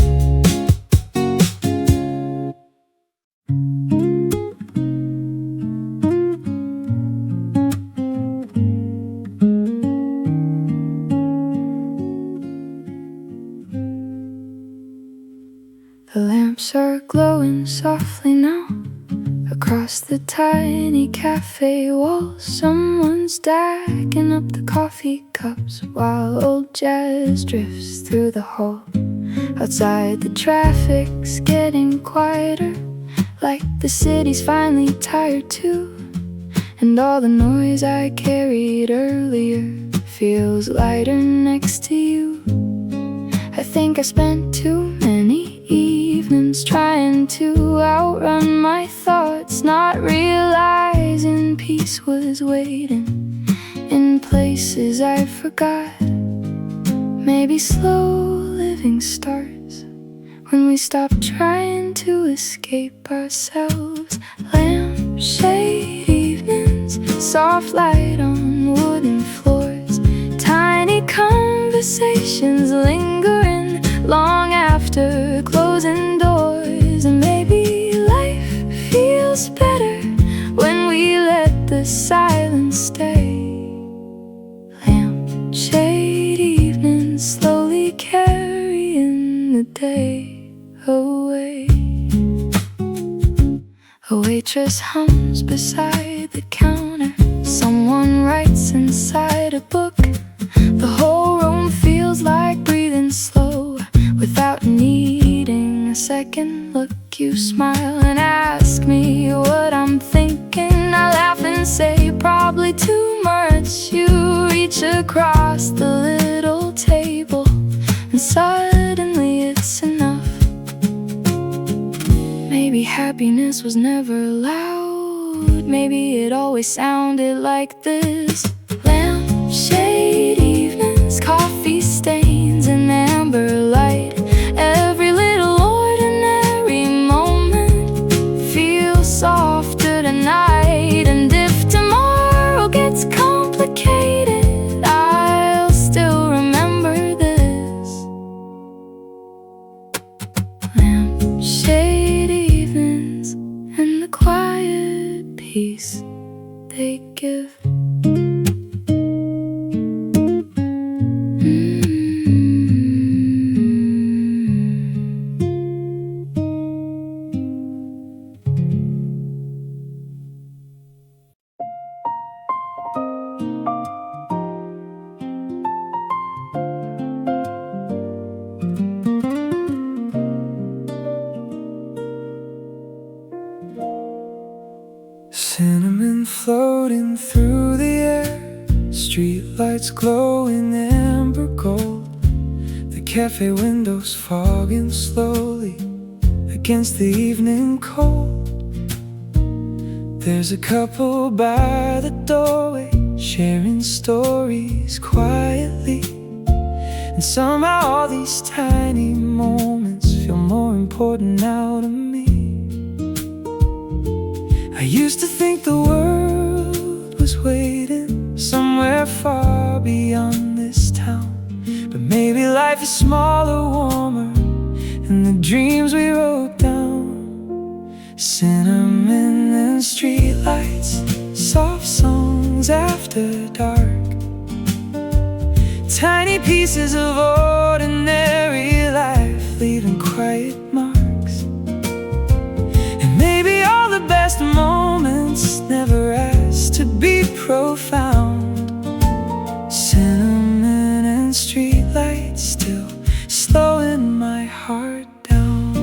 The lamps are glowing softly now across the tiny cafe walls. Someone's stacking up the coffee cups while old jazz drifts through the hall. Outside the traffic's getting quieter, like the city's finally tired too. And all the noise I carried earlier feels lighter next to you. I think I spent too many evenings trying to outrun my thoughts, not realizing peace was waiting in places I forgot. Maybe slow living starts when we stop trying to escape ourselves. Lampshade evenings, soft light on wooden floors, tiny conversations lingering long after closing doors. And maybe life feels better when we let the silence stay. Lampshade evenings slowly carrying the day away. A waitress hums beside the counter, someone writes inside a book. The whole room feels like breathing slow without needing a second look. You smile and ask me what I'm thinking. I laugh and say probably too much. You reach across the little table and suddenly it's enough. Maybe happiness was never loud, maybe it always sounded like this. Lampshade evenings, coffee stains and amber light. Every little ordinary moment feels softer tonight. And if tomorrow gets complicated, I'll still remember this. Lampshade evenings and the quiet peace they give. Cinnamon floating through the air, streetlights glowing amber gold, the cafe windows fogging slowly, the against the evening cold. There's a couple by the doorway, sharing stories quietly. And somehow all these tiny moments feel more important now to me. I used to think the world was waiting somewhere far beyond this town, but maybe life is smaller, warmer, and the dreams we wrote down. Cinnamon and streetlights, soft songs after dark, tiny pieces of ordinary life leaving quiet marks. And maybe all the best moments never asked to be profound. Cinnamon and streetlights still slowing my heart down.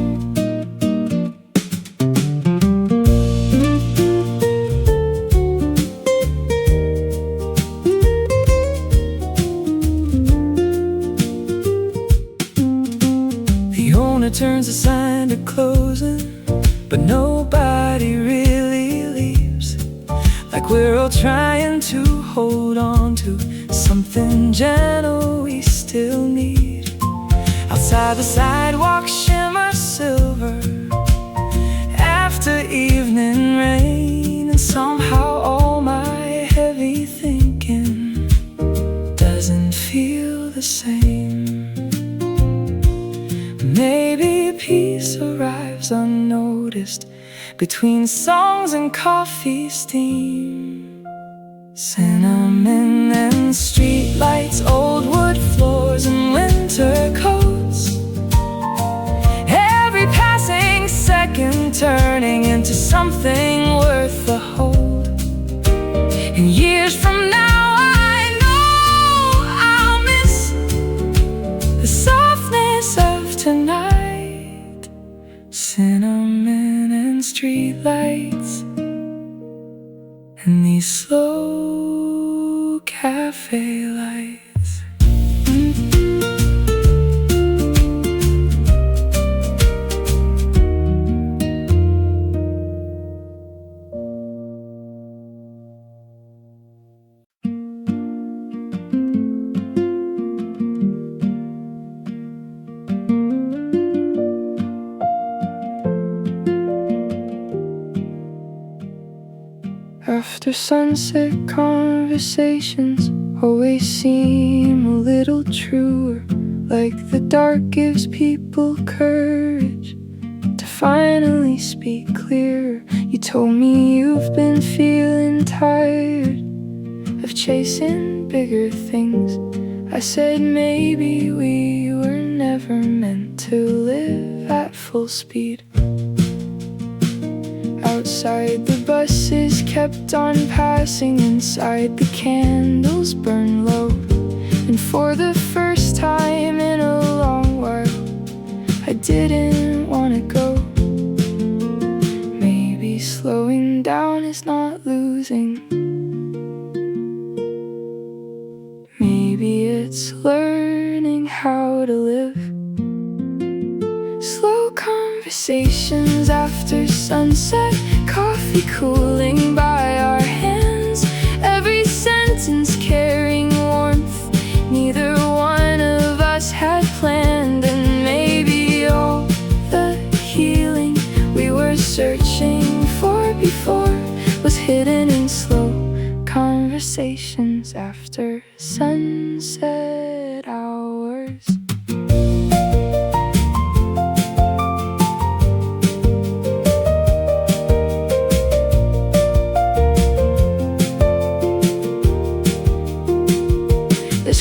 The owner turns the sign to closing, but nobody really leaves. Like we're all trying to hold on to something gentle we still need. Outside the sidewalk shimmer silver after evening rain, and somehow all my heavy thinking doesn't feel the same. Maybe peace arrives unnoticed between songs and coffee steam. Cinnamon and streetlights, old wood floors and winter coats, every passing second turning into something worth the hold. And years from now I know I'll miss the softness of tonight. Cinnamon and streetlights and these slow cafe lights. After sunset conversations always seem a little truer, like the dark gives people courage to finally speak clearer. You told me you've been feeling tired of chasing bigger things. I said maybe we were never meant to live at full speed. Outside the buses kept on passing, inside the candles burn low. And for the first time in a long while I didn't want to go. Maybe slowing down is not losing. Maybe it's learning how to live. Slow conversations after sunset, coffee cooling by our hands, every sentence carrying warmth neither one of us had planned. And maybe all the healing we were searching for before was hidden in slow conversations after sunset hours.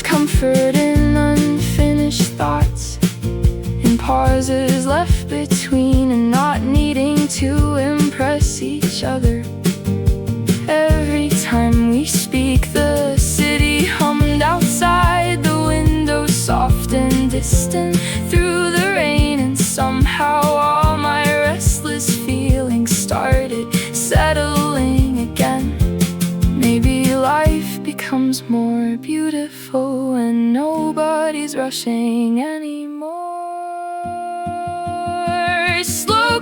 Comfort in unfinished thoughts, in pauses left between, and not needing to impress each other. Every time we speak, the city hummed outside the window, soft and distant through the rain. And somehow all my restless feelings started settling again. Maybe life becomes more beautiful when nobody's rushing anymore. Slow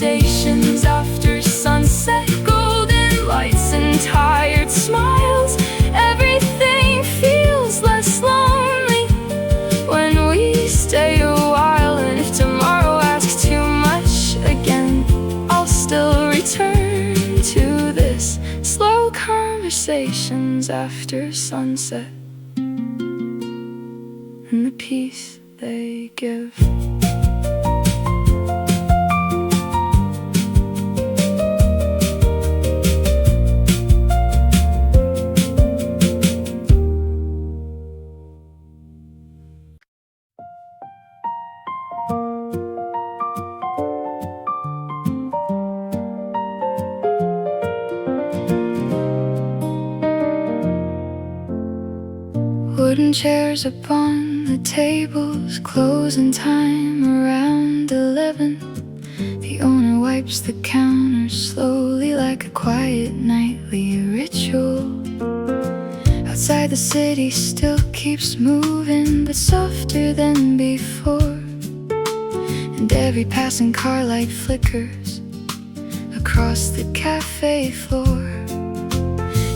conversations after sunset, golden lights and tired smiles. Everything feels less lonely when we stay a while. And if tomorrow asks too much again, I'll still return to this. Slow conversations after sunset and the peace they give. Wooden chairs upon the tables, closing time around 11. The owner wipes the counter slowly like a quiet nightly ritual. Outside the city still keeps moving, but softer than before. And every passing car light flickers across the cafe floor.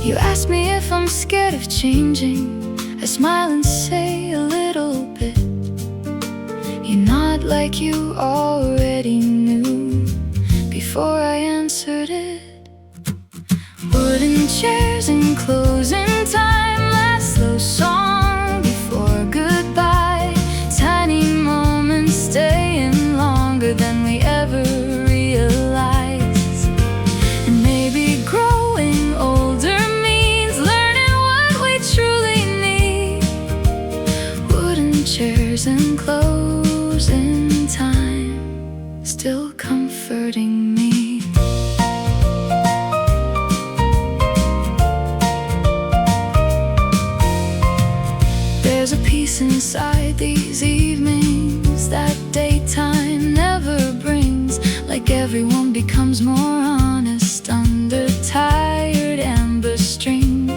You ask me if I'm scared of changing. I smile and say a little bit. You nod like you already knew before I answered it. Wooden chairs and closing time, last slow song before goodbye. Tiny moments staying longer than we ever realized. And maybe growing older means learning what we truly need. Chairs and closing time, still comforting me. There's a peace inside these evenings that daytime never brings. Like everyone becomes more honest under tired amber strings.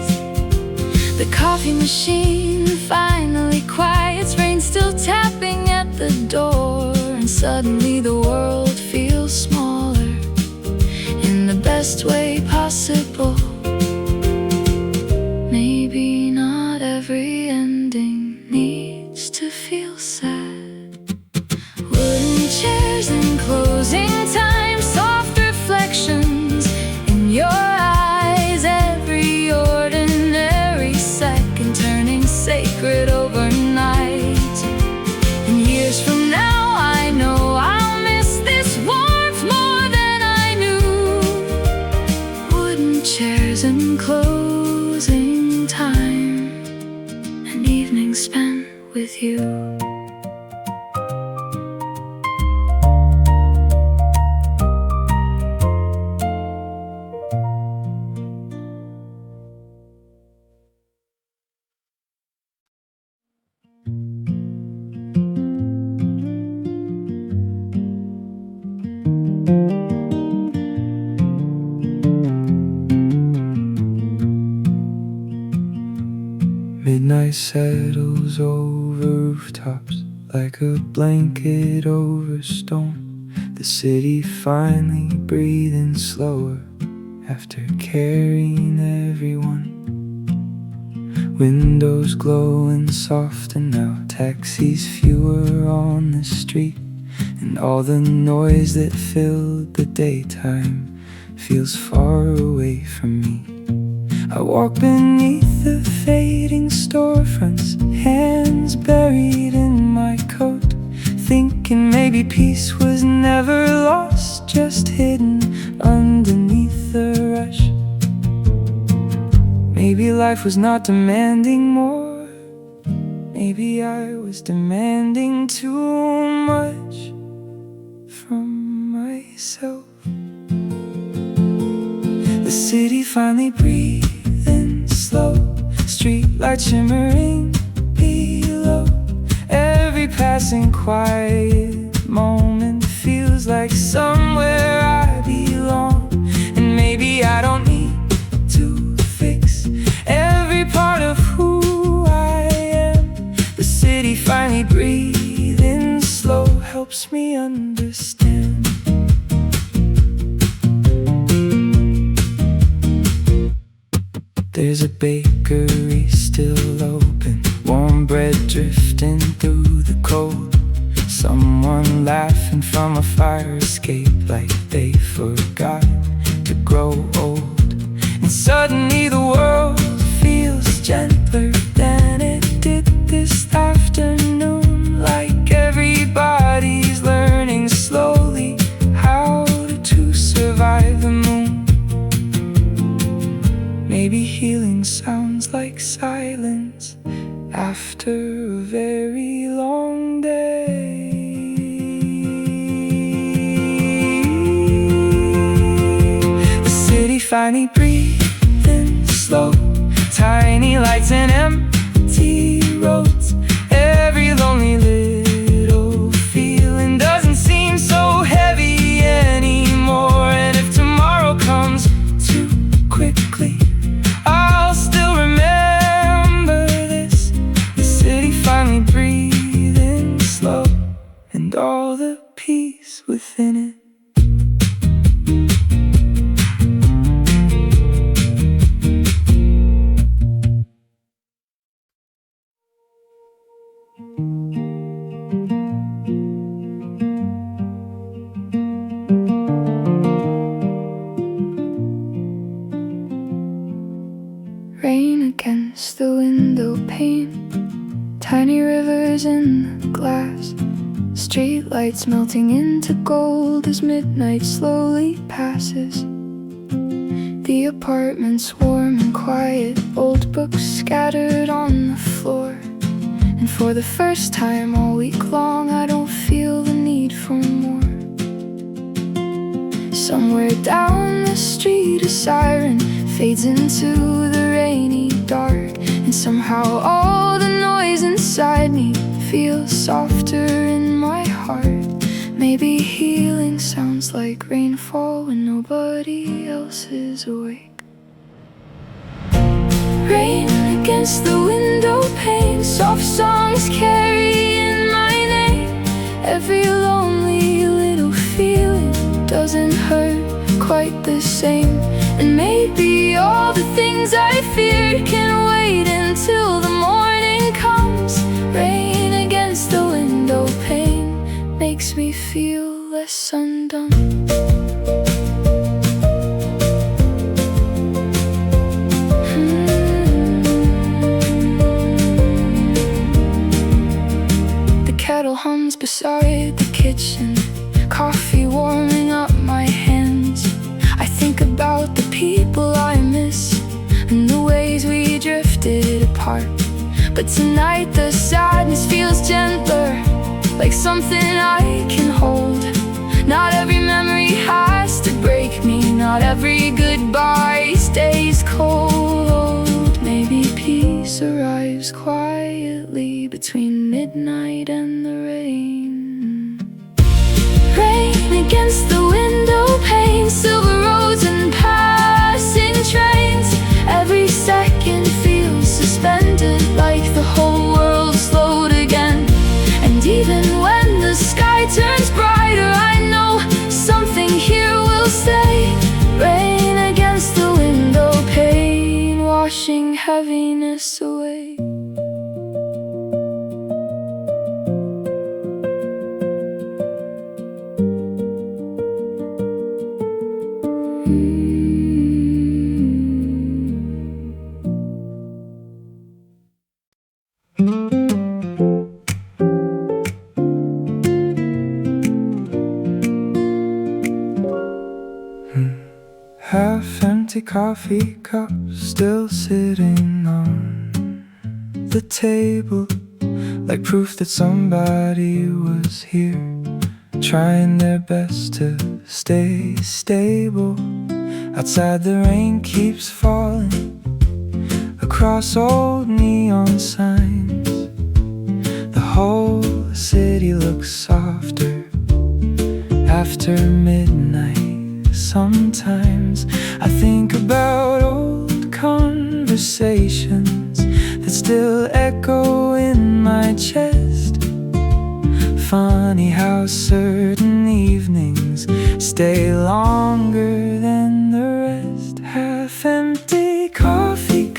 The coffee machine finally quiets, rain still tapping at the door. And suddenly the world feels smaller in the best way possible. Maybe not every ending needs to feel sad. Wooden chairs and closing time, soft reflections in your eyes. Every ordinary second turning sacred overnight. And years from now I know I'll miss this warmth more than I knew. Wooden chairs and closing time, an evening spent with you. Midnight settles over rooftops like a blanket over stone. The city finally breathing slower after carrying everyone. Windows glowing softer now, taxis fewer on the street, and all the noise that filled the daytime feels far away from me. I walk beneath the fading storefronts, hands buried in my coat, thinking maybe peace was never lost, just hidden underneath the rush. Maybe life was not demanding more. Maybe I was demanding too much from myself. The city finally breathing slow, streetlight shimmering below. Every passing quiet moment feels like somewhere I belong. And maybe I don't need to fix every part of who I am. The city finally breathing slow helps me understand. There's a bakery still open, warm bread drifting through the cold. Someone laughing from a fire escape like they forgot to grow old. And suddenly the world feels gentler than it did this afternoon. Like everybody's learning slowly how to survive the moon. Maybe healing sounds like silence after a very long day. The city finally breathing slow, tiny lights and empty roads. Every lonely little feeling doesn't seem so heavy anymore. And if tomorrow comes too quickly, I'll still remember this. The city finally breathing slow, and all the peace within it. Rain against the window pane, tiny rivers in the glass, street lights melting into gold as midnight slowly passes. The apartment's warm and quiet, old books scattered on the floor. And for the first time all week long, I don't feel the need for more. Somewhere down the street a siren fades into the rainy dark, and somehow all the noise inside me feels softer in my heart. Maybe healing sounds like rainfall when nobody else is awake. Rain against the window pane, soft songs carrying my name. Every lonely little feeling doesn't hurt quite the same. And maybe all the things I feared can wait until the morning comes. Rain against the window pane makes me feel less undone. The kettle hums beside the kitchen, coffee warming up my hands. I think about the people I miss and the ways we drifted apart. But tonight the sadness feels gentler, like something I can hold. Not every memory has to break me, not every goodbye stays cold. Maybe peace arrives quietly between midnight and the rain. Rain against the window pane, silver roads and passing trains. Every second feels suspended, like the whole world slowed again. And even when the sky turns brighter, I know something here will stay. Rain against the window pane, washing heaviness away. Half-empty coffee cup still sitting on the table, like proof that somebody was here, trying their best to stay stable. Outside the rain keeps falling across old neon signs. The whole city looks softer after midnight. Sometimes I think about old conversations that still echo in my chest. Funny how certain evenings stay longer than the rest. Half-empty coffee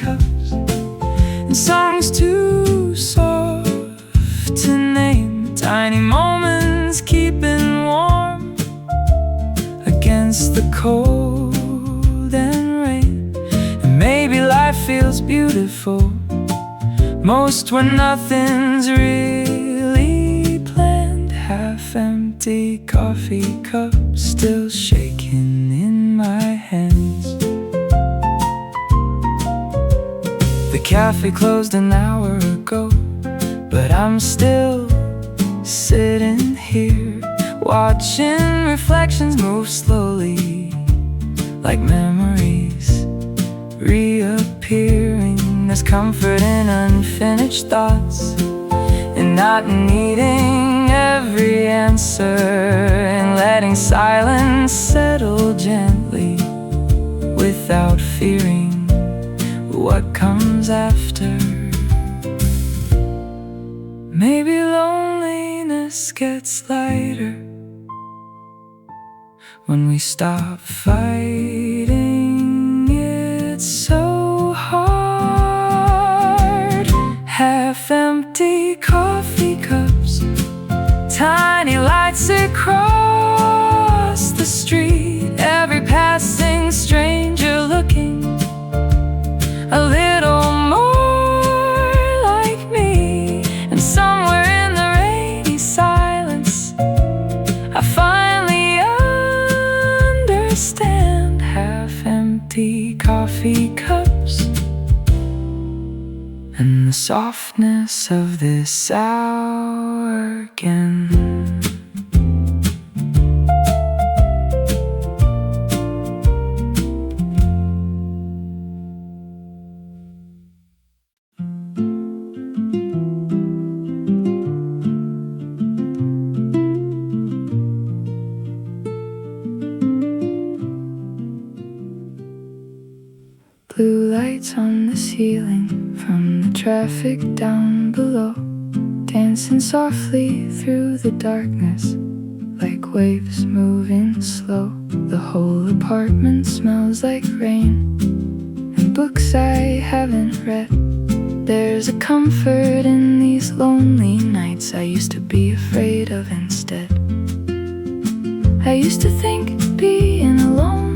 feels beautiful, most when nothing's really planned. Half-empty coffee cup still shaking in my hands. The cafe closed an hour ago, but I'm still sitting here, watching reflections move slowly, like memories reappearing. There's comfort in unfinished thoughts, in not needing every answer, and letting silence settle gently without fearing what comes after. Maybe loneliness gets lighter when we stop fighting it so hard. Half-empty coffee cups, tiny lights across the street, every passing stranger looking a little more like me. And somewhere in the rainy silence, I finally understand. Half-empty coffee cups and the softness of this hour again. Blue lights on the ceiling from the traffic down below, dancing softly through the darkness like waves moving slow. The whole apartment smells like rain and books I haven't read. There's a comfort in these lonely nights I used to be afraid of instead. I used to think being alone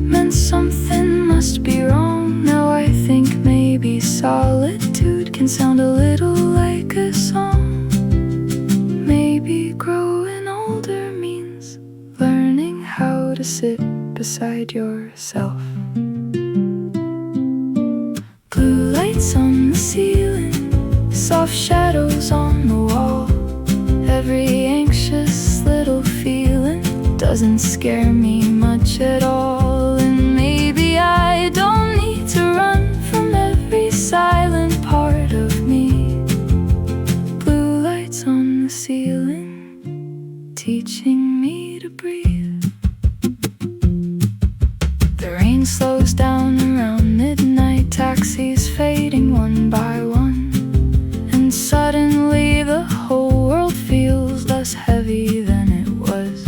meant something must be wrong. Now I think maybe solitude can sound a little like a song. Maybe growing older means learning how to sit beside yourself. Blue lights on the ceiling, soft shadows on the wall. Every anxious little feeling doesn't scare me much at all. And maybe I don't need to run from every silent part of me. Blue lights on the ceiling, teaching me to breathe. The rain slows down around midnight, taxis fading one by one, and suddenly the whole world feels less heavy than it was.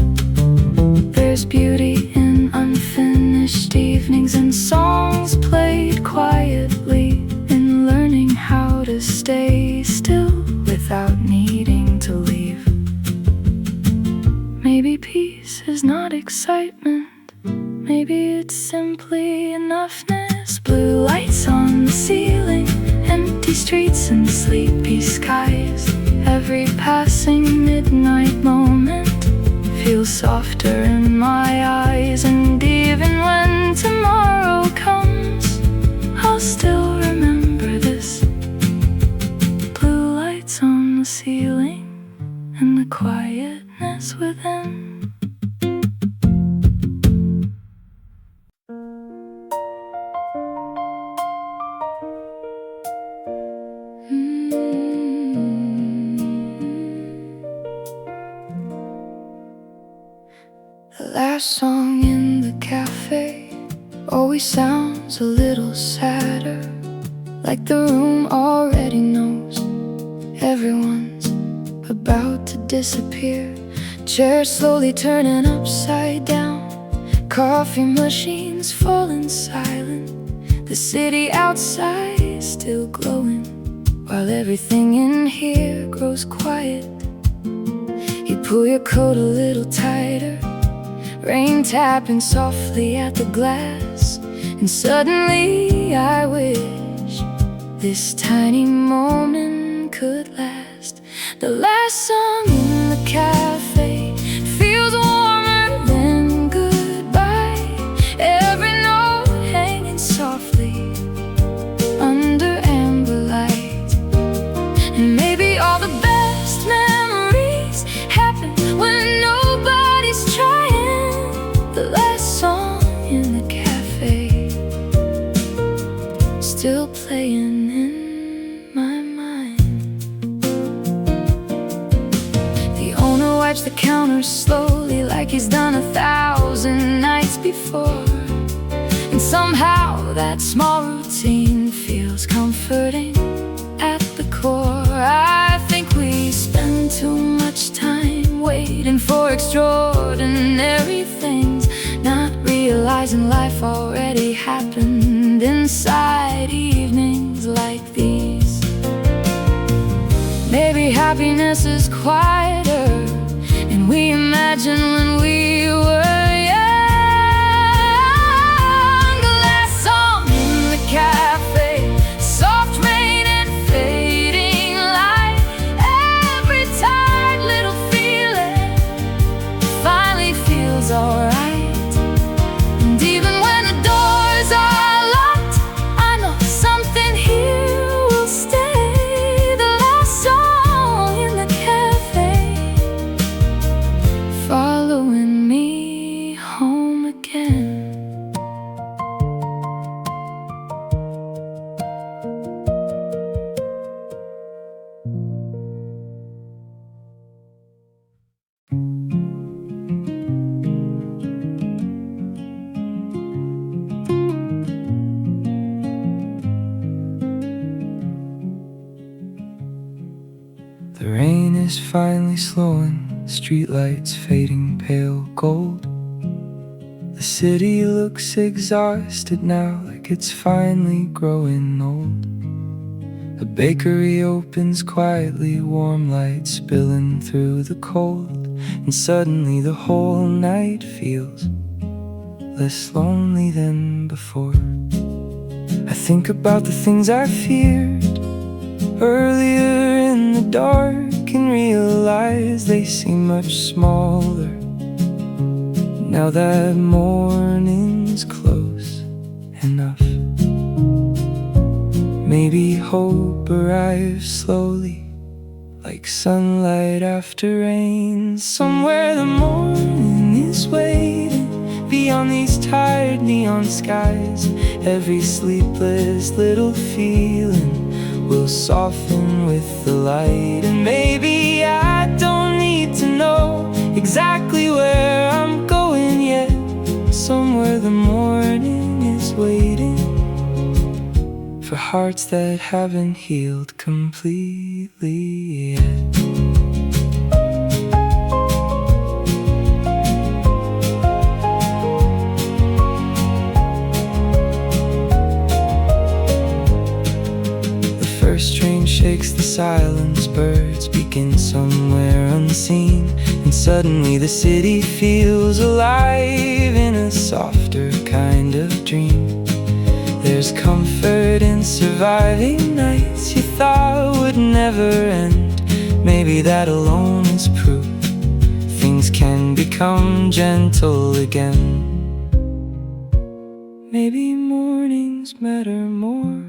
There's beauty in unfinished evenings and songs played quietly, in learning how to stay still without needing to leave. Maybe peace is not excitement, maybe it's simply enoughness. Blue lights on the ceiling, empty streets and sleepy skies. Every passing midnight moment feels softer in my eyes. And even when tomorrow comes, I'll still remember this. Blue lights on the ceiling and the quietness within. The last song in the cafe always sounds a little sadder, like the room already knows everyone's about to disappear. Chairs slowly turning upside down, coffee machines falling silent, the city outside still glowing, while everything in here grows quiet. You pull your coat a little tighter, rain tapping softly at the glass, And suddenly I wish this tiny moment could last. The last song in the cafe feels warmer than goodbye. Every note hanging softly under amber light. And maybe all the best memories happen when nobody's trying. The last song in the cafe still playing in my mind. The owner wipes the counter slowly like he's done 1,000 nights before. And somehow that small routine feels comforting at the core. I think we spend too much time waiting for extraordinary things, not realizing life already happened inside evenings like these. Maybe happiness is quieter, and we imagine when we were young. The last song in the cafe, soft rain and fading light. Every tired little feeling finally feels alright. And even when the doors are locked, I know something here will stay. The last song in the cafe, following me home again. The rain is finally slowing, streetlights fading pale gold. The city looks exhausted now, like it's finally growing old. A bakery opens quietly, warm light spilling through the cold. And suddenly the whole night feels less lonely than before. I think about the things I feared earlier in the dark and realize they seem much smaller now that morning's close enough. Maybe hope arrives slowly, like sunlight after rain. Somewhere the morning is waiting beyond these tired neon skies. Every sleepless little feeling will soften with the light. And maybe I don't need to know exactly where I'm going yet. Somewhere the morning is waiting for hearts that haven't healed completely yet. First train shakes the silence, birds begin somewhere unseen. And suddenly the city feels alive in a softer kind of dream. There's comfort in surviving nights you thought would never end. Maybe that alone is proof things can become gentle again. Maybe mornings matter more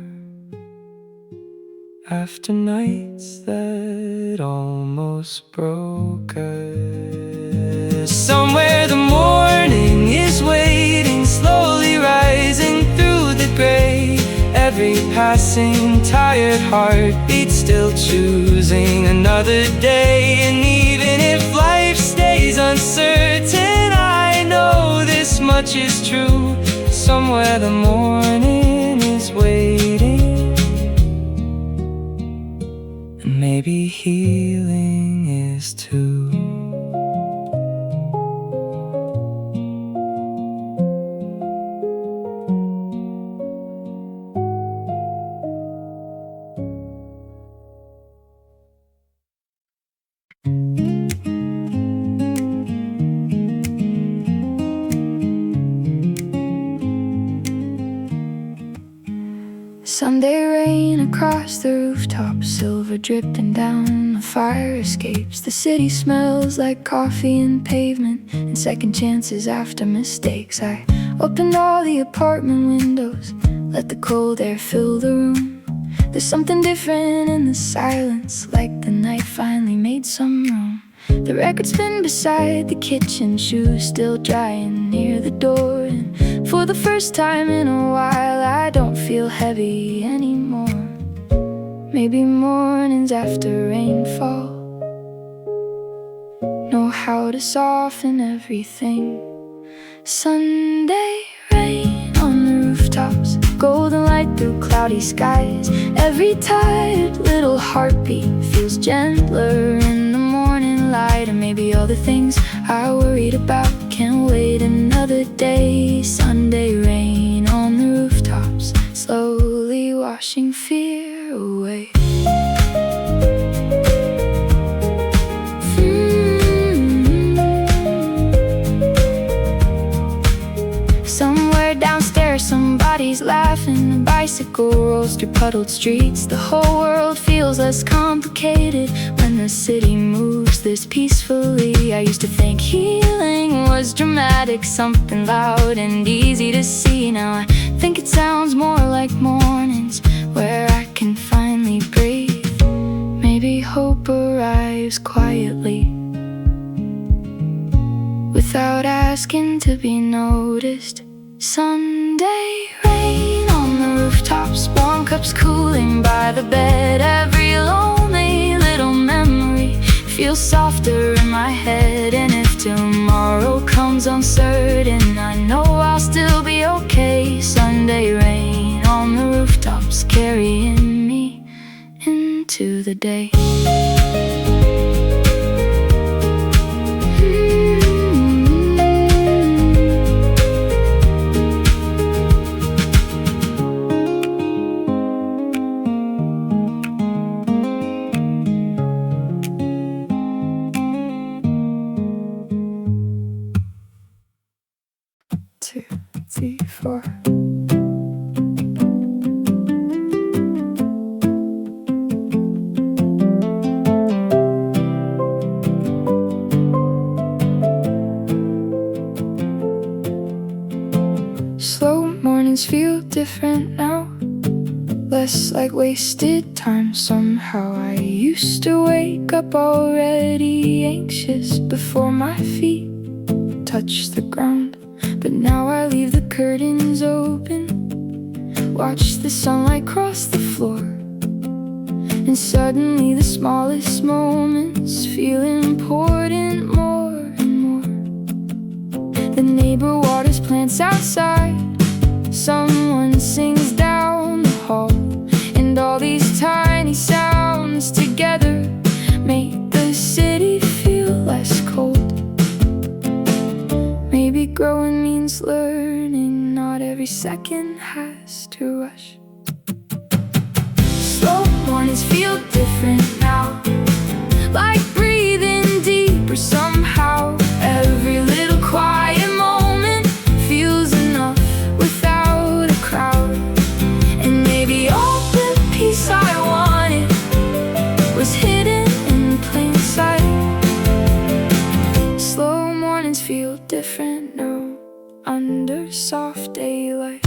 after nights that almost broke us. Somewhere the morning is waiting, slowly rising through the gray. Every passing tired heartbeat still choosing another day. And even if life stays uncertain, I know this much is true. Somewhere the morning is waiting. Maybe healing is too. Sunday rain across the rooftops, silver dripping down the fire escapes. The city smells like coffee and pavement, and second chances after mistakes. I opened all the apartment windows, let the cold air fill the room. There's something different in the silence, like the night finally made some room. The record's been beside the kitchen, shoes still drying near the door. And for the first time in a while, I don't feel heavy anymore. Maybe mornings after rainfall know how to soften everything. Sunday rain on the rooftops, golden light through cloudy skies. Every tired little heartbeat feels gentler in the morning light. And maybe all the things I worried about can't wait another day. Sunday rain on the rooftops, slowly washing fear away. Somewhere downstairs somebody's laughing. The bicycle rolls through puddled streets. The whole world feels less complicated when the city moves this peacefully. I used to think healing was dramatic, something loud and easy to see. Now I think it sounds more like mornings where I can finally breathe. Maybe hope arrives quietly without asking to be noticed. Sunday rain on the rooftops, warm cups cooling by the bed. Every lonely little memory feels softer in my head. And if tomorrow comes uncertain, I know I'll still be okay. Sunday rain on the rooftops, carrying me into the day. Four. Slow mornings feel different now, less like wasted time. Somehow I used to wake up already anxious before my feet touch the ground. But now I leave the curtains open, watch the sunlight cross the floor, and suddenly the smallest moments feel important more and more. The neighbor waters plants outside, someone sings down the hall, and all these tiny sounds together make the city feel less cold. Maybe growing means learning, not every second has to rush. Slow mornings feel different now, like breathing deeper somehow. Every little quiet moment feels enough without a crowd. And maybe all the peace I wanted was hidden in plain sight. Slow mornings feel different now, under soft daylight.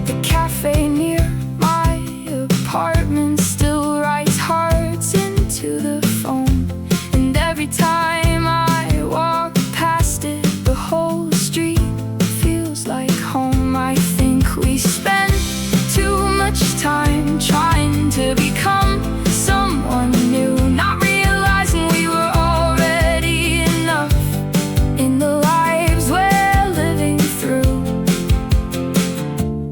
The cafe near my apartment still writes hearts into the phone. And every time I walk past it, the whole street feels like home. I think we spend too much time trying to become someone new, not realizing we were already enough in the lives we're living through.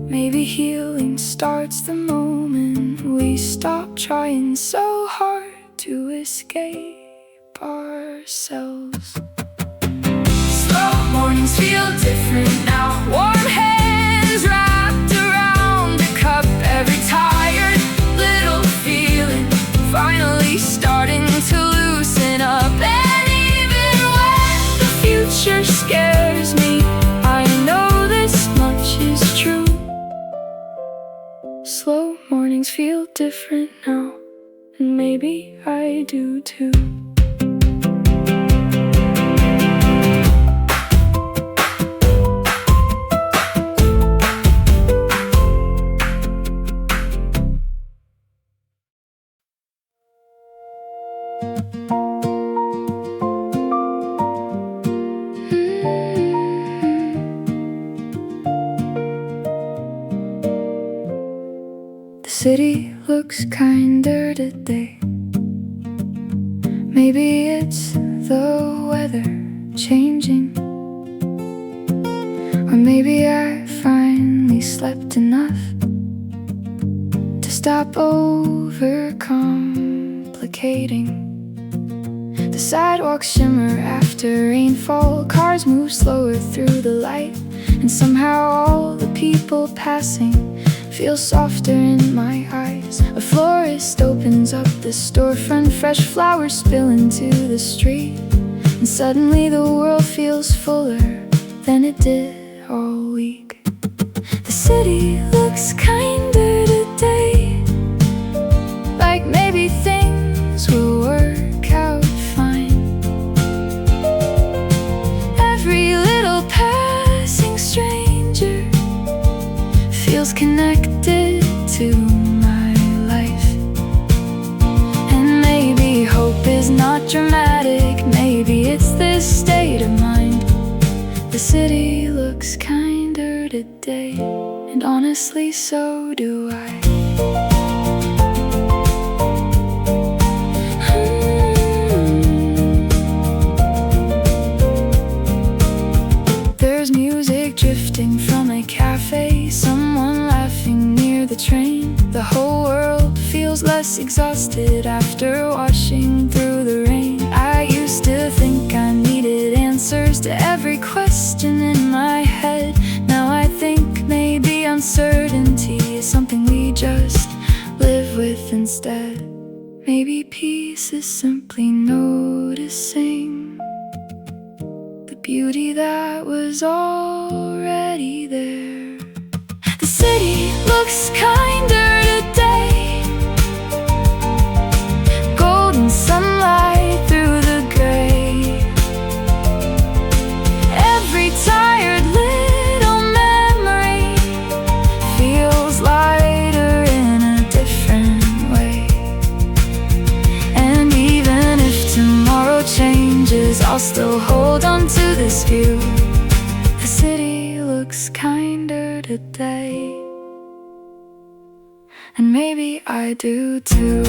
Maybe healing starts the moment we stop trying so hard to escape ourselves. Slow mornings feel different now, warm hands wrapped around a cup. Every tired little feeling finally starting to loosen up. And even when the future scares me, I know this much is true. feel different now, and maybe I do too. The city looks kinder today. Maybe it's the weather changing, or maybe I finally slept enough to stop overcomplicating. The sidewalks shimmer after rainfall, cars move slower through the light, and somehow all the people passing feel softer in my eyes. A florist opens up the storefront, fresh flowers spill into the street, and suddenly the world feels fuller than it did all week. The city looks kinder today, like maybe things will work out fine. Every little passing stranger feels connected to my life. And maybe hope is not dramatic, maybe it's this state of mind. The city looks kinder today, and honestly so do I. There's music drifting from a cafe, someone laughing near the train. The whole world feels less exhausted after washing through the rain. I used to think I needed answers to every question in my head. Now I think maybe uncertainty is something we just live with instead. Maybe peace is simply noticing the beauty that was already there. The city looks kinder today, golden sunlight through the gray. Every tired little memory feels lighter in a different way. And even if tomorrow changes, I'll still hold on to this view. The city looks kinder today, and maybe I do too.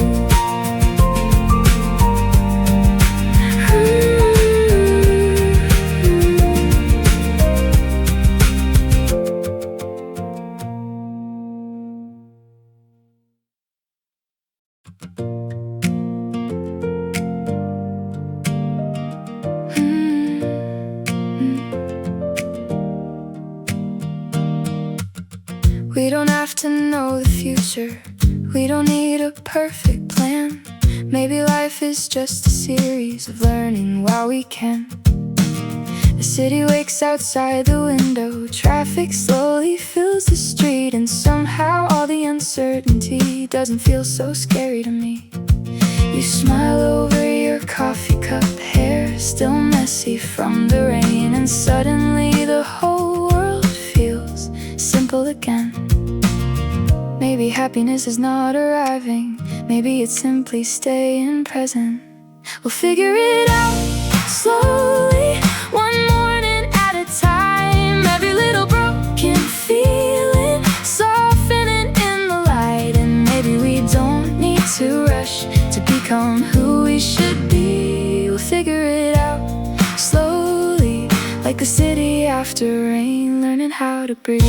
We don't have to know the future, we don't need a perfect plan. Maybe life is just a series of learning while we can. The city wakes outside the window, traffic slowly fills the street, and somehow all the uncertainty doesn't feel so scary to me. You smile over your coffee cup, hair still messy from the rain, and suddenly the whole world feels simple again. Maybe happiness is not arriving, maybe it's simply staying present. We'll figure it out slowly, one morning at a time. Every little broken feeling softening in the light, and maybe we don't need to rush to become who we should be. We'll figure it out slowly, like the city after rain, learning how to breathe.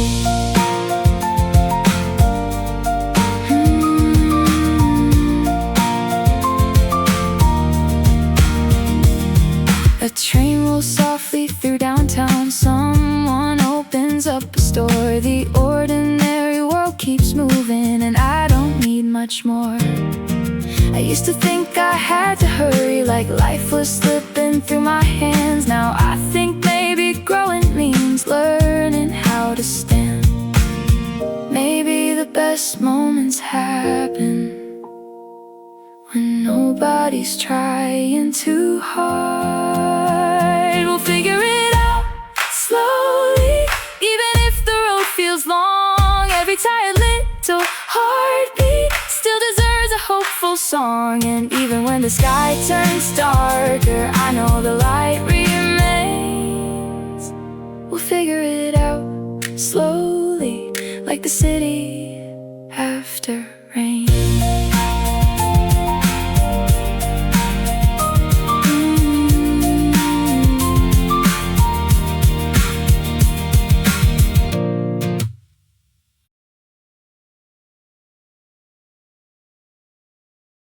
A train rolls softly through downtown, someone opens up a store. The ordinary world keeps moving, and I don't need much more. I used to think I had to hurry, like life was slipping through my hands. Now I think maybe growing means learning how to stand. Maybe the best best moments happen when nobody's trying too hard. We'll figure it out slowly, even if the road feels long. Every tired little heartbeat still deserves a hopeful song. And even when the sky turns darker, I know the light remains. We'll figure it out slowly, like the city